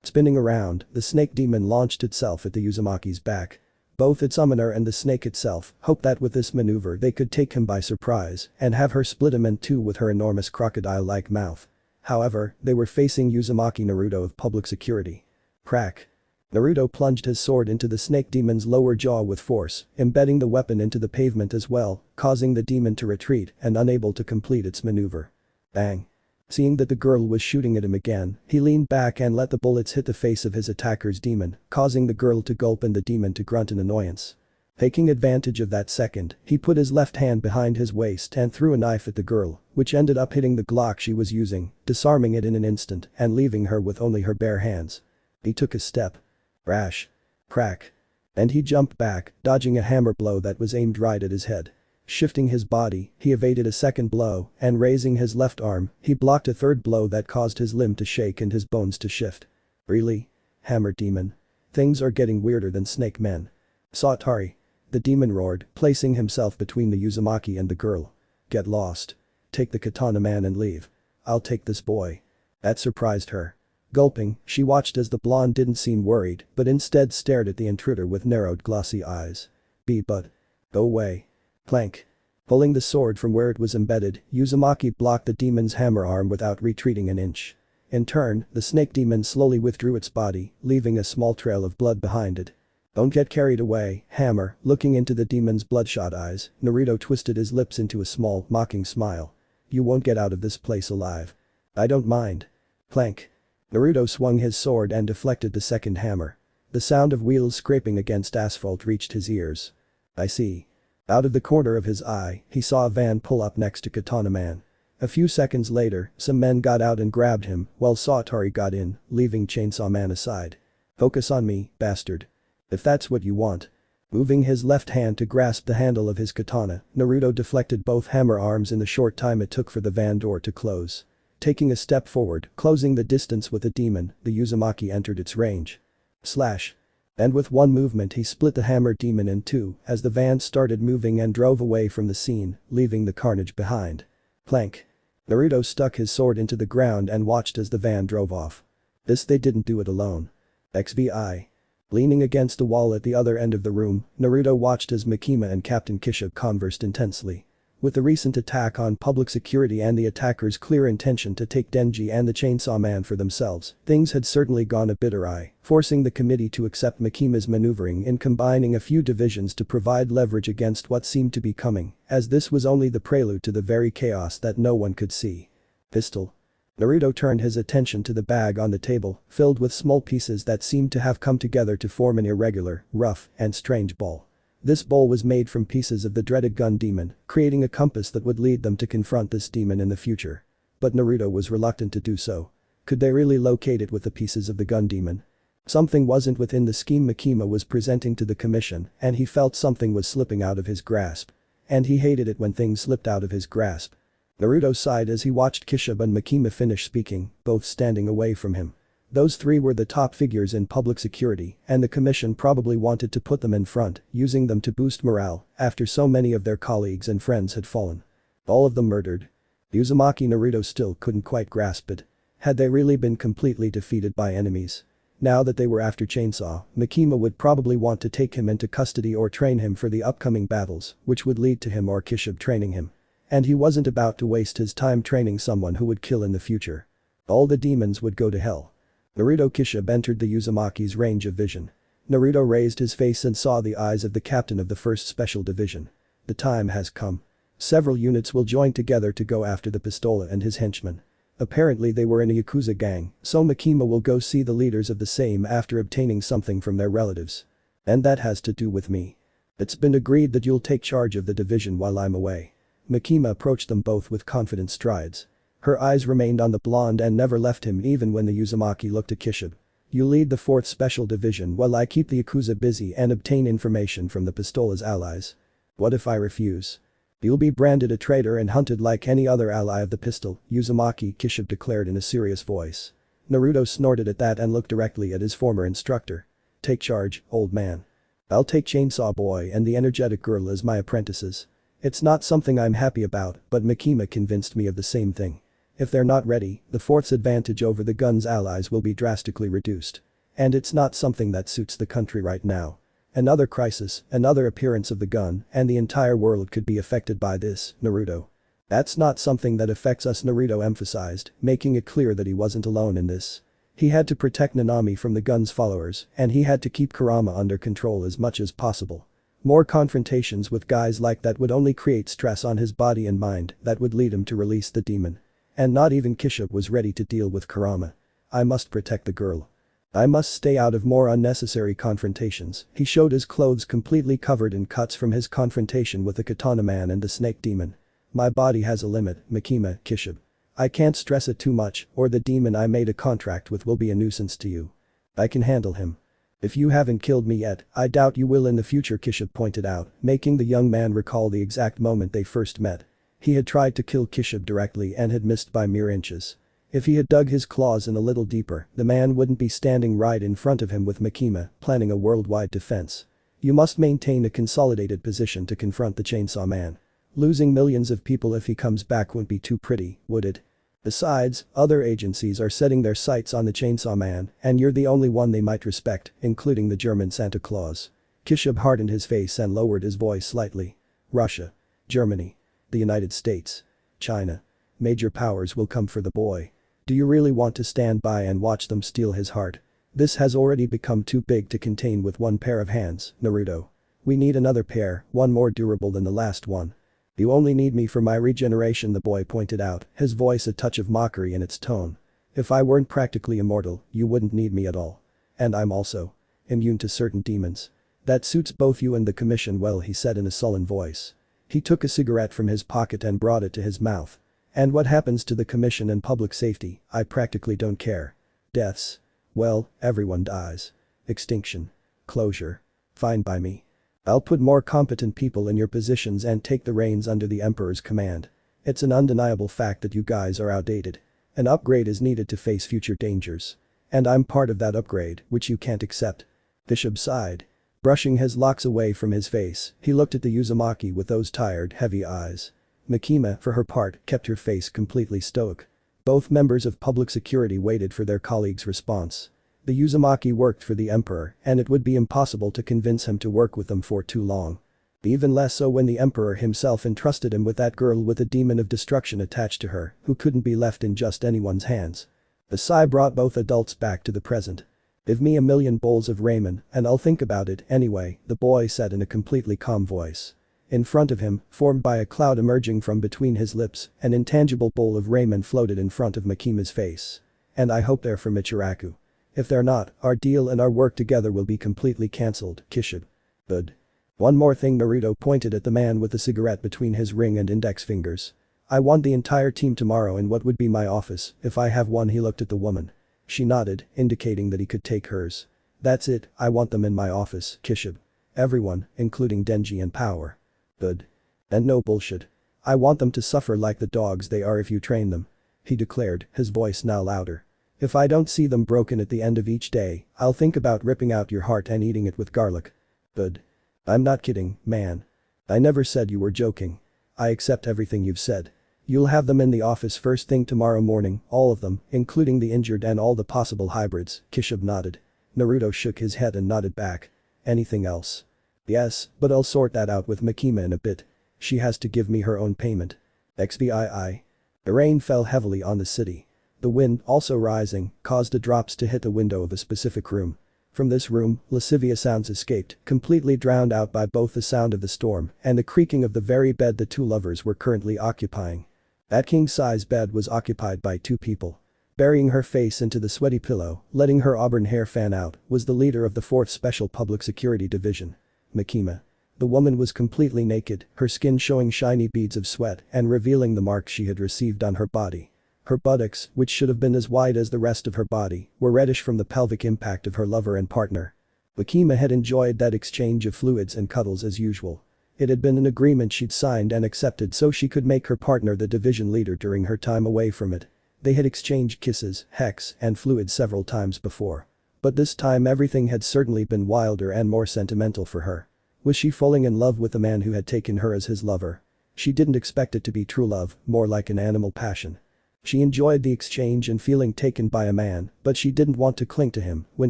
Spinning around, the snake demon launched itself at the Uzumaki's back. Both its summoner and the snake itself hoped that with this maneuver they could take him by surprise and have her split him in two with her enormous crocodile-like mouth. However, they were facing Uzumaki Naruto of public security. Crack. Naruto plunged his sword into the snake demon's lower jaw with force, embedding the weapon into the pavement as well, causing the demon to retreat and unable to complete its maneuver. Bang. Seeing that the girl was shooting at him again, he leaned back and let the bullets hit the face of his attacker's demon, causing the girl to gulp and the demon to grunt in annoyance. Taking advantage of that second, he put his left hand behind his waist and threw a knife at the girl, which ended up hitting the Glock she was using, disarming it in an instant and leaving her with only her bare hands. He took a step. Rash. Crack. And he jumped back, dodging a hammer blow that was aimed right at his head. Shifting his body, he evaded a second blow, and raising his left arm, he blocked a third blow that caused his limb to shake and his bones to shift. Really? Hammer demon. Things are getting weirder than snake men. Saturo. The demon roared, placing himself between the Uzumaki and the girl. Get lost. Take the katana man and leave. I'll take this boy. That surprised her. Gulping, she watched as the blonde didn't seem worried, but instead stared at the intruder with narrowed glossy eyes. But. Go away. Clank. Pulling the sword from where it was embedded, Uzumaki blocked the demon's hammer arm without retreating an inch. In turn, the snake demon slowly withdrew its body, leaving a small trail of blood behind it. Don't get carried away, hammer. Looking into the demon's bloodshot eyes, Naruto twisted his lips into a small, mocking smile. You won't get out of this place alive. I don't mind. Clank. Naruto swung his sword and deflected the second hammer. The sound of wheels scraping against asphalt reached his ears. I see. Out of the corner of his eye, he saw a van pull up next to Katana Man. A few seconds later, some men got out and grabbed him, while Saturo got in, leaving Chainsaw Man aside. Focus on me, bastard. If that's what you want. Moving his left hand to grasp the handle of his katana, Naruto deflected both hammer arms in the short time it took for the van door to close. Taking a step forward, closing the distance with the demon, the Uzumaki entered its range. Slash. And with one movement he split the hammer demon in two as the van started moving and drove away from the scene, leaving the carnage behind. Clank. Naruto stuck his sword into the ground and watched as the van drove off. This they didn't do it alone. XVI. Leaning against the wall at the other end of the room, Naruto watched as Makima and Captain Kisha conversed intensely. With the recent attack on public security and the attacker's clear intention to take Denji and the Chainsaw Man for themselves, things had certainly gone a bit awry, forcing the committee to accept Makima's maneuvering in combining a few divisions to provide leverage against what seemed to be coming, as this was only the prelude to the very chaos that no one could see. Pistol. Naruto turned his attention to the bag on the table, filled with small pieces that seemed to have come together to form an irregular, rough, and strange ball. This bowl was made from pieces of the dreaded gun demon, creating a compass that would lead them to confront this demon in the future. But Naruto was reluctant to do so. Could they really locate it with the pieces of the gun demon? Something wasn't within the scheme Makima was presenting to the commission, and he felt something was slipping out of his grasp. And he hated it when things slipped out of his grasp. Naruto sighed as he watched Kisha and Makima finish speaking, both standing away from him. Those three were the top figures in public security, and the commission probably wanted to put them in front, using them to boost morale after so many of their colleagues and friends had fallen. All of them murdered. Uzumaki Naruto still couldn't quite grasp it. Had they really been completely defeated by enemies? Now that they were after Chainsaw, Makima would probably want to take him into custody or train him for the upcoming battles, which would lead to him or Kisha training him. And he wasn't about to waste his time training someone who would kill in the future. All the demons would go to hell. Naruto Kisha entered the Uzumaki's range of vision. Naruto raised his face and saw the eyes of the captain of the 1st Special Division. The time has come. Several units will join together to go after the Pistola and his henchmen. Apparently they were in a Yakuza gang, so Makima will go see the leaders of the same after obtaining something from their relatives. And that has to do with me. It's been agreed that you'll take charge of the division while I'm away. Makima approached them both with confident strides. Her eyes remained on the blonde and never left him even when the Uzumaki looked at Kisha. You lead the 4th Special Division while I keep the Yakuza busy and obtain information from the Pistola's allies. What if I refuse? You'll be branded a traitor and hunted like any other ally of the pistol, Uzumaki Kisha declared in a serious voice. Naruto snorted at that and looked directly at his former instructor. Take charge, old man. I'll take Chainsaw Boy and the energetic girl as my apprentices. It's not something I'm happy about, but Makima convinced me of the same thing. If they're not ready, the Fourth's advantage over the gun's allies will be drastically reduced. And it's not something that suits the country right now. Another crisis, another appearance of the gun, and the entire world could be affected by this, Naruto. That's not something that affects us, Naruto emphasized, making it clear that he wasn't alone in this. He had to protect Nanami from the gun's followers, and he had to keep Kurama under control as much as possible. More confrontations with guys like that would only create stress on his body and mind that would lead him to release the demon. And not even Kisha was ready to deal with Kurama. I must protect the girl. I must stay out of more unnecessary confrontations. He showed his clothes completely covered in cuts from his confrontation with the Katana Man and the Snake Demon. My body has a limit, Makima, Kisha. I can't stress it too much, or the demon I made a contract with will be a nuisance to you. I can handle him. If you haven't killed me yet, I doubt you will in the future, Kisha pointed out, making the young man recall the exact moment they first met. He had tried to kill Kisha directly and had missed by mere inches. If he had dug his claws in a little deeper, the man wouldn't be standing right in front of him with Makima, planning a worldwide defense. You must maintain a consolidated position to confront the Chainsaw Man. Losing millions of people if he comes back wouldn't be too pretty, would it? Besides, other agencies are setting their sights on the Chainsaw Man, and you're the only one they might respect, including the German Santa Claus. Kishub hardened his face and lowered his voice slightly. Russia. Germany. The United States. China. Major powers will come for the boy. Do you really want to stand by and watch them steal his heart? This has already become too big to contain with one pair of hands, Naruto. We need another pair, one more durable than the last one. You only need me for my regeneration, the boy pointed out, his voice a touch of mockery in its tone. If I weren't practically immortal, you wouldn't need me at all. And I'm also immune to certain demons. That suits both you and the commission well, he said in a sullen voice. He took a cigarette from his pocket and brought it to his mouth. And what happens to the commission and public safety, I practically don't care. Deaths? Well, everyone dies. Extinction. Closure. Fine by me. I'll put more competent people in your positions and take the reins under the Emperor's command. It's an undeniable fact that you guys are outdated. An upgrade is needed to face future dangers. And I'm part of that upgrade, which you can't accept. Bishop sighed. Brushing his locks away from his face, he looked at the Uzumaki with those tired, heavy eyes. Makima, for her part, kept her face completely stoic. Both members of public security waited for their colleague's response. The Uzumaki worked for the Emperor, and it would be impossible to convince him to work with them for too long. Even less so when the Emperor himself entrusted him with that girl with a demon of destruction attached to her, who couldn't be left in just anyone's hands. The sigh brought both adults back to the present. Give me 1,000,000 bowls of ramen, and I'll think about it anyway, the boy said in a completely calm voice. In front of him, formed by a cloud emerging from between his lips, an intangible bowl of ramen floated in front of Makima's face. And I hope they're for Michiraku. If they're not, our deal and our work together will be completely cancelled, Kishib. Good. One more thing, Naruto pointed at the man with the cigarette between his ring and index fingers. I want the entire team tomorrow in what would be my office, if I have one. He looked at the woman. She nodded, indicating that he could take hers. That's it, I want them in my office, Kishib. Everyone, including Denji and Power. Good. And no bullshit. I want them to suffer like the dogs they are if you train them. He declared, his voice now louder. If I don't see them broken at the end of each day, I'll think about ripping out your heart and eating it with garlic. Good. I'm not kidding, man. I never said you were joking. I accept everything you've said. You'll have them in the office first thing tomorrow morning, all of them, including the injured and all the possible hybrids, Kishib nodded. Naruto shook his head and nodded back. Anything else? Yes, but I'll sort that out with Makima in a bit. She has to give me her own payment. XBII. The rain fell heavily on the city. The wind, also rising, caused the drops to hit the window of a specific room. From this room, lascivious sounds escaped, completely drowned out by both the sound of the storm and the creaking of the very bed the two lovers were currently occupying. That king-size bed was occupied by two people. Burying her face into the sweaty pillow, letting her auburn hair fan out, was the leader of the 4th Special Public Security Division. Makima. The woman was completely naked, her skin showing shiny beads of sweat and revealing the marks she had received on her body. Her buttocks, which should have been as wide as the rest of her body, were reddish from the pelvic impact of her lover and partner. Makima had enjoyed that exchange of fluids and cuddles as usual. It had been an agreement she'd signed and accepted so she could make her partner the division leader during her time away from it. They had exchanged kisses, hecks, and fluids several times before. But this time everything had certainly been wilder and more sentimental for her. Was she falling in love with the man who had taken her as his lover? She didn't expect it to be true love, more like an animal passion. She enjoyed the exchange and feeling taken by a man, but she didn't want to cling to him when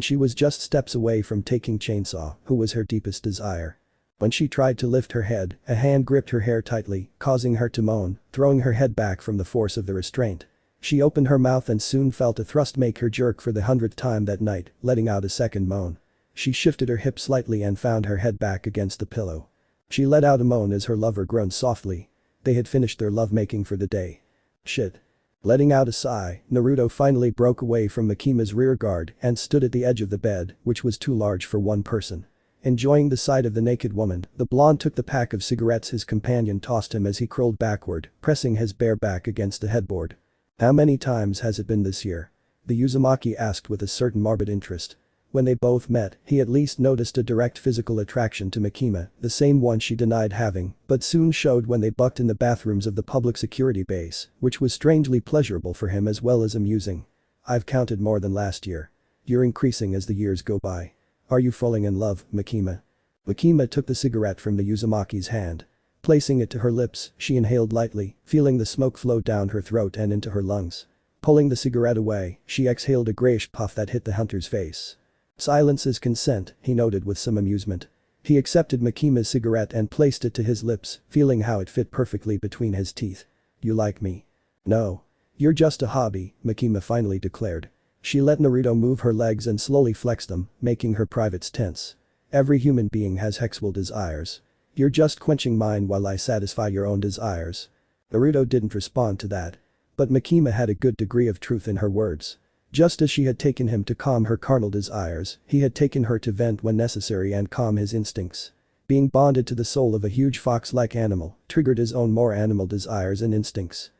she was just steps away from taking Chainsaw, who was her deepest desire. When she tried to lift her head, a hand gripped her hair tightly, causing her to moan, throwing her head back from the force of the restraint. She opened her mouth and soon felt a thrust make her jerk for the 100th time that night, letting out a second moan. She shifted her hip slightly and found her head back against the pillow. She let out a moan as her lover groaned softly. They had finished their lovemaking for the day. Shit. Letting out a sigh, Naruto finally broke away from Makima's rear guard and stood at the edge of the bed, which was too large for one person. Enjoying the sight of the naked woman, the blonde took the pack of cigarettes his companion tossed him as he crawled backward, pressing his bare back against the headboard. "How many times has it been this year?" the Uzumaki asked with a certain morbid interest. When they both met, he at least noticed a direct physical attraction to Makima, the same one she denied having, but soon showed when they bucked in the bathrooms of the public security base, which was strangely pleasurable for him as well as amusing. "I've counted more than last year. You're increasing as the years go by. Are you falling in love, Makima?" Makima took the cigarette from the Uzumaki's hand. Placing it to her lips, she inhaled lightly, feeling the smoke flow down her throat and into her lungs. Pulling the cigarette away, she exhaled a grayish puff that hit the hunter's face. "Silence is consent," he noted with some amusement. He accepted Makima's cigarette and placed it to his lips, feeling how it fit perfectly between his teeth. "You like me?" "No. You're just a hobby," Makima finally declared. She let Naruto move her legs and slowly flex them, making her privates tense. "Every human being has sexual desires. You're just quenching mine while I satisfy your own desires." Naruto didn't respond to that. But Makima had a good degree of truth in her words. Just as she had taken him to calm her carnal desires, he had taken her to vent when necessary and calm his instincts. Being bonded to the soul of a huge fox-like animal triggered his own more animal desires and instincts.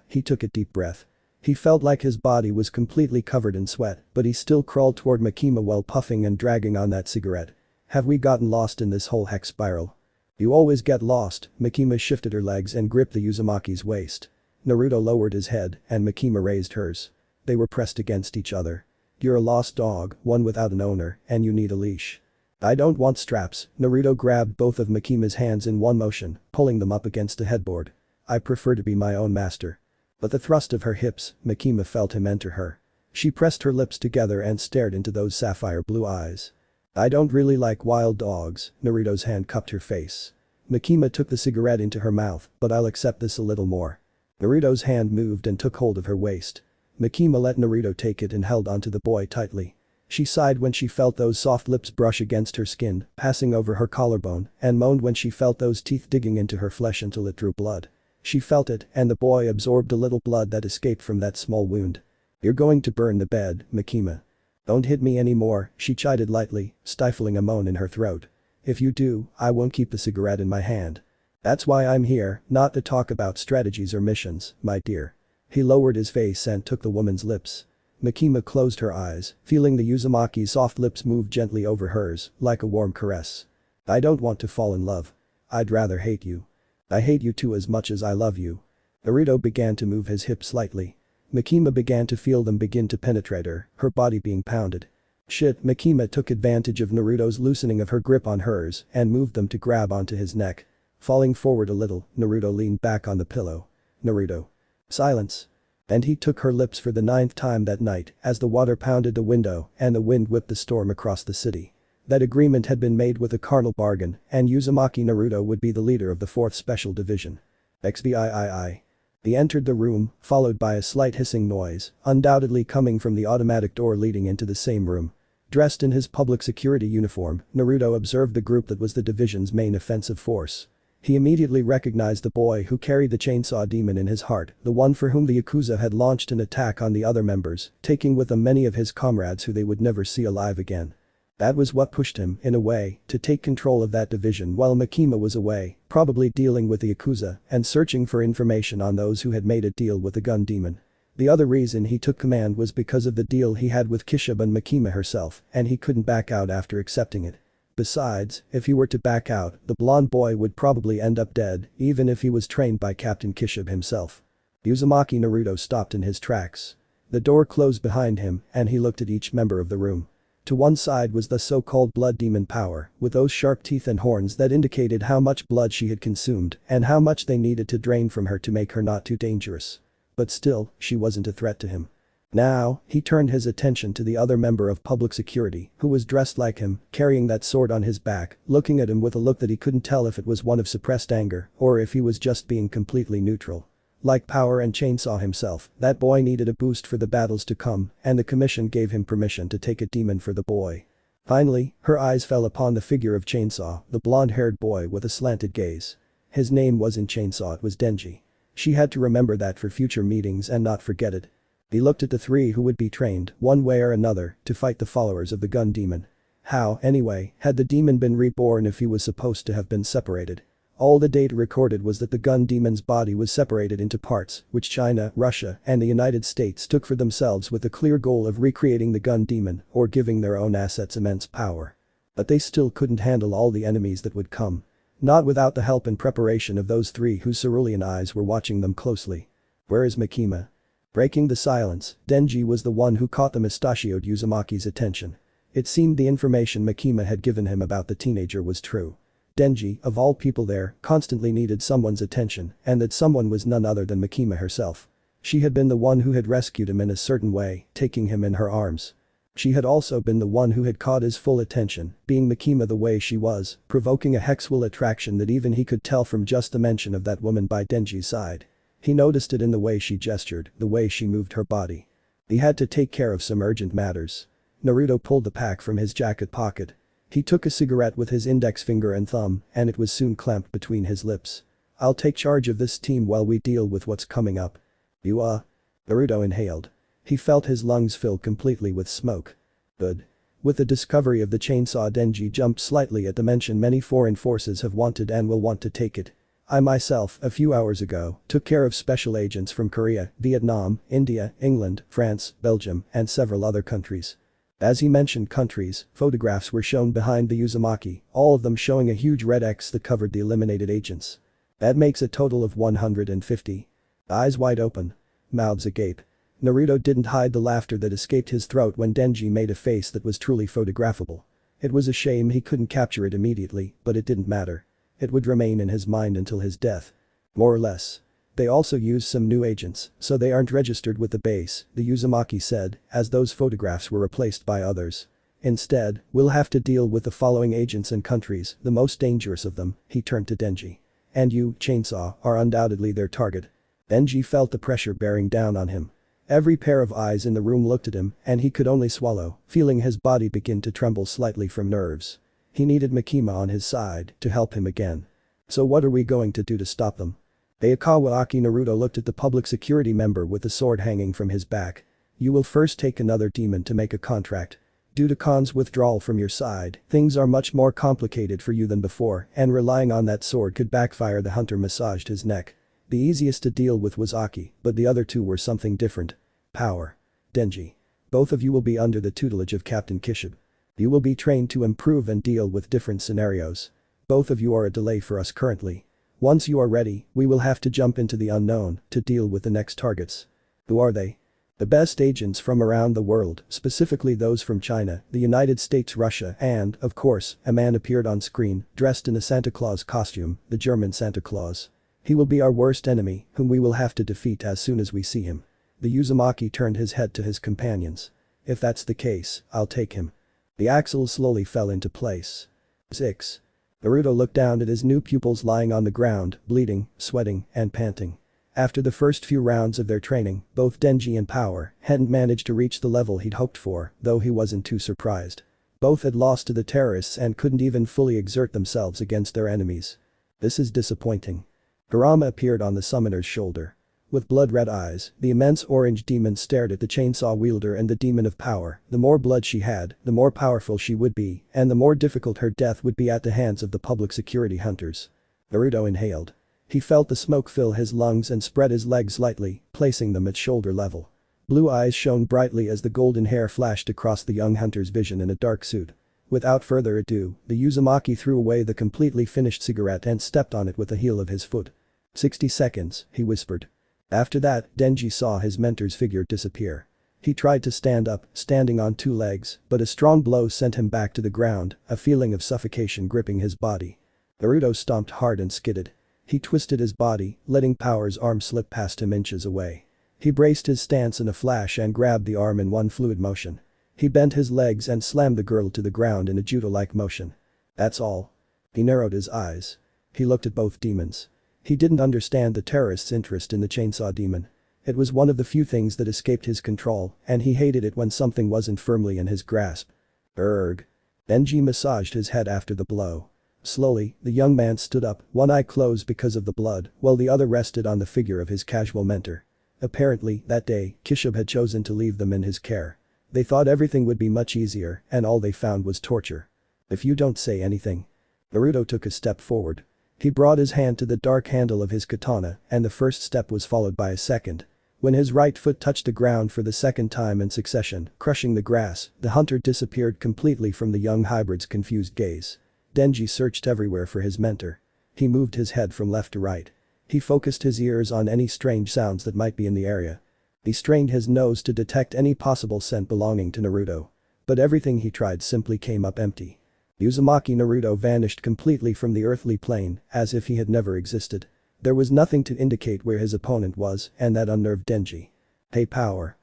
He took a deep breath. He felt like his body was completely covered in sweat, but he still crawled toward Makima while puffing and dragging on that cigarette. "Have we gotten lost in this whole hex spiral?" "You always get lost." Makima shifted her legs and gripped the Uzumaki's waist. Naruto lowered his head and Makima raised hers. They were pressed against each other. "You're a lost dog, one without an owner, and you need a leash." "I don't want straps." Naruto grabbed both of Makima's hands in one motion, pulling them up against the headboard. "I prefer to be my own master." But the thrust of her hips, Makima felt him enter her. She pressed her lips together and stared into those sapphire blue eyes. "I don't really like wild dogs." Naruto's hand cupped her face. Makima took the cigarette into her mouth, "But I'll accept this a little more." Naruto's hand moved and took hold of her waist. Makima let Naruto take it and held onto the boy tightly. She sighed when she felt those soft lips brush against her skin, passing over her collarbone, and moaned when she felt those teeth digging into her flesh until it drew blood. She felt it, and the boy absorbed a little blood that escaped from that small wound. "You're going to burn the bed, Makima." "Don't hit me anymore," she chided lightly, stifling a moan in her throat. "If you do, I won't keep the cigarette in my hand. That's why I'm here, not to talk about strategies or missions, my dear." He lowered his face and took the woman's lips. Makima closed her eyes, feeling the Uzumaki's soft lips move gently over hers, like a warm caress. "I don't want to fall in love. I'd rather hate you. I hate you too as much as I love you." Naruto began to move his hips slightly. Makima began to feel them begin to penetrate her body being pounded. Shit, Makima took advantage of Naruto's loosening of her grip on hers and moved them to grab onto his neck. Falling forward a little, Naruto leaned back on the pillow. "Naruto." "Silence." And he took her lips for the 9th time that night as the water pounded the window and the wind whipped the storm across the city. That agreement had been made with a carnal bargain, and Uzumaki Naruto would be the leader of the 4th Special Division. XVIII. He entered the room, followed by a slight hissing noise, undoubtedly coming from the automatic door leading into the same room. Dressed in his public security uniform, Naruto observed the group that was the division's main offensive force. He immediately recognized the boy who carried the chainsaw demon in his heart, the one for whom the Yakuza had launched an attack on the other members, taking with them many of his comrades who they would never see alive again. That was what pushed him, in a way, to take control of that division while Makima was away, probably dealing with the Yakuza and searching for information on those who had made a deal with the gun demon. The other reason he took command was because of the deal he had with Kishibe and Makima herself, and he couldn't back out after accepting it. Besides, if he were to back out, the blonde boy would probably end up dead, even if he was trained by Captain Kishibe himself. Uzumaki Naruto stopped in his tracks. The door closed behind him, and he looked at each member of the room. To one side was the so-called blood demon power, with those sharp teeth and horns that indicated how much blood she had consumed and how much they needed to drain from her to make her not too dangerous. But still, she wasn't a threat to him. Now, he turned his attention to the other member of public security who was dressed like him, carrying that sword on his back, looking at him with a look that he couldn't tell if it was one of suppressed anger or if he was just being completely neutral. Like Power and Chainsaw himself, that boy needed a boost for the battles to come, and the commission gave him permission to take a demon for the boy. Finally, her eyes fell upon the figure of Chainsaw, the blonde-haired boy with a slanted gaze. His name wasn't Chainsaw, it was Denji. She had to remember that for future meetings and not forget it. He looked at the three who would be trained, one way or another, to fight the followers of the gun demon. How, anyway, had the demon been reborn if he was supposed to have been separated? All the data recorded was that the gun demon's body was separated into parts, which China, Russia, and the United States took for themselves with the clear goal of recreating the gun demon or giving their own assets immense power. But they still couldn't handle all the enemies that would come. Not without the help and preparation of those three whose cerulean eyes were watching them closely. Where is Makima? Breaking the silence, Denji was the one who caught the mustachioed Uzumaki's attention. It seemed the information Makima had given him about the teenager was true. Denji, of all people there, constantly needed someone's attention, and that someone was none other than Makima herself. She had been the one who had rescued him in a certain way, taking him in her arms. She had also been the one who had caught his full attention, being Makima the way she was, provoking a sexual attraction that even he could tell from just the mention of that woman by Denji's side. He noticed it in the way she gestured, the way she moved her body. He had to take care of some urgent matters. Naruto pulled the pack from his jacket pocket. He took a cigarette with his index finger and thumb, and it was soon clamped between his lips. I'll take charge of this team while we deal with what's coming up. You Naruto inhaled. He felt his lungs fill completely with smoke. Good. With the discovery of the chainsaw, Denji jumped slightly at the mention many foreign forces have wanted and will want to take it. I myself, a few hours ago, took care of special agents from Korea, Vietnam, India, England, France, Belgium, and several other countries. As he mentioned countries, photographs were shown behind the Uzumaki, all of them showing a huge red X that covered the eliminated agents. That makes a total of 150. Eyes wide open. Mouths agape. Naruto didn't hide the laughter that escaped his throat when Denji made a face that was truly photographable. It was a shame he couldn't capture it immediately, but it didn't matter. It would remain in his mind until his death. More or less. They also used some new agents, so they aren't registered with the base, the Uzumaki said, as those photographs were replaced by others. Instead, we'll have to deal with the following agents and countries, the most dangerous of them, he turned to Denji. And you, Chainsaw, are undoubtedly their target. Denji felt the pressure bearing down on him. Every pair of eyes in the room looked at him, and he could only swallow, feeling his body begin to tremble slightly from nerves. He needed Makima on his side to help him again. So what are we going to do to stop them? Akawaki. Naruto looked at the public security member with the sword hanging from his back. You will first take another demon to make a contract. Due to Khan's withdrawal from your side, things are much more complicated for you than before, and relying on that sword could backfire. The hunter massaged his neck. The easiest to deal with was Aki, but the other two were something different. Power. Denji. Both of you will be under the tutelage of Captain Kishib. You will be trained to improve and deal with different scenarios. Both of you are a delay for us currently. Once you are ready, we will have to jump into the unknown to deal with the next targets. Who are they? The best agents from around the world, specifically those from China, the United States, Russia, and, of course, a man appeared on screen, dressed in a Santa Claus costume, the German Santa Claus. He will be our worst enemy, whom we will have to defeat as soon as we see him. The Uzumaki turned his head to his companions. If that's the case, I'll take him. The axles slowly fell into place. 6. Naruto looked down at his new pupils lying on the ground, bleeding, sweating, and panting. After the first few rounds of their training, both Denji and Power hadn't managed to reach the level he'd hoped for, though he wasn't too surprised. Both had lost to the terrorists and couldn't even fully exert themselves against their enemies. This is disappointing. Kurama appeared on the summoner's shoulder. With blood-red eyes, the immense orange demon stared at the chainsaw wielder and the demon of power. The more blood she had, the more powerful she would be, and the more difficult her death would be at the hands of the public security hunters. Naruto inhaled. He felt the smoke fill his lungs and spread his legs lightly, placing them at shoulder level. Blue eyes shone brightly as the golden hair flashed across the young hunter's vision in a dark suit. Without further ado, the Uzumaki threw away the completely finished cigarette and stepped on it with the heel of his foot. 60 seconds, he whispered. After that, Denji saw his mentor's figure disappear. He tried to stand up, standing on two legs, but a strong blow sent him back to the ground, a feeling of suffocation gripping his body. Naruto stomped hard and skidded. He twisted his body, letting Power's arm slip past him inches away. He braced his stance in a flash and grabbed the arm in one fluid motion. He bent his legs and slammed the girl to the ground in a judo-like motion. That's all. He narrowed his eyes. He looked at both demons. He didn't understand the terrorist's interest in the chainsaw demon. It was one of the few things that escaped his control, and he hated it when something wasn't firmly in his grasp. Erg. Denji massaged his head after the blow. Slowly, the young man stood up, one eye closed because of the blood, while the other rested on the figure of his casual mentor. Apparently, that day, Kishub had chosen to leave them in his care. They thought everything would be much easier, and all they found was torture. If you don't say anything. Naruto took a step forward. He brought his hand to the dark handle of his katana, and the first step was followed by a second. When his right foot touched the ground for the second time in succession, crushing the grass, the hunter disappeared completely from the young hybrid's confused gaze. Denji searched everywhere for his mentor. He moved his head from left to right. He focused his ears on any strange sounds that might be in the area. He strained his nose to detect any possible scent belonging to Naruto. But everything he tried simply came up empty. Uzumaki Naruto vanished completely from the earthly plane, as if he had never existed. There was nothing to indicate where his opponent was, and that unnerved Denji. Hey power.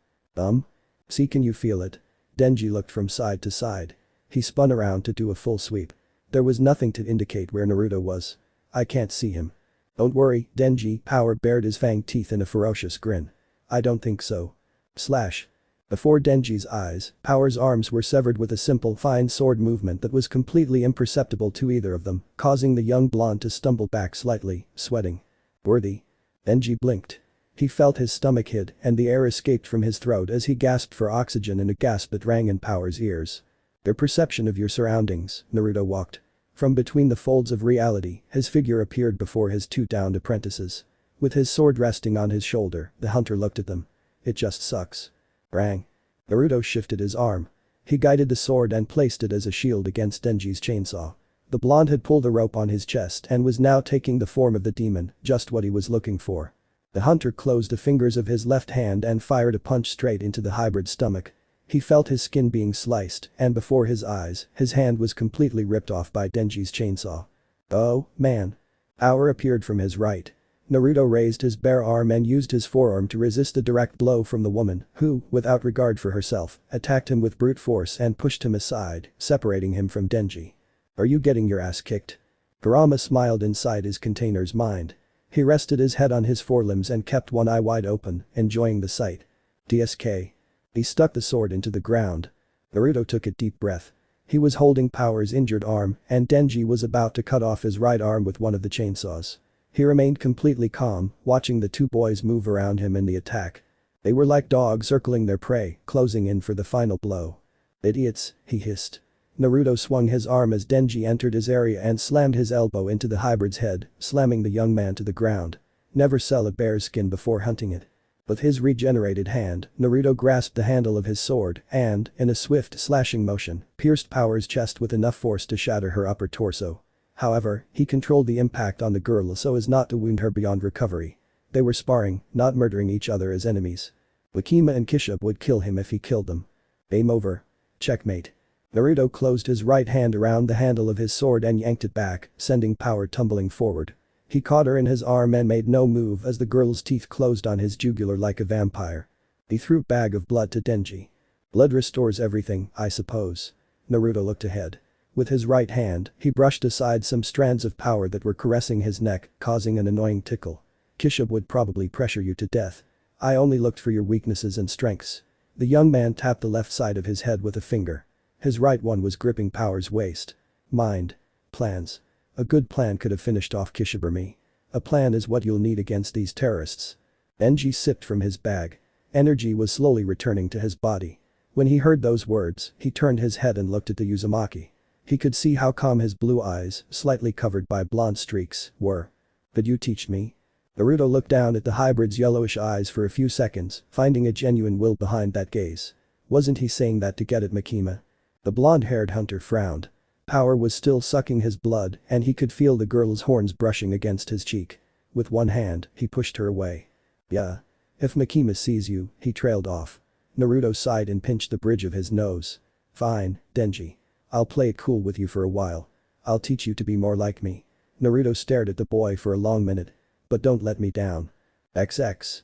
See, can you feel it? Denji looked from side to side. He spun around to do a full sweep. There was nothing to indicate where Naruto was. I can't see him. Don't worry, Denji. Power bared his fanged teeth in a ferocious grin. I don't think so. Slash. Before Denji's eyes, Power's arms were severed with a simple fine sword movement that was completely imperceptible to either of them, causing the young blonde to stumble back slightly, sweating. Worthy. Denji blinked. He felt his stomach hit and the air escaped from his throat as he gasped for oxygen in a gasp that rang in Power's ears. Their perception of your surroundings, Naruto walked. From between the folds of reality, his figure appeared before his two downed apprentices. With his sword resting on his shoulder, the hunter looked at them. It just sucks. Rang. Naruto shifted his arm. He guided the sword and placed it as a shield against Denji's chainsaw. The blonde had pulled a rope on his chest and was now taking the form of the demon, just what he was looking for. The hunter closed the fingers of his left hand and fired a punch straight into the hybrid's stomach. He felt his skin being sliced, and before his eyes, his hand was completely ripped off by Denji's chainsaw. Oh, man. Power appeared from his right. Naruto raised his bare arm and used his forearm to resist a direct blow from the woman, who, without regard for herself, attacked him with brute force and pushed him aside, separating him from Denji. Are you getting your ass kicked? Kurama smiled inside his container's mind. He rested his head on his forelimbs and kept one eye wide open, enjoying the sight. DSK. He stuck the sword into the ground. Naruto took a deep breath. He was holding Power's injured arm, and Denji was about to cut off his right arm with one of the chainsaws. He remained completely calm, watching the two boys move around him in the attack. They were like dogs circling their prey, closing in for the final blow. Idiots, he hissed. Naruto swung his arm as Denji entered his area and slammed his elbow into the hybrid's head, slamming the young man to the ground. Never sell a bear's skin before hunting it. With his regenerated hand, Naruto grasped the handle of his sword and, in a swift slashing motion, pierced Power's chest with enough force to shatter her upper torso. However, he controlled the impact on the girl so as not to wound her beyond recovery. They were sparring, not murdering each other as enemies. Makima and Kishub would kill him if he killed them. Game over. Checkmate. Naruto closed his right hand around the handle of his sword and yanked it back, sending Power tumbling forward. He caught her in his arm and made no move as the girl's teeth closed on his jugular like a vampire. He threw a bag of blood to Denji. Blood restores everything, I suppose. Naruto looked ahead. With his right hand, he brushed aside some strands of power that were caressing his neck, causing an annoying tickle. Kishub would probably pressure you to death. I only looked for your weaknesses and strengths. The young man tapped the left side of his head with a finger. His right one was gripping Power's waist. Mind. Plans. A good plan could have finished off Kishub or me. A plan is what you'll need against these terrorists. Denji sipped from his bag. Energy was slowly returning to his body. When he heard those words, he turned his head and looked at the Uzumaki. He could see how calm his blue eyes, slightly covered by blonde streaks, were. Could you teach me? Naruto looked down at the hybrid's yellowish eyes for a few seconds, finding a genuine will behind that gaze. Wasn't he saying that to get at Makima? The blonde-haired hunter frowned. Power was still sucking his blood, and he could feel the girl's horns brushing against his cheek. With one hand, he pushed her away. Yeah. If Makima sees you, he trailed off. Naruto sighed and pinched the bridge of his nose. Fine, Denji. I'll play it cool with you for a while. I'll teach you to be more like me. Naruto stared at the boy for a long minute. But don't let me down. XX.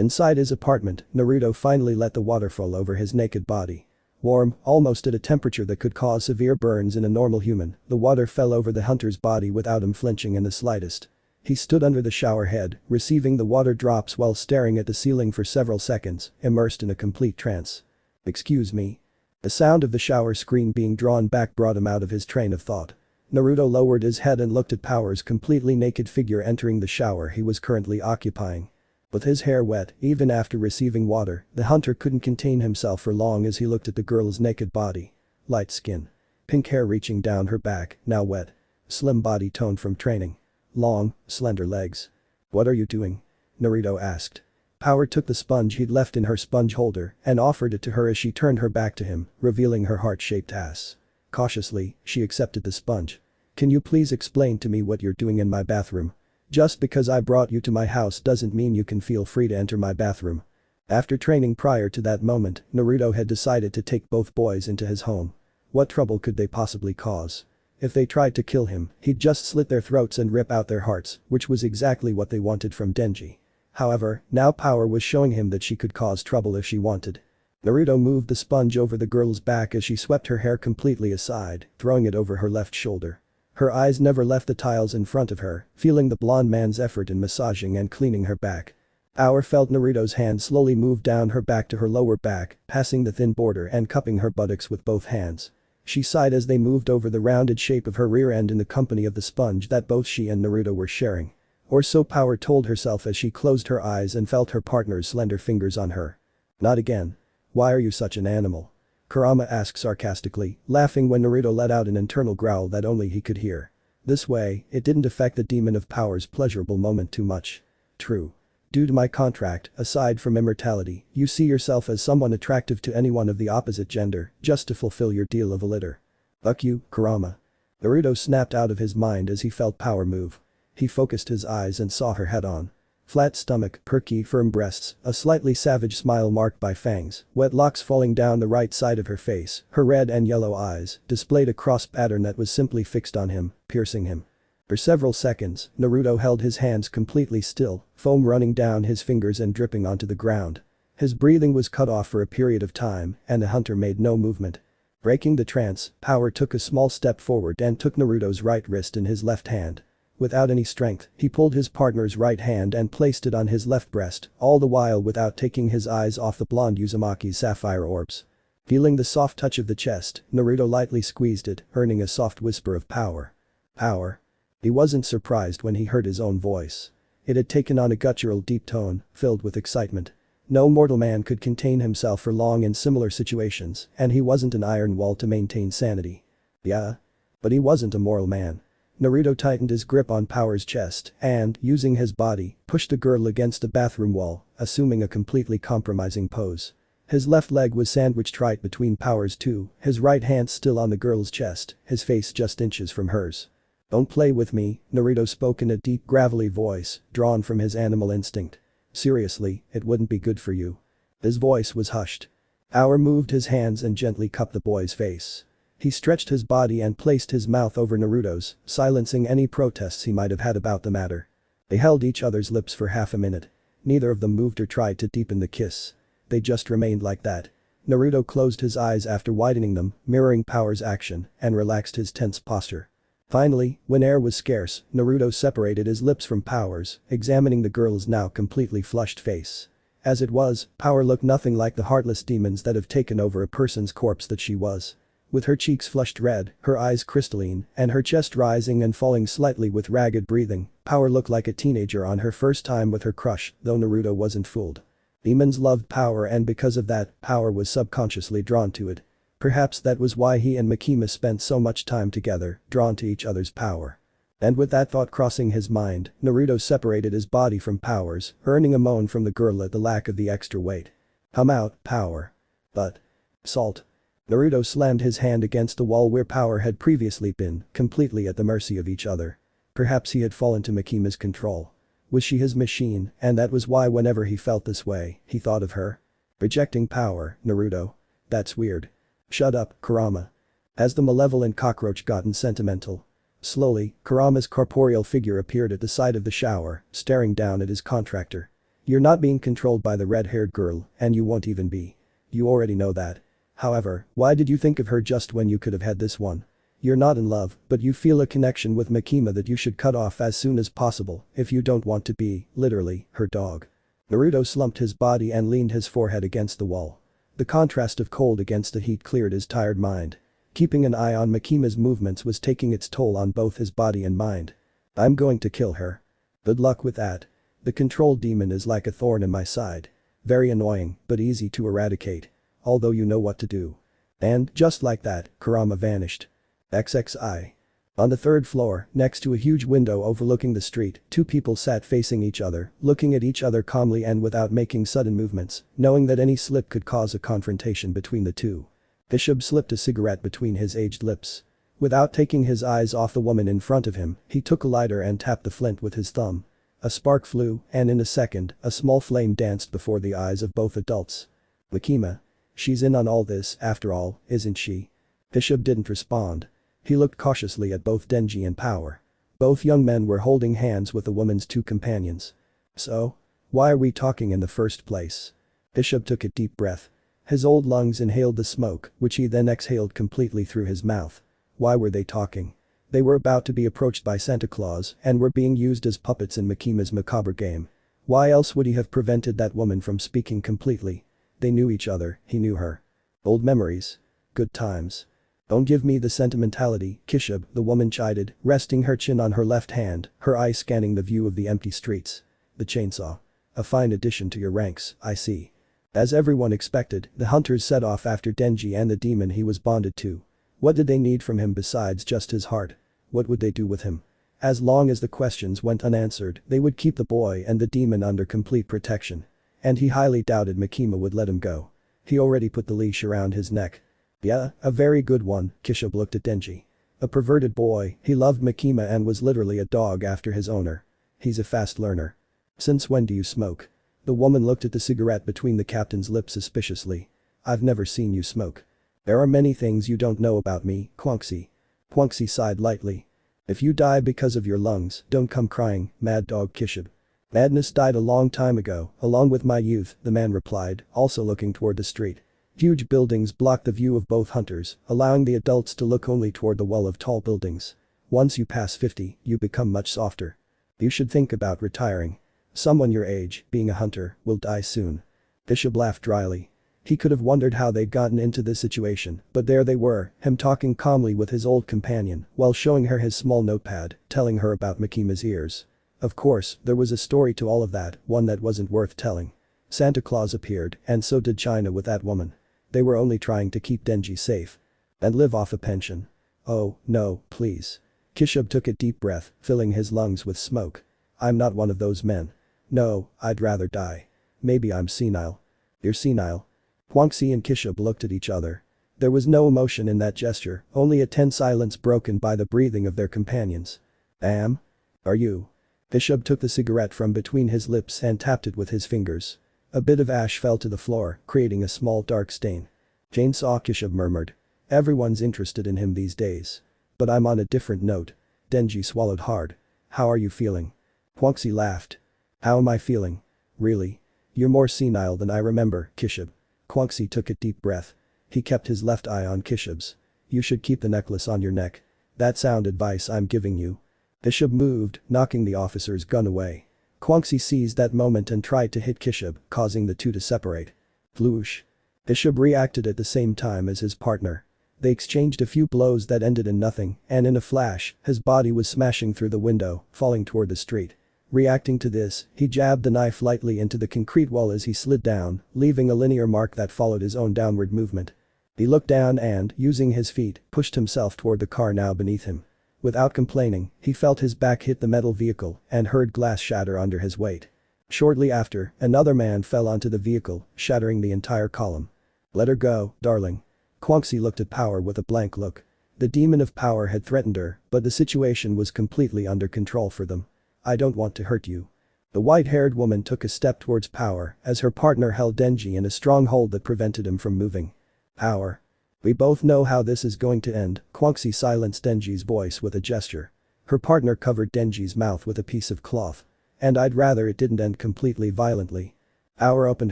Inside his apartment, Naruto finally let the water fall over his naked body. Warm, almost at a temperature that could cause severe burns in a normal human, the water fell over the hunter's body without him flinching in the slightest. He stood under the shower head, receiving the water drops while staring at the ceiling for several seconds, immersed in a complete trance. "Excuse me?" The sound of the shower screen being drawn back brought him out of his train of thought. Naruto lowered his head and looked at Power's completely naked figure entering the shower he was currently occupying. With his hair wet, even after receiving water, the hunter couldn't contain himself for long as he looked at the girl's naked body. Light skin. Pink hair reaching down her back, now wet. Slim body toned from training. Long, slender legs. "What are you doing?" Naruto asked. Power took the sponge he'd left in her sponge holder and offered it to her as she turned her back to him, revealing her heart-shaped ass. Cautiously, she accepted the sponge. "Can you please explain to me what you're doing in my bathroom? Just because I brought you to my house doesn't mean you can feel free to enter my bathroom." After training prior to that moment, Naruto had decided to take both boys into his home. What trouble could they possibly cause? If they tried to kill him, he'd just slit their throats and rip out their hearts, which was exactly what they wanted from Denji. However, now Power was showing him that she could cause trouble if she wanted. Naruto moved the sponge over the girl's back as she swept her hair completely aside, throwing it over her left shoulder. Her eyes never left the tiles in front of her, feeling the blonde man's effort in massaging and cleaning her back. Power felt Naruto's hand slowly move down her back to her lower back, passing the thin border and cupping her buttocks with both hands. She sighed as they moved over the rounded shape of her rear end in the company of the sponge that both she and Naruto were sharing. Or so Power told herself as she closed her eyes and felt her partner's slender fingers on her. "Not again. Why are you such an animal?" Kurama asked sarcastically, laughing when Naruto let out an internal growl that only he could hear. This way, it didn't affect the demon of Power's pleasurable moment too much. "True. Due to my contract, aside from immortality, you see yourself as someone attractive to anyone of the opposite gender, just to fulfill your deal of a litter." "Fuck you, Kurama." Naruto snapped out of his mind as he felt Power move. He focused his eyes and saw her head on. Flat stomach, perky, firm breasts, a slightly savage smile marked by fangs, wet locks falling down the right side of her face, her red and yellow eyes displayed a cross pattern that was simply fixed on him, piercing him. For several seconds, Naruto held his hands completely still, foam running down his fingers and dripping onto the ground. His breathing was cut off for a period of time, and the hunter made no movement. Breaking the trance, Power took a small step forward and took Naruto's right wrist in his left hand. Without any strength, he pulled his partner's right hand and placed it on his left breast, all the while without taking his eyes off the blonde Uzumaki's sapphire orbs. Feeling the soft touch of the chest, Naruto lightly squeezed it, earning a soft whisper of power. "Power." He wasn't surprised when he heard his own voice. It had taken on a guttural deep tone, filled with excitement. No mortal man could contain himself for long in similar situations, and he wasn't an iron wall to maintain sanity. Yeah? But he wasn't a moral man. Naruto tightened his grip on Power's chest and, using his body, pushed the girl against the bathroom wall, assuming a completely compromising pose. His left leg was sandwiched right between Power's two, his right hand still on the girl's chest, his face just inches from hers. "Don't play with me," Naruto spoke in a deep gravelly voice, drawn from his animal instinct. "Seriously, it wouldn't be good for you." His voice was hushed. Power moved his hands and gently cupped the boy's face. He stretched his body and placed his mouth over Naruto's, silencing any protests he might have had about the matter. They held each other's lips for half a minute. Neither of them moved or tried to deepen the kiss. They just remained like that. Naruto closed his eyes after widening them, mirroring Power's action, and relaxed his tense posture. Finally, when air was scarce, Naruto separated his lips from Power's, examining the girl's now completely flushed face. As it was, Power looked nothing like the heartless demons that have taken over a person's corpse that she was. With her cheeks flushed red, her eyes crystalline, and her chest rising and falling slightly with ragged breathing, Power looked like a teenager on her first time with her crush, though Naruto wasn't fooled. Demons loved Power, and because of that, Power was subconsciously drawn to it. Perhaps that was why he and Makima spent so much time together, drawn to each other's power. And with that thought crossing his mind, Naruto separated his body from Power's, earning a moan from the girl at the lack of the extra weight. "Come out, Power." "But..." "Salt." Naruto slammed his hand against the wall where Power had previously been, completely at the mercy of each other. Perhaps he had fallen to Makima's control. Was she his machine, and that was why whenever he felt this way, he thought of her? Rejecting Power, Naruto. That's weird. "Shut up, Kurama." Has the malevolent cockroach gotten sentimental? Slowly, Kurama's corporeal figure appeared at the side of the shower, staring down at his contractor. You're not being controlled by the red-haired girl, and you won't even be. You already know that. However, why did you think of her just when you could have had this one? You're not in love, but you feel a connection with Makima that you should cut off as soon as possible if you don't want to be, literally, her dog. Naruto slumped his body and leaned his forehead against the wall. The contrast of cold against the heat cleared his tired mind. Keeping an eye on Makima's movements was taking its toll on both his body and mind. I'm going to kill her. Good luck with that. The control demon is like a thorn in my side. Very annoying, but easy to eradicate. Although you know what to do. And, just like that, Kurama vanished. XXI. On the third floor, next to a huge window overlooking the street, two people sat facing each other, looking at each other calmly and without making sudden movements, knowing that any slip could cause a confrontation between the two. Bishop slipped a cigarette between his aged lips. Without taking his eyes off the woman in front of him, he took a lighter and tapped the flint with his thumb. A spark flew, and in a second, a small flame danced before the eyes of both adults. Makima. She's in on all this, after all, isn't she? Bishop didn't respond. He looked cautiously at both Denji and Power. Both young men were holding hands with the woman's two companions. So? Why are we talking in the first place? Bishop took a deep breath. His old lungs inhaled the smoke, which he then exhaled completely through his mouth. Why were they talking? They were about to be approached by Santa Claus and were being used as puppets in Makima's macabre game. Why else would he have prevented that woman from speaking completely? They knew each other, he knew her. Old memories. Good times. Don't give me the sentimentality, Kishub, the woman chided, resting her chin on her left hand, her eyes scanning the view of the empty streets. The chainsaw. A fine addition to your ranks, I see. As everyone expected, the hunters set off after Denji and the demon he was bonded to. What did they need from him besides just his heart? What would they do with him? As long as the questions went unanswered, they would keep the boy and the demon under complete protection. And he highly doubted Makima would let him go. He already put the leash around his neck. Yeah, a very good one, Kishub looked at Denji. A perverted boy, he loved Makima and was literally a dog after his owner. He's a fast learner. Since when do you smoke? The woman looked at the cigarette between the captain's lips suspiciously. I've never seen you smoke. There are many things you don't know about me, Quanxi. Quanxi sighed lightly. If you die because of your lungs, don't come crying, mad dog Kishub. Madness died a long time ago, along with my youth, the man replied, also looking toward the street. Huge buildings blocked the view of both hunters, allowing the adults to look only toward the wall of tall buildings. Once you pass 50, you become much softer. You should think about retiring. Someone your age, being a hunter, will die soon. Bishop laughed dryly. He could have wondered how they'd gotten into this situation, but there they were, him talking calmly with his old companion while showing her his small notepad, telling her about Makima's ears. Of course, there was a story to all of that, one that wasn't worth telling. Santa Claus appeared, and so did China with that woman. They were only trying to keep Denji safe. And live off a pension. Oh, no, please. Kishub took a deep breath, filling his lungs with smoke. I'm not one of those men. No, I'd rather die. Maybe I'm senile. You're senile. Quanxi and Kishub looked at each other. There was no emotion in that gesture, only a tense silence broken by the breathing of their companions. Are you? Kishub took the cigarette from between his lips and tapped it with his fingers. A bit of ash fell to the floor, creating a small dark stain. Chainsaw, Kishub murmured. Everyone's interested in him these days. But I'm on a different note. Denji swallowed hard. How are you feeling? Quanxi laughed. How am I feeling? Really? You're more senile than I remember, Kishub. Quanxi took a deep breath. He kept his left eye on Kishub's. You should keep the necklace on your neck. That's sound advice I'm giving you. Kishub moved, knocking the officer's gun away. Quanxi seized that moment and tried to hit Kishub, causing the two to separate. Floosh. Kishub reacted at the same time as his partner. They exchanged a few blows that ended in nothing, and in a flash, his body was smashing through the window, falling toward the street. Reacting to this, he jabbed the knife lightly into the concrete wall as he slid down, leaving a linear mark that followed his own downward movement. He looked down and, using his feet, pushed himself toward the car now beneath him. Without complaining, he felt his back hit the metal vehicle and heard glass shatter under his weight. Shortly after, another man fell onto the vehicle, shattering the entire column. Let her go, darling. Quanxi looked at Power with a blank look. The demon of power had threatened her, but the situation was completely under control for them. I don't want to hurt you. The white-haired woman took a step towards Power as her partner held Denji in a strong hold that prevented him from moving. Power. We both know how this is going to end, Quanxi silenced Denji's voice with a gesture. Her partner covered Denji's mouth with a piece of cloth. And I'd rather it didn't end completely violently. Aura opened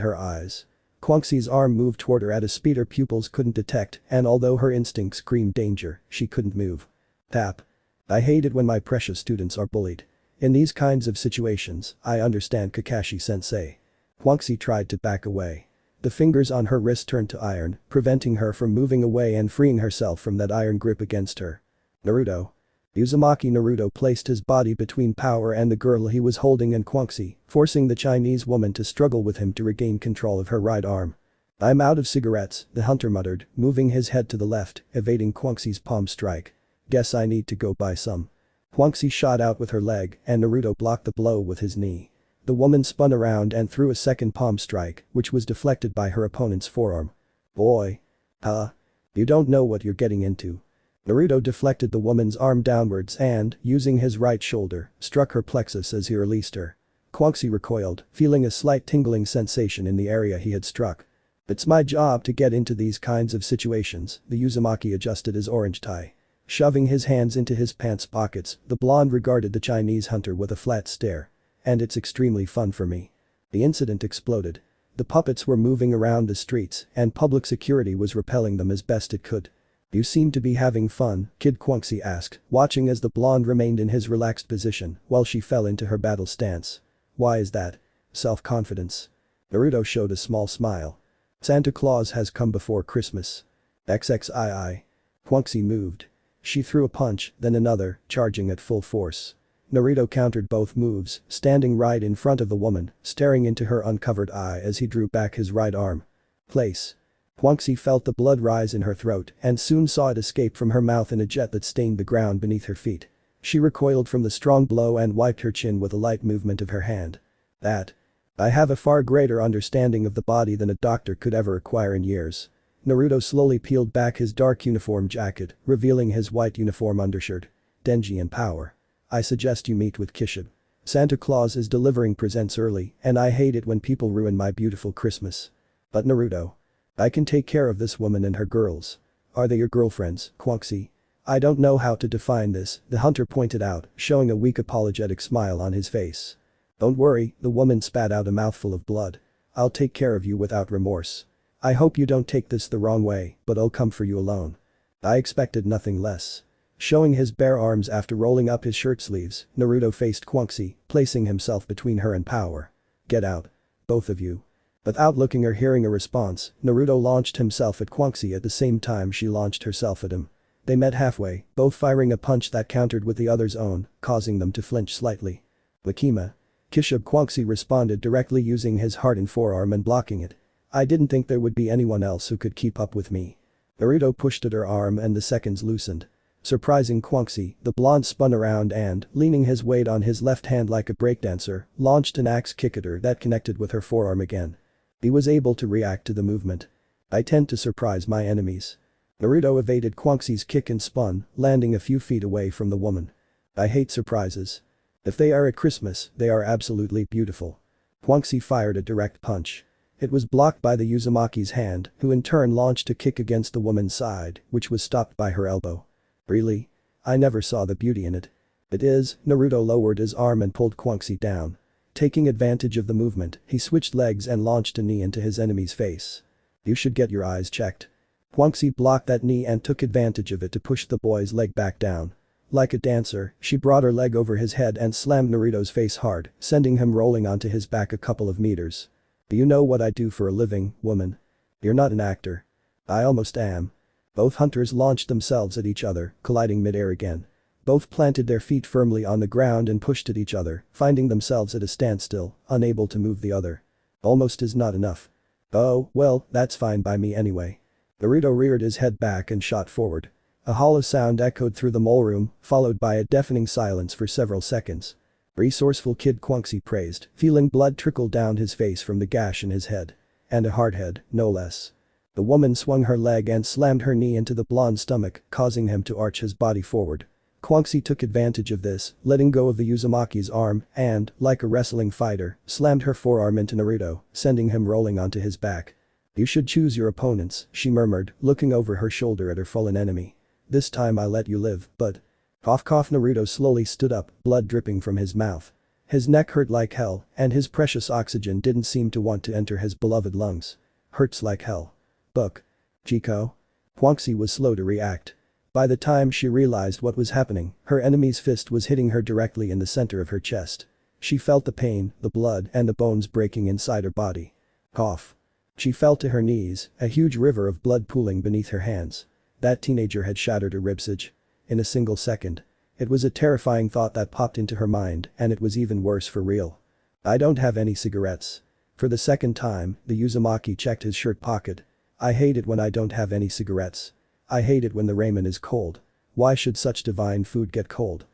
her eyes. Quanxi's arm moved toward her at a speed her pupils couldn't detect, and although her instinct screamed danger, she couldn't move. Tap. I hate it when my precious students are bullied. In these kinds of situations, I understand Kakashi-sensei. Quanxi tried to back away. The fingers on her wrist turned to iron, preventing her from moving away and freeing herself from that iron grip against her. Naruto. Uzumaki Naruto placed his body between Power and the girl he was holding and Quanxi, forcing the Chinese woman to struggle with him to regain control of her right arm. I'm out of cigarettes, the hunter muttered, moving his head to the left, evading Quanxi's palm strike. Guess I need to go buy some. Quanxi shot out with her leg and Naruto blocked the blow with his knee. The woman spun around and threw a second palm strike, which was deflected by her opponent's forearm. Boy. You don't know what you're getting into. Naruto deflected the woman's arm downwards and, using his right shoulder, struck her plexus as he released her. Quanxi recoiled, feeling a slight tingling sensation in the area he had struck. It's my job to get into these kinds of situations, the Uzumaki adjusted his orange tie. Shoving his hands into his pants pockets, the blonde regarded the Chinese hunter with a flat stare. And it's extremely fun for me. The incident exploded. The puppets were moving around the streets and public security was repelling them as best it could. You seem to be having fun, Kid Quanxi asked, watching as the blonde remained in his relaxed position while she fell into her battle stance. Why is that? Self-confidence. Naruto showed a small smile. Santa Claus has come before Christmas. XXII. Quanxi moved. She threw a punch, then another, charging at full force. Naruto countered both moves, standing right in front of the woman, staring into her uncovered eye as he drew back his right arm. Place. Quanxi felt the blood rise in her throat and soon saw it escape from her mouth in a jet that stained the ground beneath her feet. She recoiled from the strong blow and wiped her chin with a light movement of her hand. I have a far greater understanding of the body than a doctor could ever acquire in years. Naruto slowly peeled back his dark uniform jacket, revealing his white uniform undershirt. Denji and Power. I suggest you meet with Kishib. Santa Claus is delivering presents early and I hate it when people ruin my beautiful Christmas. But Naruto. I can take care of this woman and her girls. Are they your girlfriends, Quanxi? I don't know how to define this, the hunter pointed out, showing a weak apologetic smile on his face. Don't worry, the woman spat out a mouthful of blood. I'll take care of you without remorse. I hope you don't take this the wrong way, but I'll come for you alone. I expected nothing less. Showing his bare arms after rolling up his shirt sleeves, Naruto faced Quanxi, placing himself between her and Power. Get out. Both of you. Without looking or hearing a response, Naruto launched himself at Quanxi at the same time she launched herself at him. They met halfway, both firing a punch that countered with the other's own, causing them to flinch slightly. Makima. Kishib Quanxi responded directly using his hardened forearm and blocking it. I didn't think there would be anyone else who could keep up with me. Naruto pushed at her arm and the seconds loosened. Surprising Quanxi, the blonde spun around and, leaning his weight on his left hand like a breakdancer, launched an axe kick at her that connected with her forearm again. He was able to react to the movement. I tend to surprise my enemies. Naruto evaded Quanxi's kick and spun, landing a few feet away from the woman. I hate surprises. If they are at Christmas, they are absolutely beautiful. Quanxi fired a direct punch. It was blocked by the Uzumaki's hand, who in turn launched a kick against the woman's side, which was stopped by her elbow. Really? I never saw the beauty in it. It is, Naruto lowered his arm and pulled Quanxi down. Taking advantage of the movement, he switched legs and launched a knee into his enemy's face. You should get your eyes checked. Quanxi blocked that knee and took advantage of it to push the boy's leg back down. Like a dancer, she brought her leg over his head and slammed Naruto's face hard, sending him rolling onto his back a couple of meters. Do you know what I do for a living, woman? You're not an actor. I almost am. Both hunters launched themselves at each other, colliding mid-air again. Both planted their feet firmly on the ground and pushed at each other, finding themselves at a standstill, unable to move the other. Almost is not enough. Oh, well, that's fine by me anyway. Naruto reared his head back and shot forward. A hollow sound echoed through the mole room, followed by a deafening silence for several seconds. Resourceful Kid Quanxi praised, feeling blood trickle down his face from the gash in his head. And a hard head, no less. The woman swung her leg and slammed her knee into the blonde's stomach, causing him to arch his body forward. Quanxi took advantage of this, letting go of the Uzumaki's arm and, like a wrestling fighter, slammed her forearm into Naruto, sending him rolling onto his back. You should choose your opponents, she murmured, looking over her shoulder at her fallen enemy. This time I let you live, but… Cough. Naruto slowly stood up, blood dripping from his mouth. His neck hurt like hell, and his precious oxygen didn't seem to want to enter his beloved lungs. Hurts like hell. Book. Chico? Huangxi was slow to react. By the time she realized what was happening, her enemy's fist was hitting her directly in the center of her chest. She felt the pain, the blood, and the bones breaking inside her body. Cough. She fell to her knees, a huge river of blood pooling beneath her hands. That teenager had shattered her ribsage. In a single second. It was a terrifying thought that popped into her mind, and it was even worse for real. I don't have any cigarettes. For the second time, the Uzumaki checked his shirt pocket. I hate it when I don't have any cigarettes. I hate it when the ramen is cold. Why should such divine food get cold?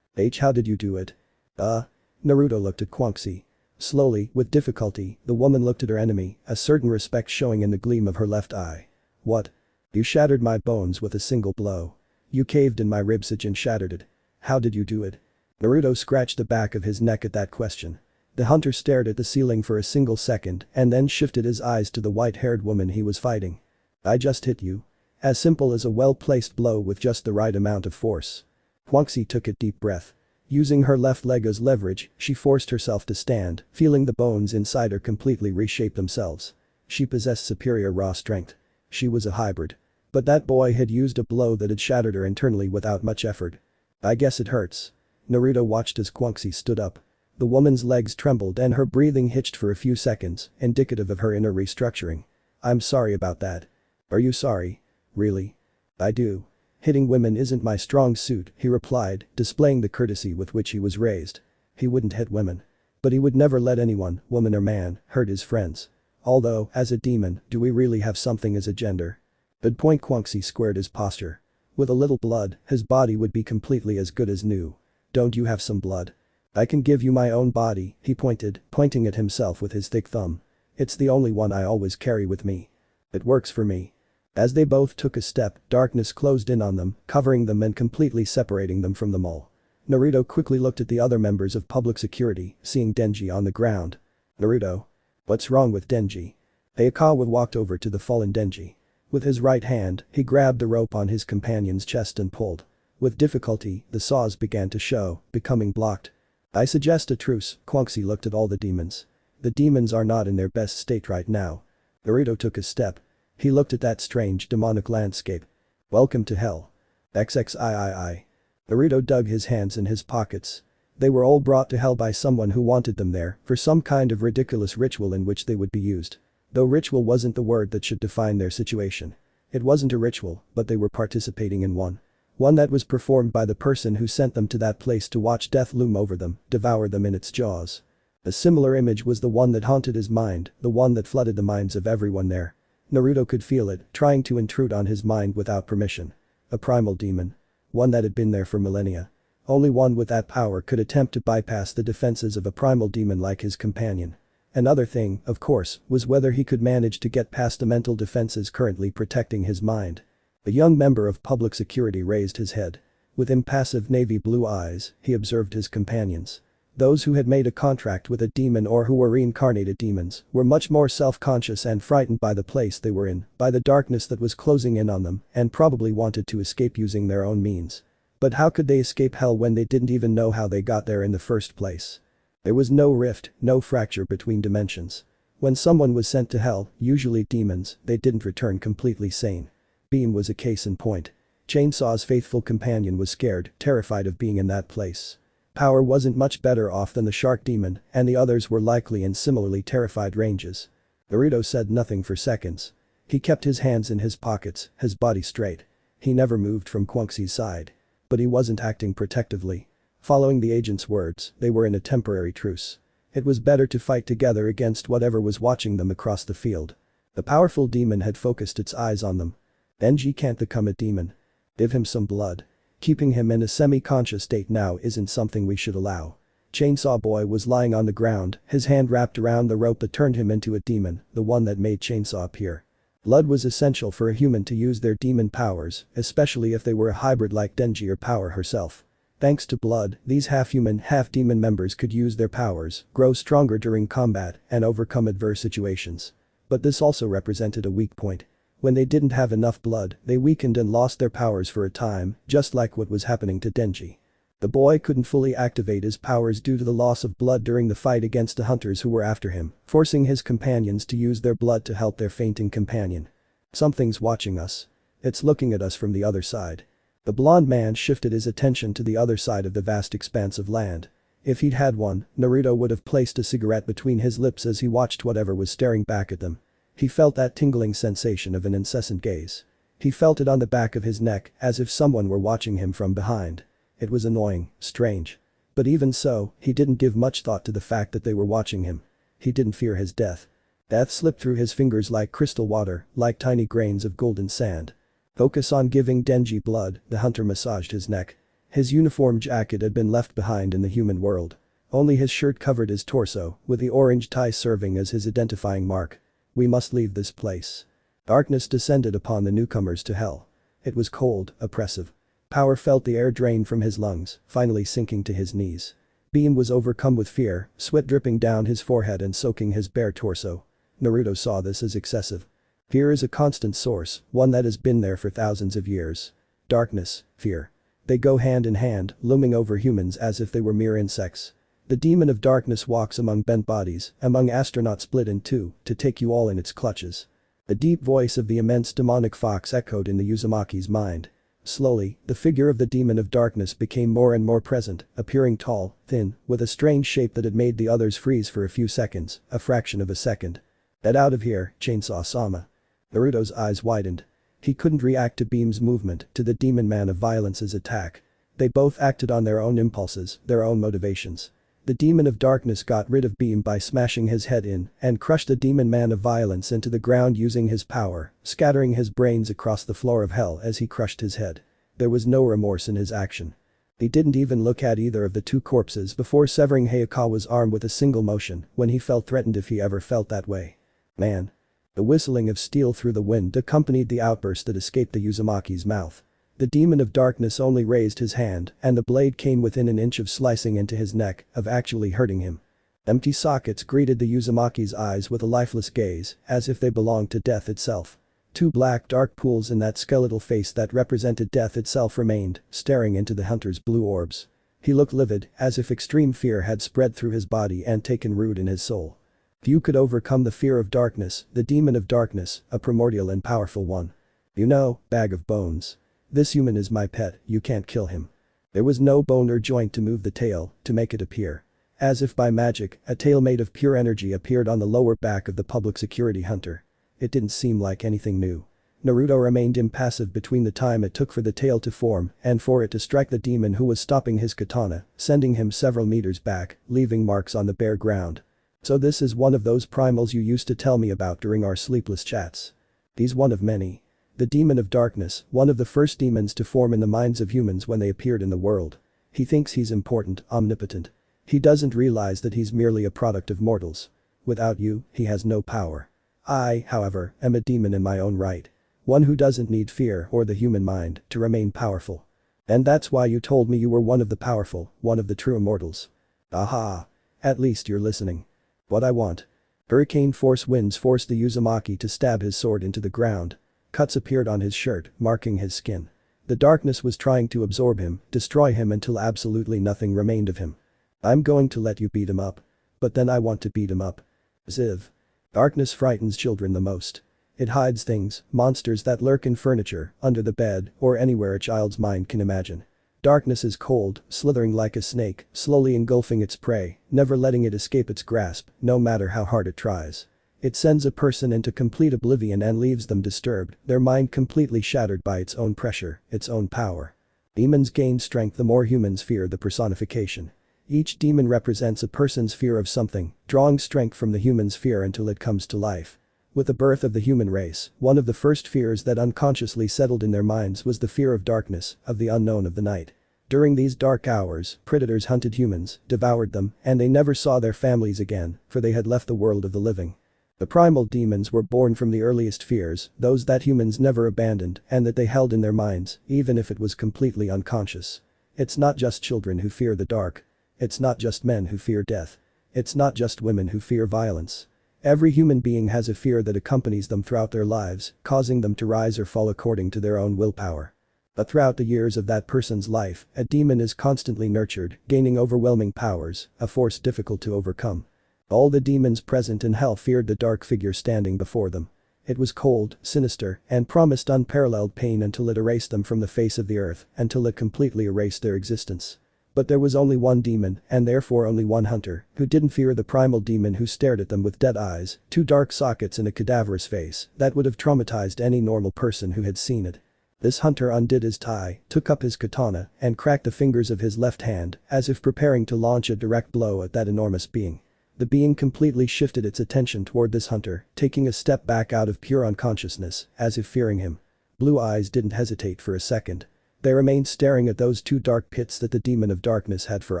How did you do it? Naruto looked at Huangxi. Slowly, with difficulty, the woman looked at her enemy, a certain respect showing in the gleam of her left eye. What? You shattered my bones with a single blow. You caved in my ribsage and shattered it. How did you do it? Naruto scratched the back of his neck at that question. The hunter stared at the ceiling for a single second and then shifted his eyes to the white-haired woman he was fighting. I just hit you. As simple as a well-placed blow with just the right amount of force. Huangxi took a deep breath. Using her left leg as leverage, she forced herself to stand, feeling the bones inside her completely reshape themselves. She possessed superior raw strength. She was a hybrid. But that boy had used a blow that had shattered her internally without much effort. I guess it hurts. Naruto watched as Huangxi stood up. The woman's legs trembled and her breathing hitched for a few seconds, indicative of her inner restructuring. I'm sorry about that. Are you sorry? Really? I do. Hitting women isn't my strong suit, he replied, displaying the courtesy with which he was raised. He wouldn't hit women. But he would never let anyone, woman or man, hurt his friends. Although, as a demon, do we really have something as a gender? Good point. Huangxi squared his posture. With a little blood, his body would be completely as good as new. Don't you have some blood? I can give you my own body, he pointed, pointing at himself with his thick thumb. It's the only one I always carry with me. It works for me. As they both took a step, darkness closed in on them, covering them and completely separating them from them all. Naruto quickly looked at the other members of public security, seeing Denji on the ground. Naruto? What's wrong with Denji? Ayakawa walked over to the fallen Denji. With his right hand, he grabbed the rope on his companion's chest and pulled. With difficulty, the saws began to show, becoming blocked. I suggest a truce. Huangxi looked at all the demons. The demons are not in their best state right now. Naruto took a step. He looked at that strange demonic landscape. Welcome to hell. XXIII. Naruto dug his hands in his pockets. They were all brought to hell by someone who wanted them there for some kind of ridiculous ritual in which they would be used. Though ritual wasn't the word that should define their situation. It wasn't a ritual, but they were participating in one. One that was performed by the person who sent them to that place to watch death loom over them, devour them in its jaws. A similar image was the one that haunted his mind, the one that flooded the minds of everyone there. Naruto could feel it, trying to intrude on his mind without permission. A primal demon. One that had been there for millennia. Only one with that power could attempt to bypass the defenses of a primal demon like his companion. Another thing, of course, was whether he could manage to get past the mental defenses currently protecting his mind. A young member of public security raised his head. With impassive navy blue eyes, he observed his companions. Those who had made a contract with a demon or who were reincarnated demons were much more self-conscious and frightened by the place they were in, by the darkness that was closing in on them, and probably wanted to escape using their own means. But how could they escape hell when they didn't even know how they got there in the first place? There was no rift, no fracture between dimensions. When someone was sent to hell, usually demons, they didn't return completely sane. Beam was a case in point. Chainsaw's faithful companion was scared, terrified of being in that place. Power wasn't much better off than the shark demon, and the others were likely in similarly terrified ranges. Naruto said nothing for seconds. He kept his hands in his pockets, his body straight. He never moved from Huangxi's side. But he wasn't acting protectively. Following the agent's words, they were in a temporary truce. It was better to fight together against whatever was watching them across the field. The powerful demon had focused its eyes on them. Denji can't become a demon. Give him some blood. Keeping him in a semi-conscious state now isn't something we should allow. Chainsaw Boy was lying on the ground, his hand wrapped around the rope that turned him into a demon, the one that made Chainsaw appear. Blood was essential for a human to use their demon powers, especially if they were a hybrid like Denji or Power herself. Thanks to blood, these half-human, half-demon members could use their powers, grow stronger during combat, and overcome adverse situations. But this also represented a weak point. When they didn't have enough blood, they weakened and lost their powers for a time, just like what was happening to Denji. The boy couldn't fully activate his powers due to the loss of blood during the fight against the hunters who were after him, forcing his companions to use their blood to help their fainting companion. Something's watching us. It's looking at us from the other side. The blond man shifted his attention to the other side of the vast expanse of land. If he'd had one, Naruto would have placed a cigarette between his lips as he watched whatever was staring back at them. He felt that tingling sensation of an incessant gaze. He felt it on the back of his neck, as if someone were watching him from behind. It was annoying, strange. But even so, he didn't give much thought to the fact that they were watching him. He didn't fear his death. Death slipped through his fingers like crystal water, like tiny grains of golden sand. Focus on giving Denji blood, the hunter massaged his neck. His uniform jacket had been left behind in the human world. Only his shirt covered his torso, with the orange tie serving as his identifying mark. We must leave this place. Darkness descended upon the newcomers to hell. It was cold, oppressive. Power felt the air drain from his lungs, finally sinking to his knees. Beam was overcome with fear, sweat dripping down his forehead and soaking his bare torso. Naruto saw this as excessive. Fear is a constant source, one that has been there for thousands of years. Darkness, fear. They go hand in hand, looming over humans as if they were mere insects. The demon of darkness walks among bent bodies, among astronauts split in two, to take you all in its clutches. The deep voice of the immense demonic fox echoed in the Uzumaki's mind. Slowly, the figure of the demon of darkness became more and more present, appearing tall, thin, with a strange shape that had made the others freeze for a few seconds, a fraction of a second. Get out of here, Chainsaw-sama. Naruto's eyes widened. He couldn't react to Beam's movement, to the demon man of violence's attack. They both acted on their own impulses, their own motivations. The demon of darkness got rid of Beam by smashing his head in and crushed the demon man of violence into the ground using his power, scattering his brains across the floor of hell as he crushed his head. There was no remorse in his action. He didn't even look at either of the two corpses before severing Hayakawa's arm with a single motion when he felt threatened, if he ever felt that way. Man. The whistling of steel through the wind accompanied the outburst that escaped the Uzumaki's mouth. The demon of darkness only raised his hand, and the blade came within an inch of slicing into his neck, of actually hurting him. Empty sockets greeted the Uzumaki's eyes with a lifeless gaze, as if they belonged to death itself. Two black dark pools in that skeletal face that represented death itself remained, staring into the hunter's blue orbs. He looked livid, as if extreme fear had spread through his body and taken root in his soul. Few could overcome the fear of darkness, the demon of darkness, a primordial and powerful one. You know, bag of bones. This human is my pet, you can't kill him. There was no bone or joint to move the tail, to make it appear. As if by magic, a tail made of pure energy appeared on the lower back of the public security hunter. It didn't seem like anything new. Naruto remained impassive between the time it took for the tail to form and for it to strike the demon who was stopping his katana, sending him several meters back, leaving marks on the bare ground. So this is one of those primals you used to tell me about during our sleepless chats. He's one of many. The demon of darkness, one of the first demons to form in the minds of humans when they appeared in the world. He thinks he's important, omnipotent. He doesn't realize that he's merely a product of mortals. Without you, he has no power. I, however, am a demon in my own right. One who doesn't need fear or the human mind to remain powerful. And that's why you told me you were one of the powerful, one of the true immortals. Aha. At least you're listening. What I want. Hurricane force winds forced the Uzumaki to stab his sword into the ground. Cuts appeared on his shirt, marking his skin. The darkness was trying to absorb him, destroy him until absolutely nothing remained of him. I'm going to let you beat him up. But then I want to beat him up. Ziv. Darkness frightens children the most. It hides things, monsters that lurk in furniture, under the bed, or anywhere a child's mind can imagine. Darkness is cold, slithering like a snake, slowly engulfing its prey, never letting it escape its grasp, no matter how hard it tries. It sends a person into complete oblivion and leaves them disturbed, their mind completely shattered by its own pressure, its own power. Demons gain strength the more humans fear the personification. Each demon represents a person's fear of something, drawing strength from the human's fear until it comes to life. With the birth of the human race, one of the first fears that unconsciously settled in their minds was the fear of darkness, of the unknown of the night. During these dark hours, predators hunted humans, devoured them, and they never saw their families again, for they had left the world of the living. The primal demons were born from the earliest fears, those that humans never abandoned and that they held in their minds, even if it was completely unconscious. It's not just children who fear the dark. It's not just men who fear death. It's not just women who fear violence. Every human being has a fear that accompanies them throughout their lives, causing them to rise or fall according to their own willpower. But throughout the years of that person's life, a demon is constantly nurtured, gaining overwhelming powers, a force difficult to overcome. All the demons present in hell feared the dark figure standing before them. It was cold, sinister, and promised unparalleled pain until it erased them from the face of the earth, until it completely erased their existence. But there was only one demon, and therefore only one hunter, who didn't fear the primal demon who stared at them with dead eyes, two dark sockets and a cadaverous face that would have traumatized any normal person who had seen it. This hunter undid his tie, took up his katana, and cracked the fingers of his left hand, as if preparing to launch a direct blow at that enormous being. The being completely shifted its attention toward this hunter, taking a step back out of pure unconsciousness, as if fearing him. Blue eyes didn't hesitate for a second. They remained staring at those two dark pits that the demon of darkness had for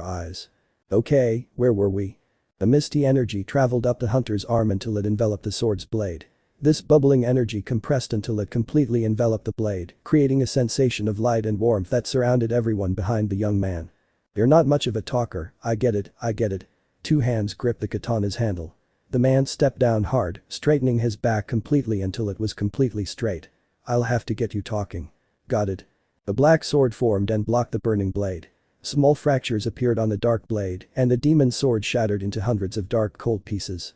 eyes. Okay, where were we? A misty energy traveled up the hunter's arm until it enveloped the sword's blade. This bubbling energy compressed until it completely enveloped the blade, creating a sensation of light and warmth that surrounded everyone behind the young man. You're not much of a talker, I get it. Two hands gripped the katana's handle. The man stepped down hard, straightening his back completely until it was completely straight. I'll have to get you talking. Got it. The black sword formed and blocked the burning blade. Small fractures appeared on the dark blade, and the demon's sword shattered into hundreds of dark cold pieces.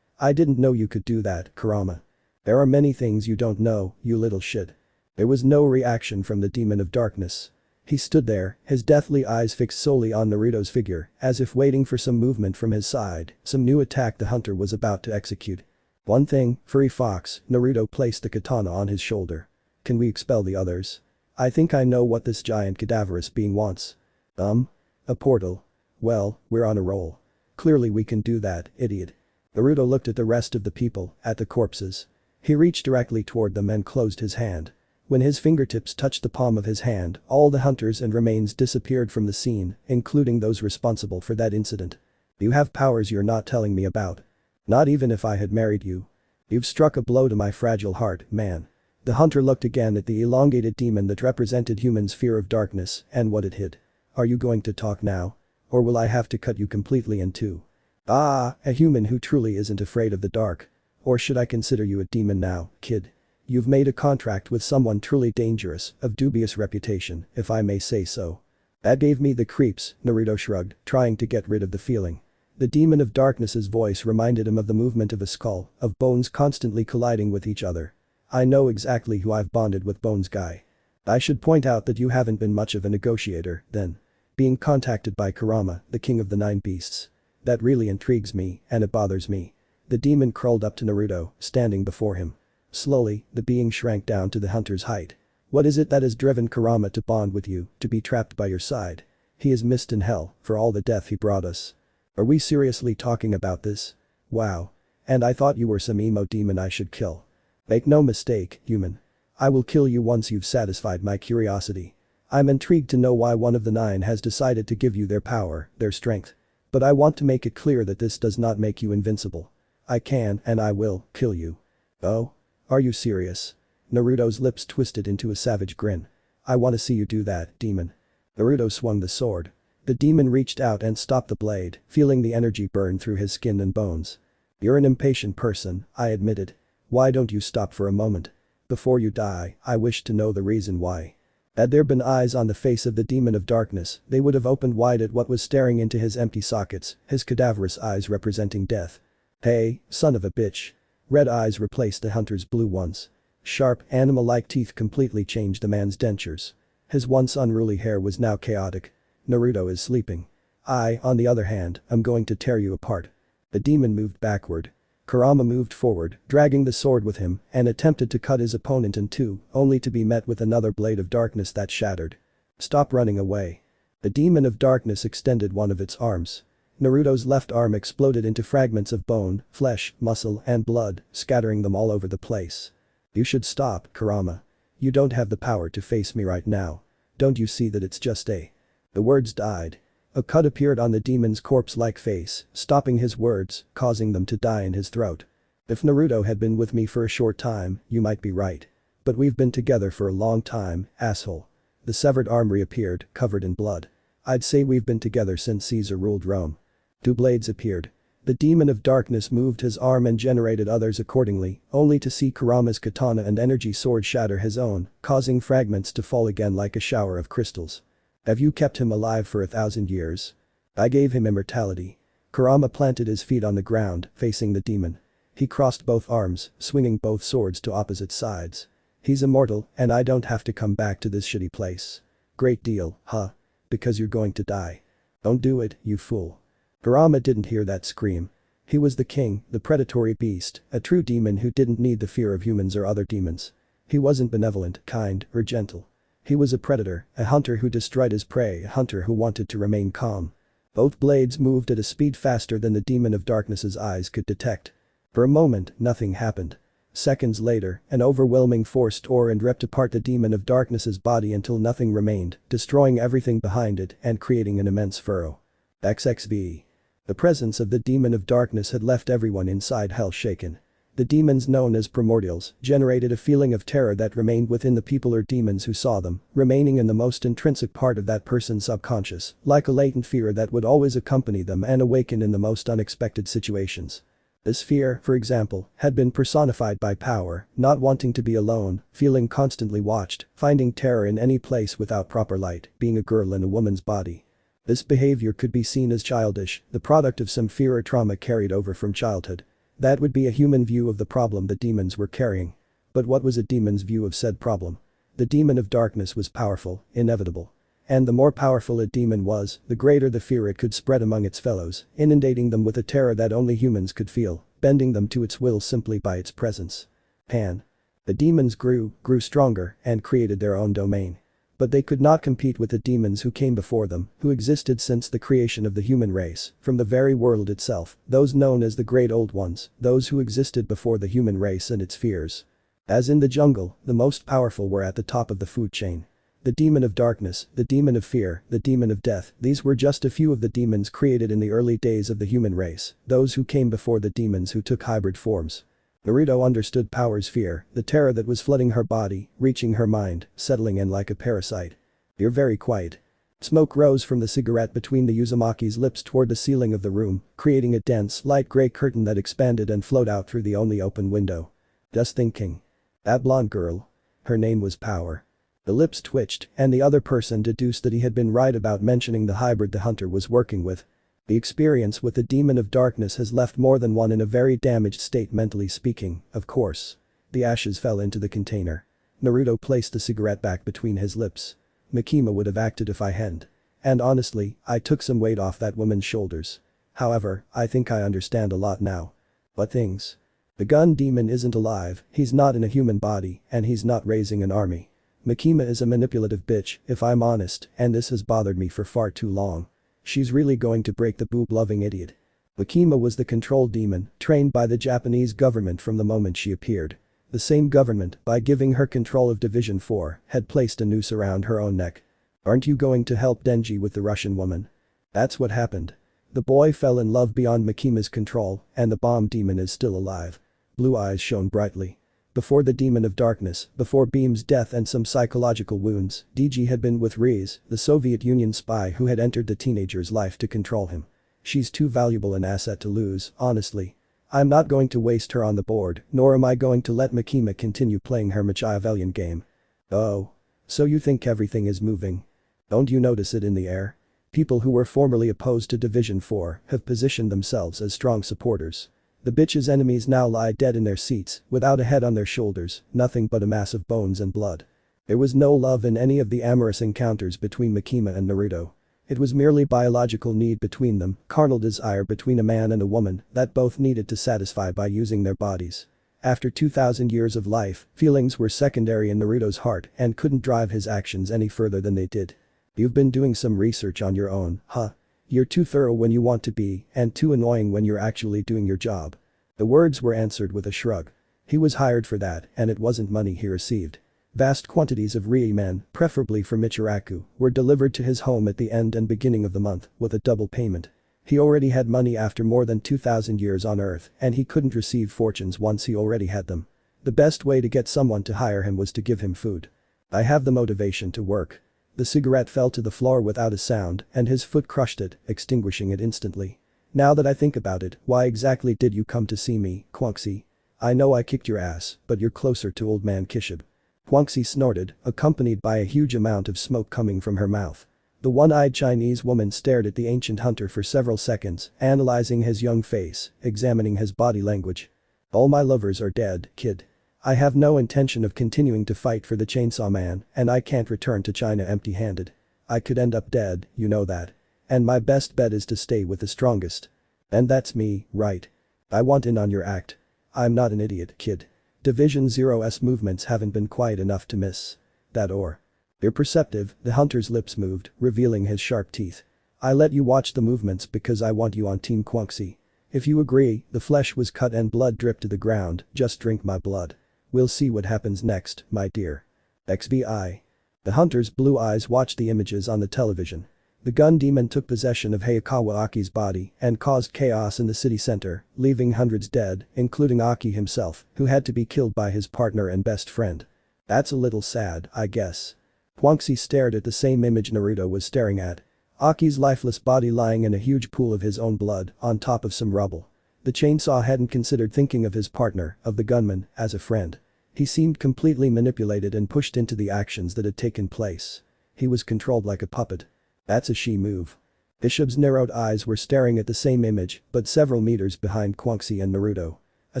I didn't know you could do that, Kurama. There are many things you don't know, you little shit. There was no reaction from the demon of darkness. He stood there, his deathly eyes fixed solely on Naruto's figure, as if waiting for some movement from his side, some new attack the hunter was about to execute. One thing, furry fox, Naruto placed the katana on his shoulder. Can we expel the others? I think I know what this giant cadaverous being wants. A portal. Well, we're on a roll. Clearly we can do that, idiot. Naruto looked at the rest of the people, at the corpses. He reached directly toward them and closed his hand. When his fingertips touched the palm of his hand, all the hunters and remains disappeared from the scene, including those responsible for that incident. You have powers you're not telling me about. Not even if I had married you. You've struck a blow to my fragile heart, man. The hunter looked again at the elongated demon that represented humans' fear of darkness and what it hid. Are you going to talk now? Or will I have to cut you completely in two? A human who truly isn't afraid of the dark. Or should I consider you a demon now, kid? You've made a contract with someone truly dangerous, of dubious reputation, if I may say so. That gave me the creeps, Naruto shrugged, trying to get rid of the feeling. The demon of darkness's voice reminded him of the movement of a skull, of bones constantly colliding with each other. I know exactly who I've bonded with, Bones guy. I should point out that you haven't been much of a negotiator, then. Being contacted by Kurama, the king of the nine beasts. That really intrigues me, and it bothers me. The demon crawled up to Naruto, standing before him. Slowly, the being shrank down to the hunter's height. What is it that has driven Kurama to bond with you, to be trapped by your side? He is missed in hell, for all the death he brought us. Are we seriously talking about this? Wow. And I thought you were some emo demon I should kill. Make no mistake, human. I will kill you once you've satisfied my curiosity. I'm intrigued to know why one of the nine has decided to give you their power, their strength. But I want to make it clear that this does not make you invincible. I can, and I will, kill you. Oh? Are you serious? Naruto's lips twisted into a savage grin. I want to see you do that, demon. Naruto swung the sword. The demon reached out and stopped the blade, feeling the energy burn through his skin and bones. You're an impatient person, I admitted. Why don't you stop for a moment? Before you die, I wish to know the reason why. Had there been eyes on the face of the demon of darkness, they would have opened wide at what was staring into his empty sockets, his cadaverous eyes representing death. Hey, son of a bitch. Red eyes replaced the hunter's blue ones. Sharp, animal-like teeth completely changed the man's dentures. His once unruly hair was now chaotic. Naruto is sleeping. I, on the other hand, am going to tear you apart. The demon moved backward. Kurama moved forward, dragging the sword with him, and attempted to cut his opponent in two, only to be met with another blade of darkness that shattered. Stop running away. The demon of darkness extended one of its arms. Naruto's left arm exploded into fragments of bone, flesh, muscle, and blood, scattering them all over the place. You should stop, Kurama. You don't have the power to face me right now. Don't you see that it's just a... The words died. A cut appeared on the demon's corpse-like face, stopping his words, causing them to die in his throat. If Naruto had been with me for a short time, you might be right. But we've been together for a long time, asshole. The severed arm reappeared, covered in blood. I'd say we've been together since Caesar ruled Rome. Two blades appeared. The demon of darkness moved his arm and generated others accordingly, only to see Kurama's katana and energy sword shatter his own, causing fragments to fall again like a shower of crystals. Have you kept him alive for 1,000 years? I gave him immortality. Kurama planted his feet on the ground, facing the demon. He crossed both arms, swinging both swords to opposite sides. He's immortal, and I don't have to come back to this shitty place. Great deal, huh? Because you're going to die. Don't do it, you fool. Kurama didn't hear that scream. He was the king, the predatory beast, a true demon who didn't need the fear of humans or other demons. He wasn't benevolent, kind, or gentle. He was a predator, a hunter who destroyed his prey, a hunter who wanted to remain calm. Both blades moved at a speed faster than the demon of darkness's eyes could detect. For a moment, nothing happened. Seconds later, an overwhelming force tore and ripped apart the demon of darkness's body until nothing remained, destroying everything behind it and creating an immense furrow. XXV. The presence of the demon of darkness had left everyone inside hell shaken. The demons known as primordials generated a feeling of terror that remained within the people or demons who saw them, remaining in the most intrinsic part of that person's subconscious, like a latent fear that would always accompany them and awaken in the most unexpected situations. This fear, for example, had been personified by power, not wanting to be alone, feeling constantly watched, finding terror in any place without proper light, being a girl in a woman's body. This behavior could be seen as childish, the product of some fear or trauma carried over from childhood. That would be a human view of the problem the demons were carrying. But what was a demon's view of said problem? The demon of darkness was powerful, inevitable. And the more powerful a demon was, the greater the fear it could spread among its fellows, inundating them with a terror that only humans could feel, bending them to its will simply by its presence. The demons grew stronger, and created their own domain. But they could not compete with the demons who came before them, who existed since the creation of the human race, from the very world itself, those known as the Great Old Ones, those who existed before the human race and its fears. As in the jungle, the most powerful were at the top of the food chain. The demon of darkness, the demon of fear, the demon of death, these were just a few of the demons created in the early days of the human race, those who came before the demons who took hybrid forms. Naruto understood Power's fear, the terror that was flooding her body, reaching her mind, settling in like a parasite. You're very quiet. Smoke rose from the cigarette between the Uzumaki's lips toward the ceiling of the room, creating a dense, light gray curtain that expanded and flowed out through the only open window. Just thinking. That blonde girl. Her name was Power. The lips twitched, and the other person deduced that he had been right about mentioning the hybrid the hunter was working with. The experience with the demon of darkness has left more than one in a very damaged state mentally speaking, of course. The ashes fell into the container. Naruto placed the cigarette back between his lips. Makima would have acted if I hadn't. And honestly, I took some weight off that woman's shoulders. However, I think I understand a lot now. What things? The gun demon isn't alive, he's not in a human body, and he's not raising an army. Makima is a manipulative bitch, if I'm honest, and this has bothered me for far too long. She's really going to break the boob-loving idiot. Makima was the control demon, trained by the Japanese government from the moment she appeared. The same government, by giving her control of Division 4, had placed a noose around her own neck. Aren't you going to help Denji with the Russian woman? That's what happened. The boy fell in love beyond Makima's control, and the bomb demon is still alive. Blue eyes shone brightly. Before the demon of darkness, before Beam's death and some psychological wounds, DG had been with Riz, the Soviet Union spy who had entered the teenager's life to control him. She's too valuable an asset to lose, honestly. I'm not going to waste her on the board, nor am I going to let Makima continue playing her Machiavellian game. Oh. So you think everything is moving? Don't you notice it in the air? People who were formerly opposed to Division 4 have positioned themselves as strong supporters. The bitch's enemies now lie dead in their seats, without a head on their shoulders, nothing but a mass of bones and blood. There was no love in any of the amorous encounters between Makima and Naruto. It was merely biological need between them, carnal desire between a man and a woman that both needed to satisfy by using their bodies. After 2,000 years of life, feelings were secondary in Naruto's heart and couldn't drive his actions any further than they did. You've been doing some research on your own, huh? You're too thorough when you want to be, and too annoying when you're actually doing your job. The words were answered with a shrug. He was hired for that, and it wasn't money he received. Vast quantities of Rei-men, preferably from Ichiraku, were delivered to his home at the end and beginning of the month, with a double payment. He already had money after more than 2,000 years on Earth, and he couldn't receive fortunes once he already had them. The best way to get someone to hire him was to give him food. I have the motivation to work. The cigarette fell to the floor without a sound, and his foot crushed it, extinguishing it instantly. Now that I think about it, why exactly did you come to see me, Quanxi? I know I kicked your ass, but you're closer to old man Kishib. Quanxi snorted, accompanied by a huge amount of smoke coming from her mouth. The one-eyed Chinese woman stared at the ancient hunter for several seconds, analyzing his young face, examining his body language. All my lovers are dead, kid. I have no intention of continuing to fight for the Chainsaw Man, and I can't return to China empty-handed. I could end up dead, you know that. And my best bet is to stay with the strongest. And that's me, right? I want in on your act. I'm not an idiot, kid. Division Zero's movements haven't been quiet enough to miss that or. You're perceptive, the hunter's lips moved, revealing his sharp teeth. I let you watch the movements because I want you on Team Quanxi. If you agree, the flesh was cut and blood dripped to the ground, just drink my blood. We'll see what happens next, my dear. XVI. The hunter's blue eyes watched the images on the television. The gun demon took possession of Hayakawa Aki's body and caused chaos in the city center, leaving hundreds dead, including Aki himself, who had to be killed by his partner and best friend. That's a little sad, I guess. Quanxi stared at the same image Naruto was staring at. Aki's lifeless body lying in a huge pool of his own blood, on top of some rubble. The chainsaw hadn't considered thinking of his partner, of the gunman, as a friend. He seemed completely manipulated and pushed into the actions that had taken place. He was controlled like a puppet. That's a she move. Bishop's narrowed eyes were staring at the same image, but several meters behind Quanxi and Naruto. A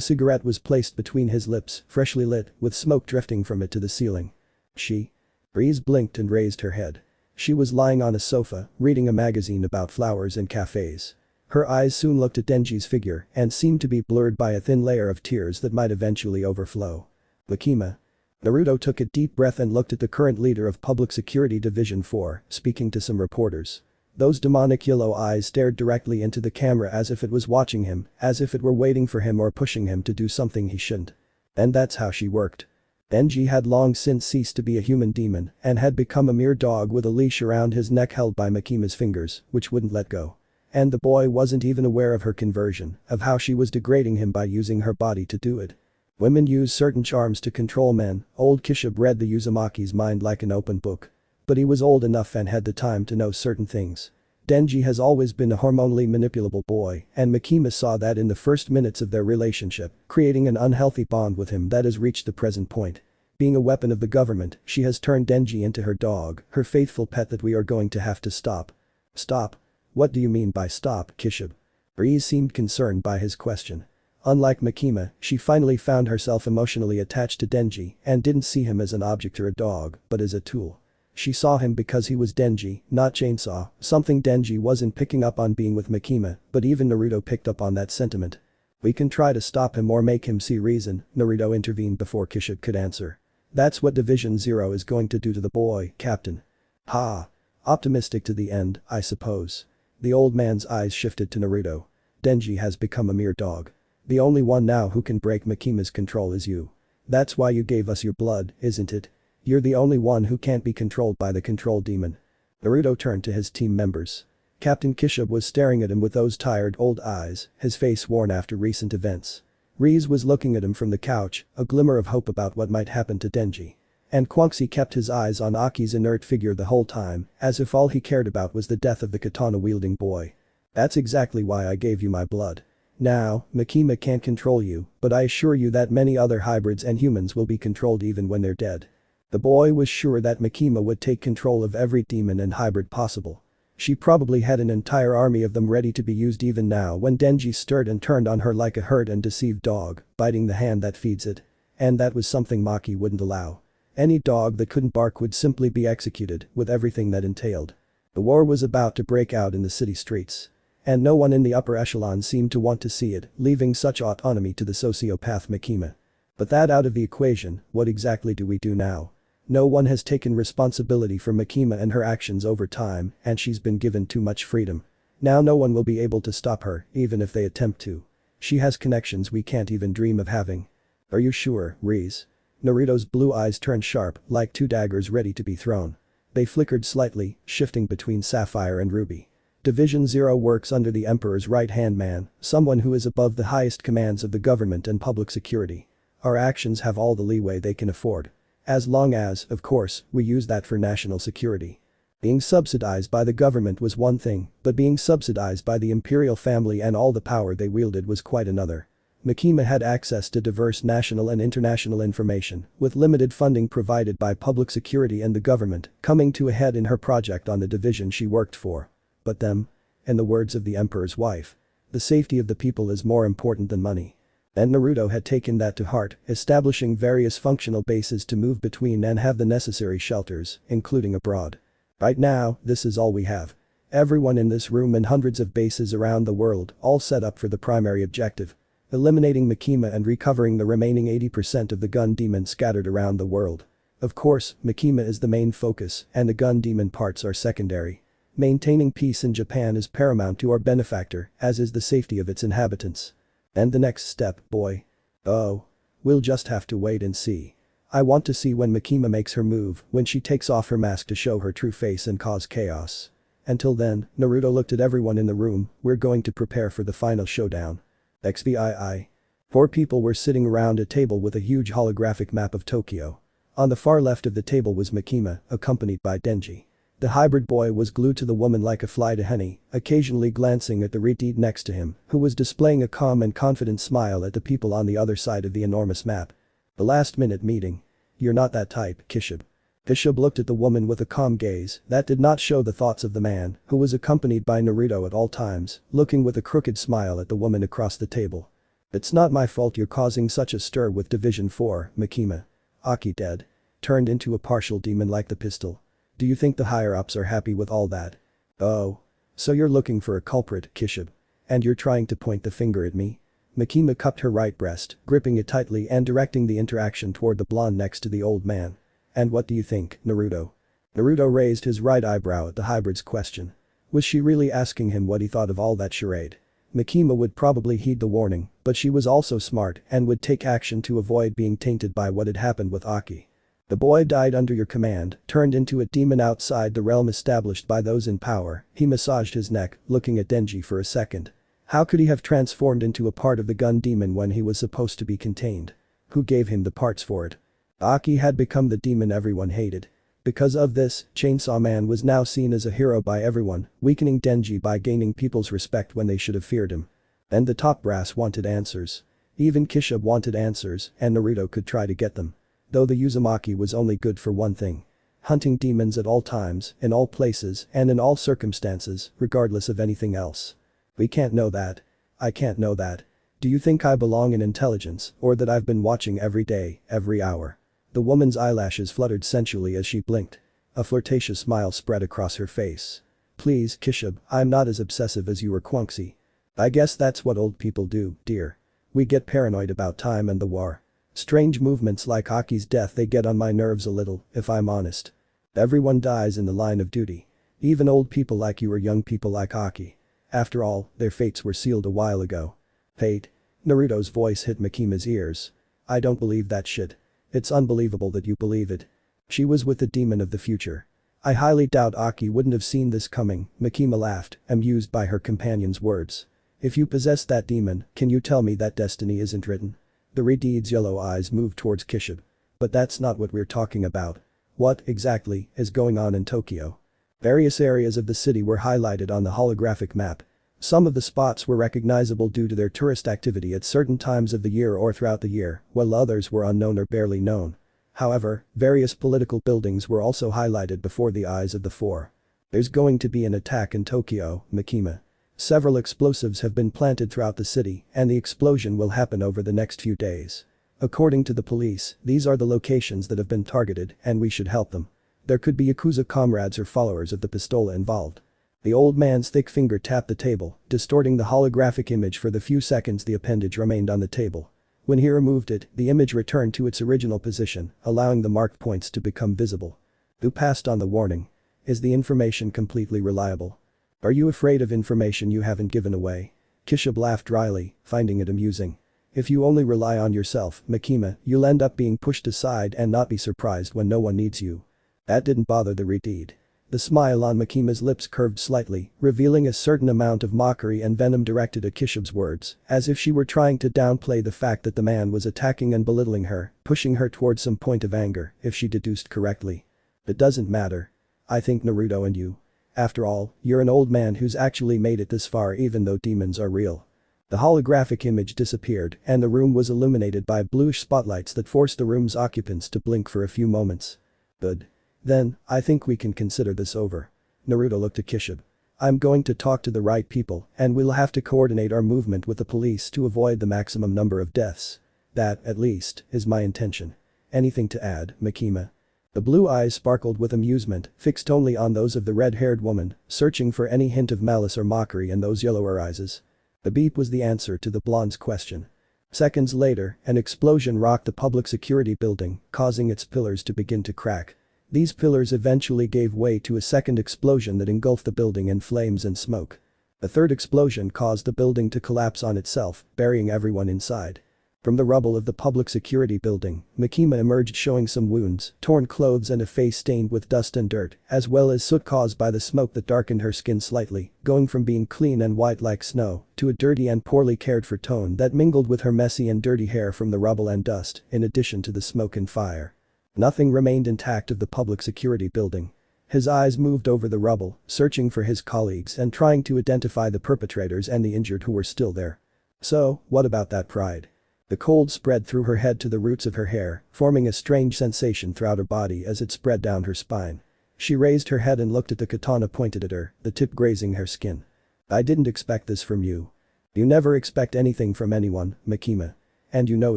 cigarette was placed between his lips, freshly lit, with smoke drifting from it to the ceiling. She? Breeze blinked and raised her head. She was lying on a sofa, reading a magazine about flowers and cafes. Her eyes soon looked at Denji's figure and seemed to be blurred by a thin layer of tears that might eventually overflow. Makima. Naruto took a deep breath and looked at the current leader of Public Security Division 4, speaking to some reporters. Those demonic yellow eyes stared directly into the camera as if it was watching him, as if it were waiting for him or pushing him to do something he shouldn't. And that's how she worked. Denji had long since ceased to be a human demon and had become a mere dog with a leash around his neck held by Makima's fingers, which wouldn't let go. And the boy wasn't even aware of her conversion, of how she was degrading him by using her body to do it. Women use certain charms to control men. Old Kishib read the Uzumaki's mind like an open book. But he was old enough and had the time to know certain things. Denji has always been a hormonally manipulable boy, and Makima saw that in the first minutes of their relationship, creating an unhealthy bond with him that has reached the present point. Being a weapon of the government, she has turned Denji into her dog, her faithful pet that we are going to have to stop. Stop? What do you mean by stop, Kishib? Breeze seemed concerned by his question. Unlike Makima, she finally found herself emotionally attached to Denji and didn't see him as an object or a dog, but as a tool. She saw him because he was Denji, not Chainsaw, something Denji wasn't picking up on being with Makima, but even Naruto picked up on that sentiment. We can try to stop him or make him see reason, Naruto intervened before Kishib could answer. That's what Division Zero is going to do to the boy, Captain. Ha. Optimistic to the end, I suppose. The old man's eyes shifted to Naruto. Denji has become a mere dog. The only one now who can break Makima's control is you. That's why you gave us your blood, isn't it? You're the only one who can't be controlled by the control demon. Naruto turned to his team members. Captain Kishib was staring at him with those tired old eyes, his face worn after recent events. Reese was looking at him from the couch, a glimmer of hope about what might happen to Denji. And Quanxi kept his eyes on Aki's inert figure the whole time, as if all he cared about was the death of the katana-wielding boy. That's exactly why I gave you my blood. Now, Makima can't control you, but I assure you that many other hybrids and humans will be controlled even when they're dead. The boy was sure that Makima would take control of every demon and hybrid possible. She probably had an entire army of them ready to be used even now when Denji stirred and turned on her like a hurt and deceived dog, biting the hand that feeds it. And that was something Maki wouldn't allow. Any dog that couldn't bark would simply be executed, with everything that entailed. The war was about to break out in the city streets. And no one in the upper echelon seemed to want to see it, leaving such autonomy to the sociopath Makima. But that out of the equation, what exactly do we do now? No one has taken responsibility for Makima and her actions over time, and she's been given too much freedom. Now no one will be able to stop her, even if they attempt to. She has connections we can't even dream of having. Are you sure, Reese? Naruto's blue eyes turned sharp, like two daggers ready to be thrown. They flickered slightly, shifting between Sapphire and Ruby. Division Zero works under the Emperor's right-hand man, someone who is above the highest commands of the government and public security. Our actions have all the leeway they can afford. As long as, of course, we use that for national security. Being subsidized by the government was one thing, but being subsidized by the imperial family and all the power they wielded was quite another. Makima had access to diverse national and international information, with limited funding provided by public security and the government, coming to a head in her project on the division she worked for. But them? In the words of the emperor's wife, the safety of the people is more important than money. And Naruto had taken that to heart, establishing various functional bases to move between and have the necessary shelters, including abroad. Right now, this is all we have. Everyone in this room and hundreds of bases around the world, all set up for the primary objective. Eliminating Makima and recovering the remaining 80% of the gun demons scattered around the world. Of course, Makima is the main focus, and the gun demon parts are secondary. Maintaining peace in Japan is paramount to our benefactor, as is the safety of its inhabitants. And the next step, boy. Oh. We'll just have to wait and see. I want to see when Makima makes her move, when she takes off her mask to show her true face and cause chaos. Until then, Naruto looked at everyone in the room, we're going to prepare for the final showdown. XVII. 4 people were sitting around a table with a huge holographic map of Tokyo. On the far left of the table was Makima, accompanied by Denji. The hybrid boy was glued to the woman like a fly to honey, occasionally glancing at the redhead next to him, who was displaying a calm and confident smile at the people on the other side of the enormous map. The last-minute meeting. You're not that type, Kishibe. Kishibe looked at the woman with a calm gaze that did not show the thoughts of the man, who was accompanied by Naruto at all times, looking with a crooked smile at the woman across the table. It's not my fault you're causing such a stir with Division 4, Makima. Aki dead. Turned into a partial demon like the pistol. Do you think the higher-ups are happy with all that? Oh. So you're looking for a culprit, Kishibe. And you're trying to point the finger at me? Makima cupped her right breast, gripping it tightly and directing the interaction toward the blonde next to the old man. And what do you think, Naruto? Naruto raised his right eyebrow at the hybrid's question. Was she really asking him what he thought of all that charade? Makima would probably heed the warning, but she was also smart and would take action to avoid being tainted by what had happened with Aki. The boy died under your command, turned into a demon outside the realm established by those in power. He massaged his neck, looking at Denji for a second. How could he have transformed into a part of the gun demon when he was supposed to be contained? Who gave him the parts for it? Aki had become the demon everyone hated. Because of this, Chainsaw Man was now seen as a hero by everyone, weakening Denji by gaining people's respect when they should have feared him. And the top brass wanted answers. Even Kishibe wanted answers, and Naruto could try to get them. Though the Uzumaki was only good for one thing. Hunting demons at all times, in all places, and in all circumstances, regardless of anything else. We can't know that. I can't know that. Do you think I belong in intelligence, or that I've been watching every day, every hour? The woman's eyelashes fluttered sensually as she blinked. A flirtatious smile spread across her face. Please, Kishibe, I'm not as obsessive as you or Quanxi. I guess that's what old people do, dear. We get paranoid about time and the war. Strange movements like Aki's death, they get on my nerves a little, if I'm honest. Everyone dies in the line of duty. Even old people like you or young people like Aki. After all, their fates were sealed a while ago. Fate? Naruto's voice hit Makima's ears. I don't believe that shit. It's unbelievable that you believe it. She was with the demon of the future. I highly doubt Aki wouldn't have seen this coming. Makima laughed, amused by her companion's words. If you possess that demon, can you tell me that destiny isn't written? The redhead's yellow eyes moved towards Kishibe. But that's not what we're talking about. What, exactly, is going on in Tokyo? Various areas of the city were highlighted on the holographic map. Some of the spots were recognizable due to their tourist activity at certain times of the year or throughout the year, while others were unknown or barely known. However, various political buildings were also highlighted before the eyes of the 4. There's going to be an attack in Tokyo, Makima. Several explosives have been planted throughout the city, and the explosion will happen over the next few days. According to the police, these are the locations that have been targeted, and we should help them. There could be Yakuza comrades or followers of the Pistola involved. The old man's thick finger tapped the table, distorting the holographic image for the few seconds the appendage remained on the table. When he removed it, the image returned to its original position, allowing the marked points to become visible. Who passed on the warning? Is the information completely reliable? Are you afraid of information you haven't given away? Kishibe laughed dryly, finding it amusing. If you only rely on yourself, Makima, you'll end up being pushed aside and not be surprised when no one needs you. That didn't bother the redhead. The smile on Makima's lips curved slightly, revealing a certain amount of mockery and venom directed at Kishibe's words, as if she were trying to downplay the fact that the man was attacking and belittling her, pushing her towards some point of anger, if she deduced correctly. It doesn't matter. I think Naruto and you. After all, you're an old man who's actually made it this far even though demons are real. The holographic image disappeared and the room was illuminated by bluish spotlights that forced the room's occupants to blink for a few moments. Good. Then, I think we can consider this over. Naruto looked at Kishibe. I'm going to talk to the right people and we'll have to coordinate our movement with the police to avoid the maximum number of deaths. That, at least, is my intention. Anything to add, Makima? The blue eyes sparkled with amusement, fixed only on those of the red-haired woman, searching for any hint of malice or mockery in those yellower eyes. The beep was the answer to the blonde's question. Seconds later, an explosion rocked the public security building, causing its pillars to begin to crack. These pillars eventually gave way to a second explosion that engulfed the building in flames and smoke. The third explosion caused the building to collapse on itself, burying everyone inside. From the rubble of the public security building, Makima emerged showing some wounds, torn clothes and a face stained with dust and dirt, as well as soot caused by the smoke that darkened her skin slightly, going from being clean and white like snow to a dirty and poorly cared for tone that mingled with her messy and dirty hair from the rubble and dust, in addition to the smoke and fire. Nothing remained intact of the public security building. His eyes moved over the rubble, searching for his colleagues and trying to identify the perpetrators and the injured who were still there. So, what about that pride? The cold spread through her head to the roots of her hair, forming a strange sensation throughout her body as it spread down her spine. She raised her head and looked at the katana pointed at her, the tip grazing her skin. I didn't expect this from you. You never expect anything from anyone, Makima. And you know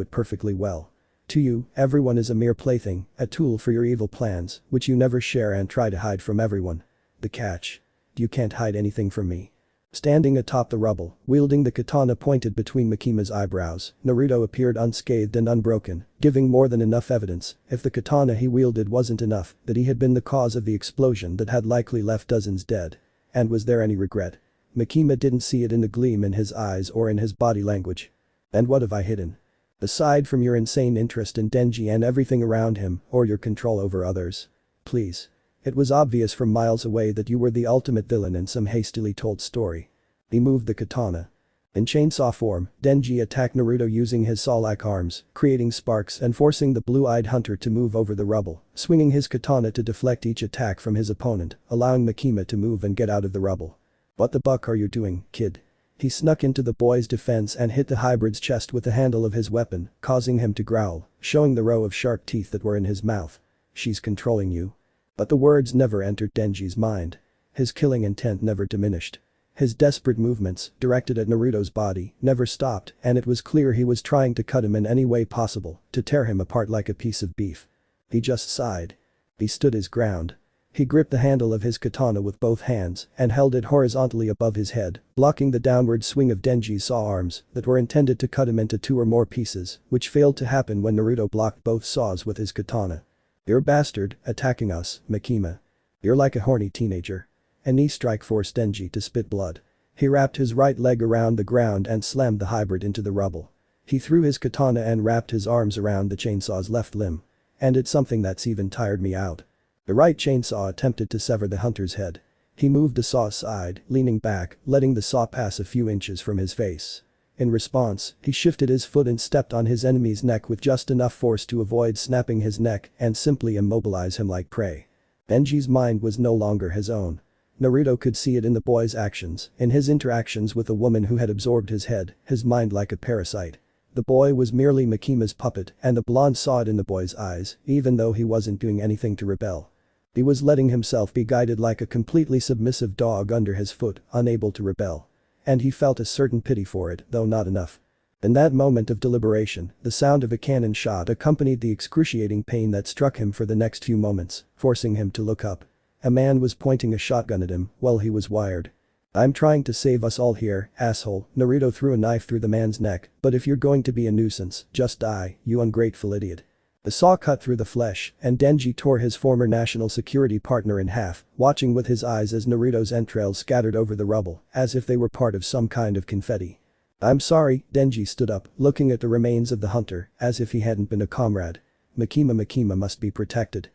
it perfectly well. To you, everyone is a mere plaything, a tool for your evil plans, which you never share and try to hide from everyone. The catch? You can't hide anything from me. Standing atop the rubble, wielding the katana pointed between Makima's eyebrows, Naruto appeared unscathed and unbroken, giving more than enough evidence, if the katana he wielded wasn't enough, that he had been the cause of the explosion that had likely left dozens dead. And was there any regret? Makima didn't see it in the gleam in his eyes or in his body language. And what have I hidden? Aside from your insane interest in Denji and everything around him, or your control over others. Please. It was obvious from miles away that you were the ultimate villain in some hastily told story. He moved the katana. In chainsaw form, Denji attacked Naruto using his saw-like arms, creating sparks and forcing the blue-eyed hunter to move over the rubble, swinging his katana to deflect each attack from his opponent, allowing Makima to move and get out of the rubble. What the buck are you doing, kid? He snuck into the boy's defense and hit the hybrid's chest with the handle of his weapon, causing him to growl, showing the row of sharp teeth that were in his mouth. She's controlling you. But the words never entered Denji's mind. His killing intent never diminished. His desperate movements, directed at Naruto's body, never stopped and it was clear he was trying to cut him in any way possible, to tear him apart like a piece of beef. He just sighed. He stood his ground. He gripped the handle of his katana with both hands and held it horizontally above his head, blocking the downward swing of Denji's saw arms that were intended to cut him into 2 or more pieces, which failed to happen when Naruto blocked both saws with his katana. You're a bastard, attacking us, Makima. You're like a horny teenager. A knee strike forced Denji to spit blood. He wrapped his right leg around the ground and slammed the hybrid into the rubble. He threw his katana and wrapped his arms around the chainsaw's left limb. And it's something that's even tired me out. The right chainsaw attempted to sever the hunter's head. He moved the saw aside, leaning back, letting the saw pass a few inches from his face. In response, he shifted his foot and stepped on his enemy's neck with just enough force to avoid snapping his neck and simply immobilize him like prey. Denji's mind was no longer his own. Naruto could see it in the boy's actions, in his interactions with the woman who had absorbed his head, his mind like a parasite. The boy was merely Makima's puppet and the blonde saw it in the boy's eyes, even though he wasn't doing anything to rebel. He was letting himself be guided like a completely submissive dog under his foot, unable to rebel. And he felt a certain pity for it, though not enough. In that moment of deliberation, the sound of a cannon shot accompanied the excruciating pain that struck him for the next few moments, forcing him to look up. A man was pointing a shotgun at him, while he was wired. I'm trying to save us all here, asshole. Naruto threw a knife through the man's neck, but if you're going to be a nuisance, just die, you ungrateful idiot. The saw cut through the flesh, and Denji tore his former national security partner in half, watching with his eyes as Naruto's entrails scattered over the rubble, as if they were part of some kind of confetti. I'm sorry, Denji stood up, looking at the remains of the hunter, as if he hadn't been a comrade. Makima must be protected.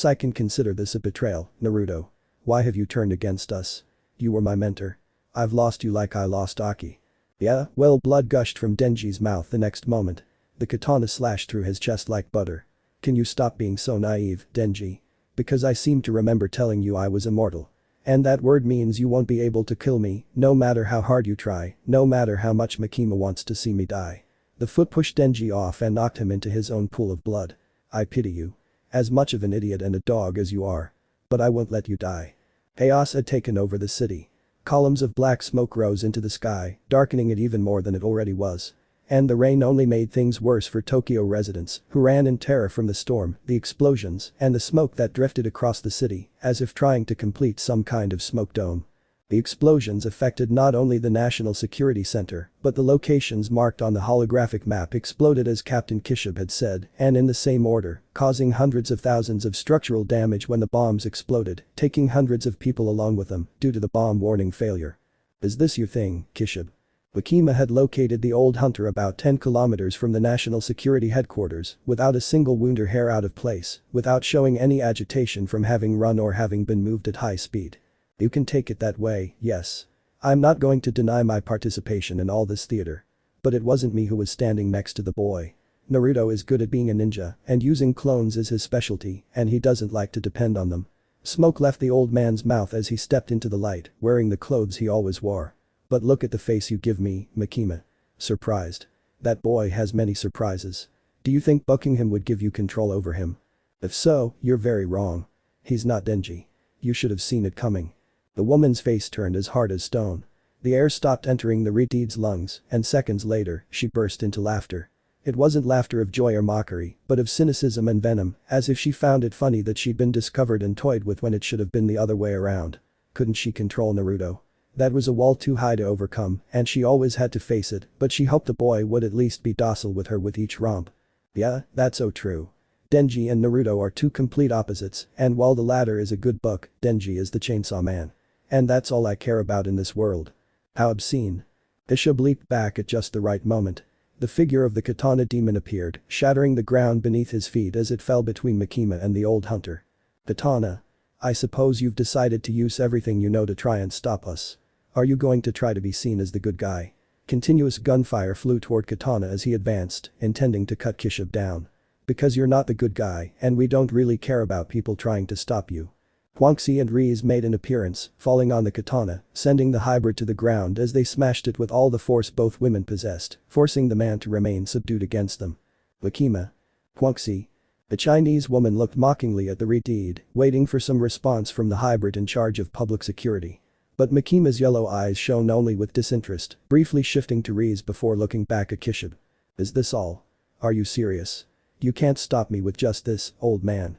I can consider this a betrayal, Naruto. Why have you turned against us? You were my mentor. I've lost you like I lost Aki. Yeah, well, blood gushed from Denji's mouth the next moment. The katana slashed through his chest like butter. Can you stop being so naive, Denji? Because I seem to remember telling you I was immortal. And that word means you won't be able to kill me, no matter how hard you try, no matter how much Makima wants to see me die. The foot pushed Denji off and knocked him into his own pool of blood. I pity you. As much of an idiot and a dog as you are. But I won't let you die. Chaos had taken over the city. Columns of black smoke rose into the sky, darkening it even more than it already was. And the rain only made things worse for Tokyo residents, who ran in terror from the storm, the explosions, and the smoke that drifted across the city, as if trying to complete some kind of smoke dome. The explosions affected not only the National Security Center, but the locations marked on the holographic map exploded as Captain Kishib had said, and in the same order, causing hundreds of thousands of structural damage when the bombs exploded, taking hundreds of people along with them, due to the bomb warning failure. Is this your thing, Kishib? Makima had located the old hunter about 10 kilometers from the National Security Headquarters, without a single wound or hair out of place, without showing any agitation from having run or having been moved at high speed. You can take it that way, yes. I'm not going to deny my participation in all this theater. But it wasn't me who was standing next to the boy. Naruto is good at being a ninja, and using clones is his specialty, and he doesn't like to depend on them. Smoke left the old man's mouth as he stepped into the light, wearing the clothes he always wore. But look at the face you give me, Makima. Surprised. That boy has many surprises. Do you think bucking him would give you control over him? If so, you're very wrong. He's not Denji. You should have seen it coming. The woman's face turned as hard as stone. The air stopped entering the Ritide's lungs, and seconds later, she burst into laughter. It wasn't laughter of joy or mockery, but of cynicism and venom, as if she found it funny that she'd been discovered and toyed with when it should have been the other way around. Couldn't she control Naruto? That was a wall too high to overcome, and she always had to face it, but she hoped the boy would at least be docile with her with each romp. Yeah, that's so true. Denji and Naruto are two complete opposites, and while the latter is a good book, Denji is the Chainsaw Man. And that's all I care about in this world. How obscene. Bishop leaped back at just the right moment. The figure of the katana demon appeared, shattering the ground beneath his feet as it fell between Makima and the old hunter. Katana. I suppose you've decided to use everything you know to try and stop us. Are you going to try to be seen as the good guy? Continuous gunfire flew toward Katana as he advanced, intending to cut Kishib down. Because you're not the good guy, and we don't really care about people trying to stop you. Huangxi and Riz made an appearance, falling on the katana, sending the hybrid to the ground as they smashed it with all the force both women possessed, forcing the man to remain subdued against them. Makima. Huangxi. The Chinese woman looked mockingly at the Retide, waiting for some response from the hybrid in charge of public security. But Makima's yellow eyes shone only with disinterest, briefly shifting to Riz before looking back at Kishib. Is this all? Are you serious? You can't stop me with just this, old man.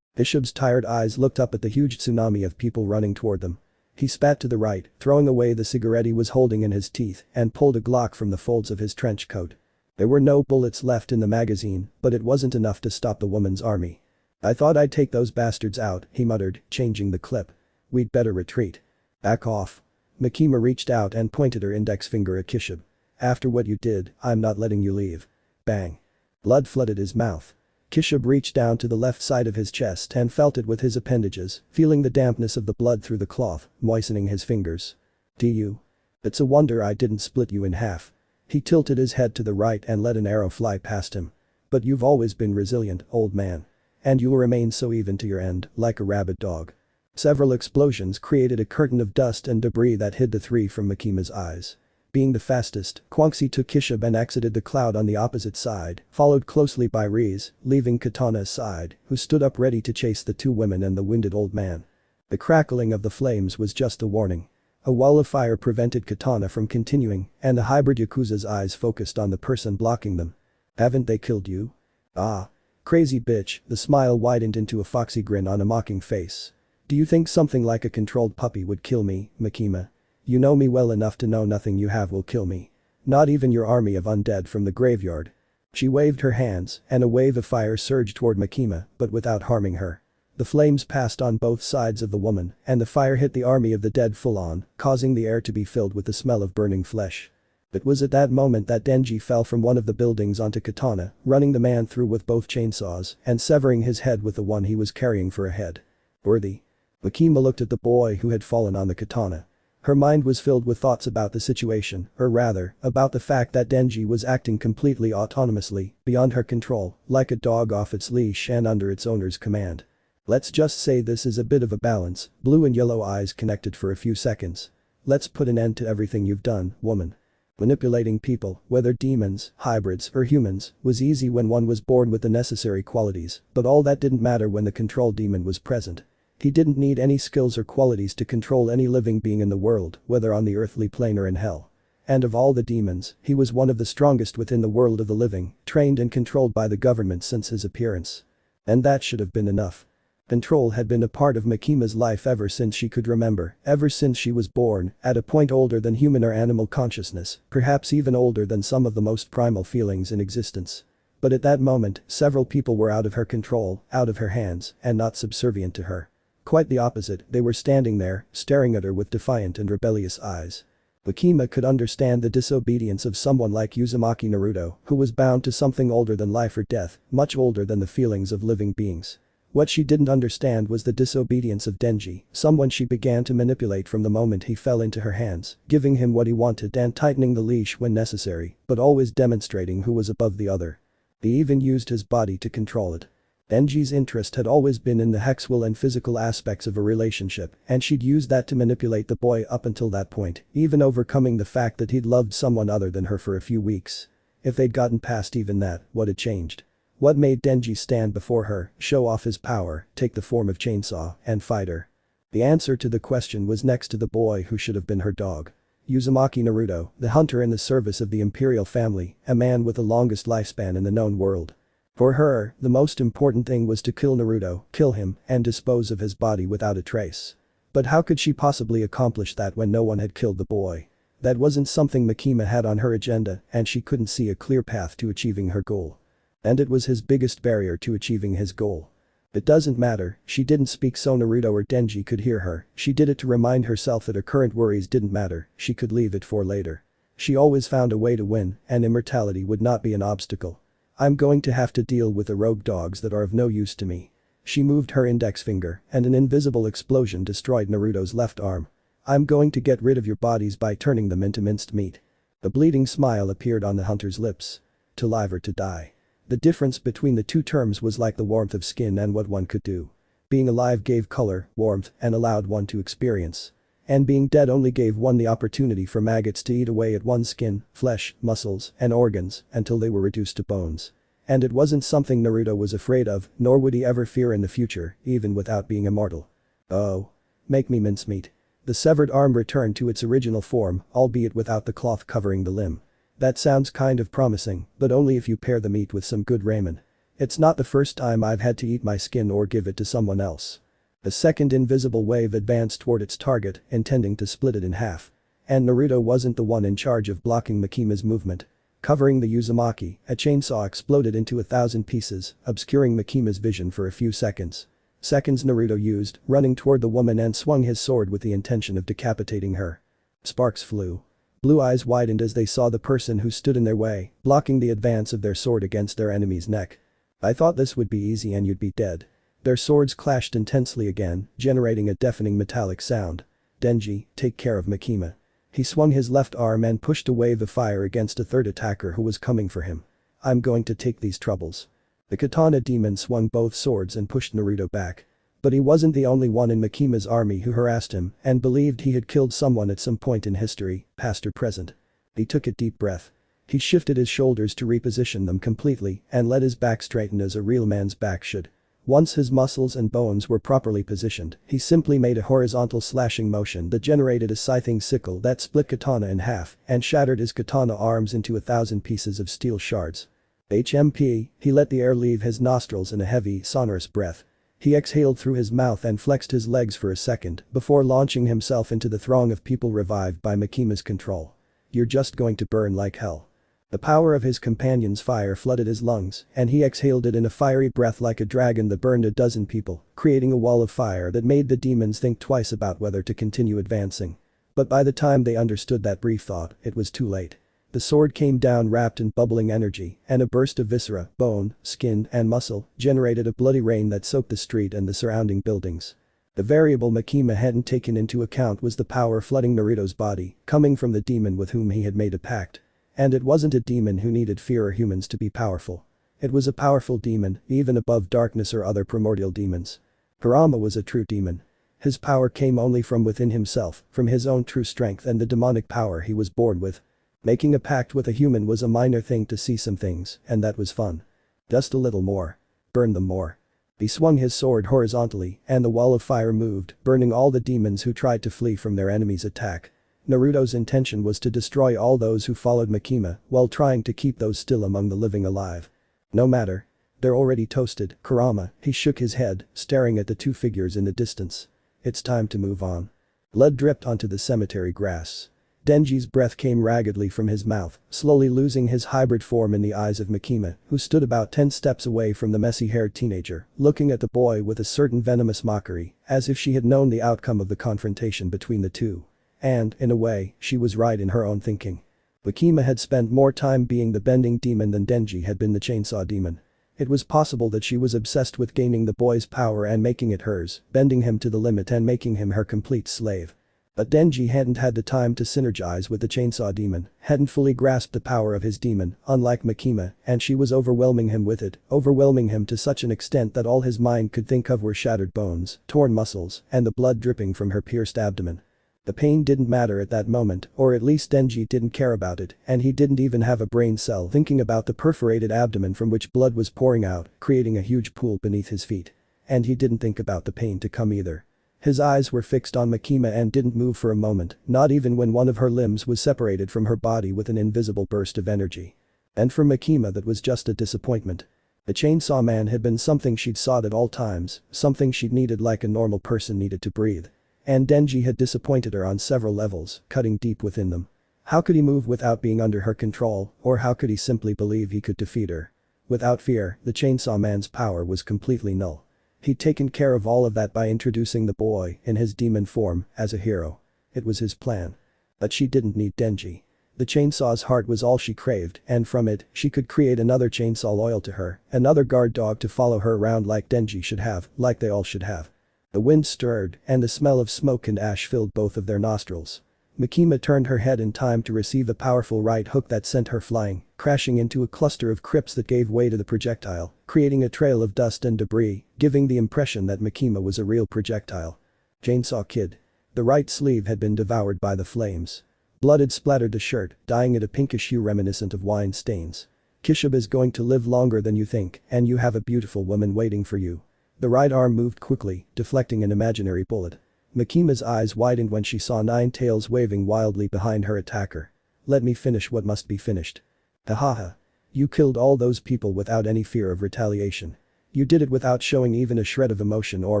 Kishib's tired eyes looked up at the huge tsunami of people running toward them. He spat to the right, throwing away the cigarette he was holding in his teeth, and pulled a Glock from the folds of his trench coat. There were no bullets left in the magazine, but it wasn't enough to stop the woman's army. I thought I'd take those bastards out, he muttered, changing the clip. We'd better retreat. Back off. Makima reached out and pointed her index finger at Kishib. After what you did, I'm not letting you leave. Bang. Blood flooded his mouth. Kishib reached down to the left side of his chest and felt it with his appendages, feeling the dampness of the blood through the cloth, moistening his fingers. Do you? It's a wonder I didn't split you in half. He tilted his head to the right and let an arrow fly past him. But you've always been resilient, old man. And you'll remain so even to your end, like a rabid dog. Several explosions created a curtain of dust and debris that hid the three from Makima's eyes. Being the fastest, Huangxi took Kishib and exited the cloud on the opposite side, followed closely by Riz, leaving Katana aside, who stood up ready to chase the two women and the wounded old man. The crackling of the flames was just a warning. A wall of fire prevented Katana from continuing, and the hybrid Yakuza's eyes focused on the person blocking them. Haven't they killed you? Ah. Crazy bitch, the smile widened into a foxy grin on a mocking face. Do you think something like a controlled puppy would kill me, Makima? You know me well enough to know nothing you have will kill me. Not even your army of undead from the graveyard. She waved her hands, and a wave of fire surged toward Makima, but without harming her. The flames passed on both sides of the woman, and the fire hit the army of the dead full on, causing the air to be filled with the smell of burning flesh. It was at that moment that Denji fell from one of the buildings onto Katana, running the man through with both chainsaws and severing his head with the one he was carrying for a head. Worthy. Makima looked at the boy who had fallen on the katana. Her mind was filled with thoughts about the situation, or rather, about the fact that Denji was acting completely autonomously, beyond her control, like a dog off its leash and under its owner's command. Let's just say this is a bit of a balance, blue and yellow eyes connected for a few seconds. Let's put an end to everything you've done, woman. Manipulating people, whether demons, hybrids, or humans, was easy when one was born with the necessary qualities, but all that didn't matter when the control demon was present. He didn't need any skills or qualities to control any living being in the world, whether on the earthly plane or in hell. And of all the demons, he was one of the strongest within the world of the living, trained and controlled by the government since his appearance. And that should have been enough. Control had been a part of Makima's life ever since she could remember, ever since she was born, at a point older than human or animal consciousness, perhaps even older than some of the most primal feelings in existence. But at that moment, several people were out of her control, out of her hands, and not subservient to her. Quite the opposite, they were standing there, staring at her with defiant and rebellious eyes. Makima could understand the disobedience of someone like Uzumaki Naruto, who was bound to something older than life or death, much older than the feelings of living beings. What she didn't understand was the disobedience of Denji, someone she began to manipulate from the moment he fell into her hands, giving him what he wanted and tightening the leash when necessary, but always demonstrating who was above the other. He even used his body to control it. Denji's interest had always been in the sexual and physical aspects of a relationship, and she'd used that to manipulate the boy up until that point, even overcoming the fact that he'd loved someone other than her for a few weeks. If they'd gotten past even that, what had changed? What made Denji stand before her, show off his power, take the form of chainsaw, and fight her? The answer to the question was next to the boy who should have been her dog. Uzumaki Naruto, the hunter in the service of the imperial family, a man with the longest lifespan in the known world. For her, the most important thing was to kill Naruto, kill him, and dispose of his body without a trace. But how could she possibly accomplish that when no one had killed the boy? That wasn't something Makima had on her agenda, and she couldn't see a clear path to achieving her goal. And it was his biggest barrier to achieving his goal. It doesn't matter, she didn't speak so Naruto or Denji could hear her, she did it to remind herself that her current worries didn't matter, she could leave it for later. She always found a way to win, and immortality would not be an obstacle. I'm going to have to deal with the rogue dogs that are of no use to me. She moved her index finger, and an invisible explosion destroyed Naruto's left arm. I'm going to get rid of your bodies by turning them into minced meat. A bleeding smile appeared on the hunter's lips. To live or to die. The difference between the two terms was like the warmth of skin and what one could do. Being alive gave color, warmth, and allowed one to experience. And being dead only gave one the opportunity for maggots to eat away at one's skin, flesh, muscles, and organs until they were reduced to bones. And it wasn't something Naruto was afraid of, nor would he ever fear in the future, even without being immortal. Oh. Make me mincemeat. The severed arm returned to its original form, albeit without the cloth covering the limb. That sounds kind of promising, but only if you pair the meat with some good ramen. It's not the first time I've had to eat my skin or give it to someone else. A second invisible wave advanced toward its target, intending to split it in half. And Naruto wasn't the one in charge of blocking Makima's movement. Covering the Uzumaki, a chainsaw exploded into 1,000 pieces, obscuring Makima's vision for a few seconds. Seconds Naruto used, running toward the woman and swung his sword with the intention of decapitating her. Sparks flew. Blue eyes widened as they saw the person who stood in their way, blocking the advance of their sword against their enemy's neck. I thought this would be easy and you'd be dead. Their swords clashed intensely again, generating a deafening metallic sound. Denji, take care of Makima. He swung his left arm and pushed a wave of fire against a third attacker who was coming for him. I'm going to take these troubles. The katana demon swung both swords and pushed Naruto back. But he wasn't the only one in Makima's army who harassed him and believed he had killed someone at some point in history, past or present. He took a deep breath. He shifted his shoulders to reposition them completely and let his back straighten as a real man's back should. Once his muscles and bones were properly positioned, he simply made a horizontal slashing motion that generated a scything sickle that split katana in half and shattered his katana arms into 1,000 pieces of steel shards. HMP, he let the air leave his nostrils in a heavy, sonorous breath. He exhaled through his mouth and flexed his legs for a second before launching himself into the throng of people revived by Makima's control. You're just going to burn like hell. The power of his companion's fire flooded his lungs, and he exhaled it in a fiery breath like a dragon that burned a dozen people, creating a wall of fire that made the demons think twice about whether to continue advancing. But by the time they understood that brief thought, it was too late. The sword came down wrapped in bubbling energy, and a burst of viscera, bone, skin, and muscle generated a bloody rain that soaked the street and the surrounding buildings. The variable Makima hadn't taken into account was the power flooding Naruto's body, coming from the demon with whom he had made a pact. And it wasn't a demon who needed fear or humans to be powerful. It was a powerful demon, even above darkness or other primordial demons. Kurama was a true demon. His power came only from within himself, from his own true strength and the demonic power he was born with. Making a pact with a human was a minor thing to see some things, and that was fun. Just a little more. Burn them more. He swung his sword horizontally, and the wall of fire moved, burning all the demons who tried to flee from their enemy's attack. Naruto's intention was to destroy all those who followed Makima, while trying to keep those still among the living alive. No matter. They're already toasted, Kurama, he shook his head, staring at the two figures in the distance. It's time to move on. Blood dripped onto the cemetery grass. Denji's breath came raggedly from his mouth, slowly losing his hybrid form in the eyes of Makima, who stood about 10 steps away from the messy-haired teenager, looking at the boy with a certain venomous mockery, as if she had known the outcome of the confrontation between the two. And, in a way, she was right in her own thinking. Makima had spent more time being the bending demon than Denji had been the chainsaw demon. It was possible that she was obsessed with gaining the boy's power and making it hers, bending him to the limit and making him her complete slave. But Denji hadn't had the time to synergize with the chainsaw demon, hadn't fully grasped the power of his demon, unlike Makima, and she was overwhelming him with it, overwhelming him to such an extent that all his mind could think of were shattered bones, torn muscles, and the blood dripping from her pierced abdomen. The pain didn't matter at that moment, or at least Denji didn't care about it, and he didn't even have a brain cell thinking about the perforated abdomen from which blood was pouring out, creating a huge pool beneath his feet. And he didn't think about the pain to come either. His eyes were fixed on Makima and didn't move for a moment, not even when one of her limbs was separated from her body with an invisible burst of energy. And for Makima that was just a disappointment. The chainsaw man had been something she'd sought at all times, something she'd needed like a normal person needed to breathe. And Denji had disappointed her on several levels, cutting deep within them. How could he move without being under her control, or how could he simply believe he could defeat her? Without fear, the chainsaw man's power was completely null. He'd taken care of all of that by introducing the boy, in his demon form, as a hero. It was his plan. But she didn't need Denji. The chainsaw's heart was all she craved, and from it, she could create another chainsaw loyal to her, another guard dog to follow her around like Denji should have, like they all should have. The wind stirred, and the smell of smoke and ash filled both of their nostrils. Makima turned her head in time to receive a powerful right hook that sent her flying, crashing into a cluster of crypts that gave way to the projectile, creating a trail of dust and debris, giving the impression that Makima was a real projectile. Chainsaw Kid. The right sleeve had been devoured by the flames. Blood had splattered the shirt, dyeing it a pinkish hue reminiscent of wine stains. Kishub is going to live longer than you think, and you have a beautiful woman waiting for you. The right arm moved quickly, deflecting an imaginary bullet. Makima's eyes widened when she saw 9 tails waving wildly behind her attacker. Let me finish what must be finished. Hahaha. You killed all those people without any fear of retaliation. You did it without showing even a shred of emotion or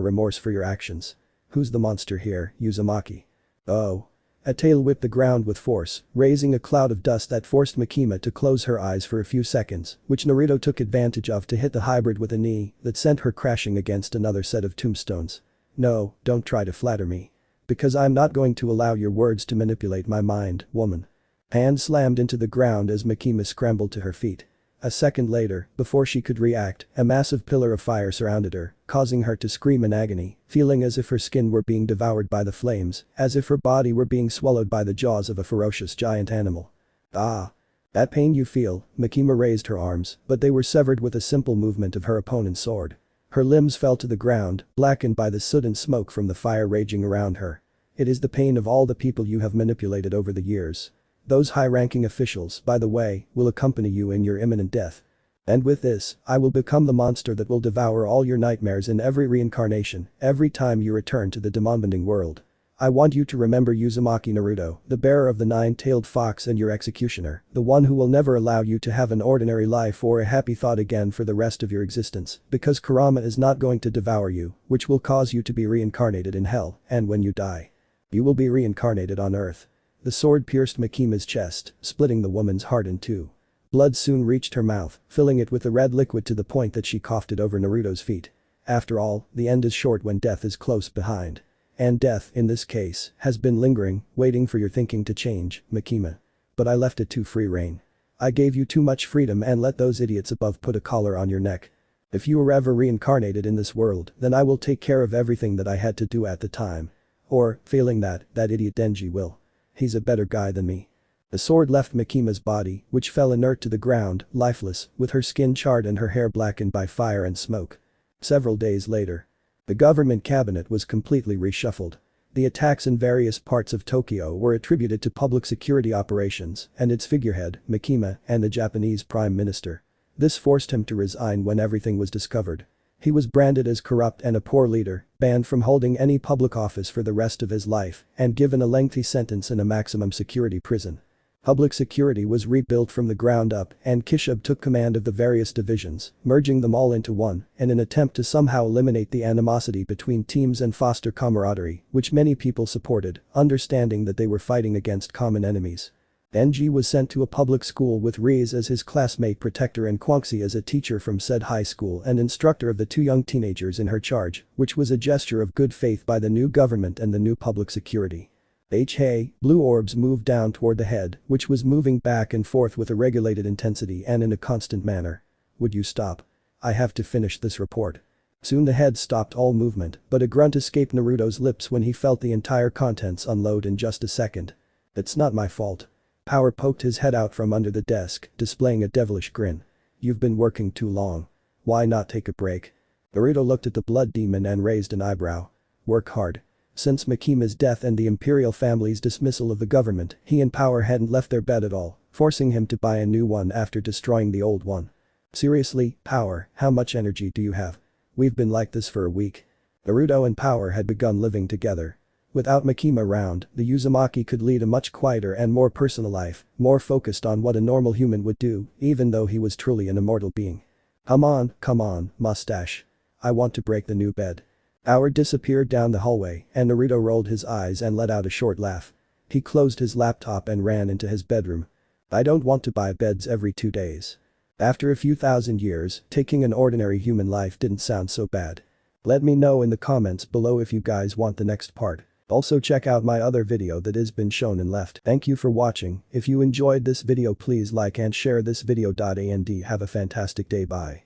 remorse for your actions. Who's the monster here, Uzumaki? Oh. A tail whipped the ground with force, raising a cloud of dust that forced Makima to close her eyes for a few seconds, which Naruto took advantage of to hit the hybrid with a knee that sent her crashing against another set of tombstones. No, don't try to flatter me. Because I'm not going to allow your words to manipulate my mind, woman. Hand slammed into the ground as Makima scrambled to her feet. A second later, before she could react, a massive pillar of fire surrounded her, causing her to scream in agony, feeling as if her skin were being devoured by the flames, as if her body were being swallowed by the jaws of a ferocious giant animal. Ah. That pain you feel, Makima raised her arms, but they were severed with a simple movement of her opponent's sword. Her limbs fell to the ground, blackened by the soot and smoke from the fire raging around her. It is the pain of all the people you have manipulated over the years. Those high-ranking officials, by the way, will accompany you in your imminent death. And with this, I will become the monster that will devour all your nightmares in every reincarnation, every time you return to the demon-bending world. I want you to remember Uzumaki Naruto, the bearer of the 9-tailed fox and your executioner, the one who will never allow you to have an ordinary life or a happy thought again for the rest of your existence, because Kurama is not going to devour you, which will cause you to be reincarnated in hell, and when you die, you will be reincarnated on earth. The sword pierced Makima's chest, splitting the woman's heart in two. Blood soon reached her mouth, filling it with the red liquid to the point that she coughed it over Naruto's feet. After all, the end is short when death is close behind. And death, in this case, has been lingering, waiting for your thinking to change, Makima. But I left it too free rein. I gave you too much freedom and let those idiots above put a collar on your neck. If you were ever reincarnated in this world, then I will take care of everything that I had to do at the time. Or, failing that idiot Denji will. He's a better guy than me. The sword left Makima's body, which fell inert to the ground, lifeless, with her skin charred and her hair blackened by fire and smoke. Several days later. The government cabinet was completely reshuffled. The attacks in various parts of Tokyo were attributed to public security operations and its figurehead, Makima, and the Japanese prime minister. This forced him to resign when everything was discovered. He was branded as corrupt and a poor leader, banned from holding any public office for the rest of his life, and given a lengthy sentence in a maximum security prison. Public security was rebuilt from the ground up and Kishub took command of the various divisions, merging them all into one in an attempt to somehow eliminate the animosity between teams and foster camaraderie, which many people supported, understanding that they were fighting against common enemies. Denji was sent to a public school with Riz as his classmate protector and Kwangxi as a teacher from said high school and instructor of the two young teenagers in her charge, which was a gesture of good faith by the new government and the new public security. Blue orbs moved down toward the head, which was moving back and forth with a regulated intensity and in a constant manner. Would you stop? I have to finish this report. Soon the head stopped all movement, but a grunt escaped Naruto's lips when he felt the entire contents unload in just a second. It's not my fault. Power poked his head out from under the desk, displaying a devilish grin. You've been working too long. Why not take a break? Naruto looked at the blood demon and raised an eyebrow. Work hard. Since Makima's death and the imperial family's dismissal of the government, he and Power hadn't left their bed at all, forcing him to buy a new one after destroying the old one. Seriously, Power, how much energy do you have? We've been like this for a week. Naruto and Power had begun living together. Without Makima around, the Uzumaki could lead a much quieter and more personal life, more focused on what a normal human would do, even though he was truly an immortal being. Come on, mustache. I want to break the new bed. Power disappeared down the hallway and Naruto rolled his eyes and let out a short laugh. He closed his laptop and ran into his bedroom. I don't want to buy beds every 2 days. After a few thousand years, taking an ordinary human life didn't sound so bad. Let me know in the comments below if you guys want the next part. Also check out my other video that has been shown and left. Thank you for watching. If you enjoyed this video please like and share this video. And have a fantastic day. Bye.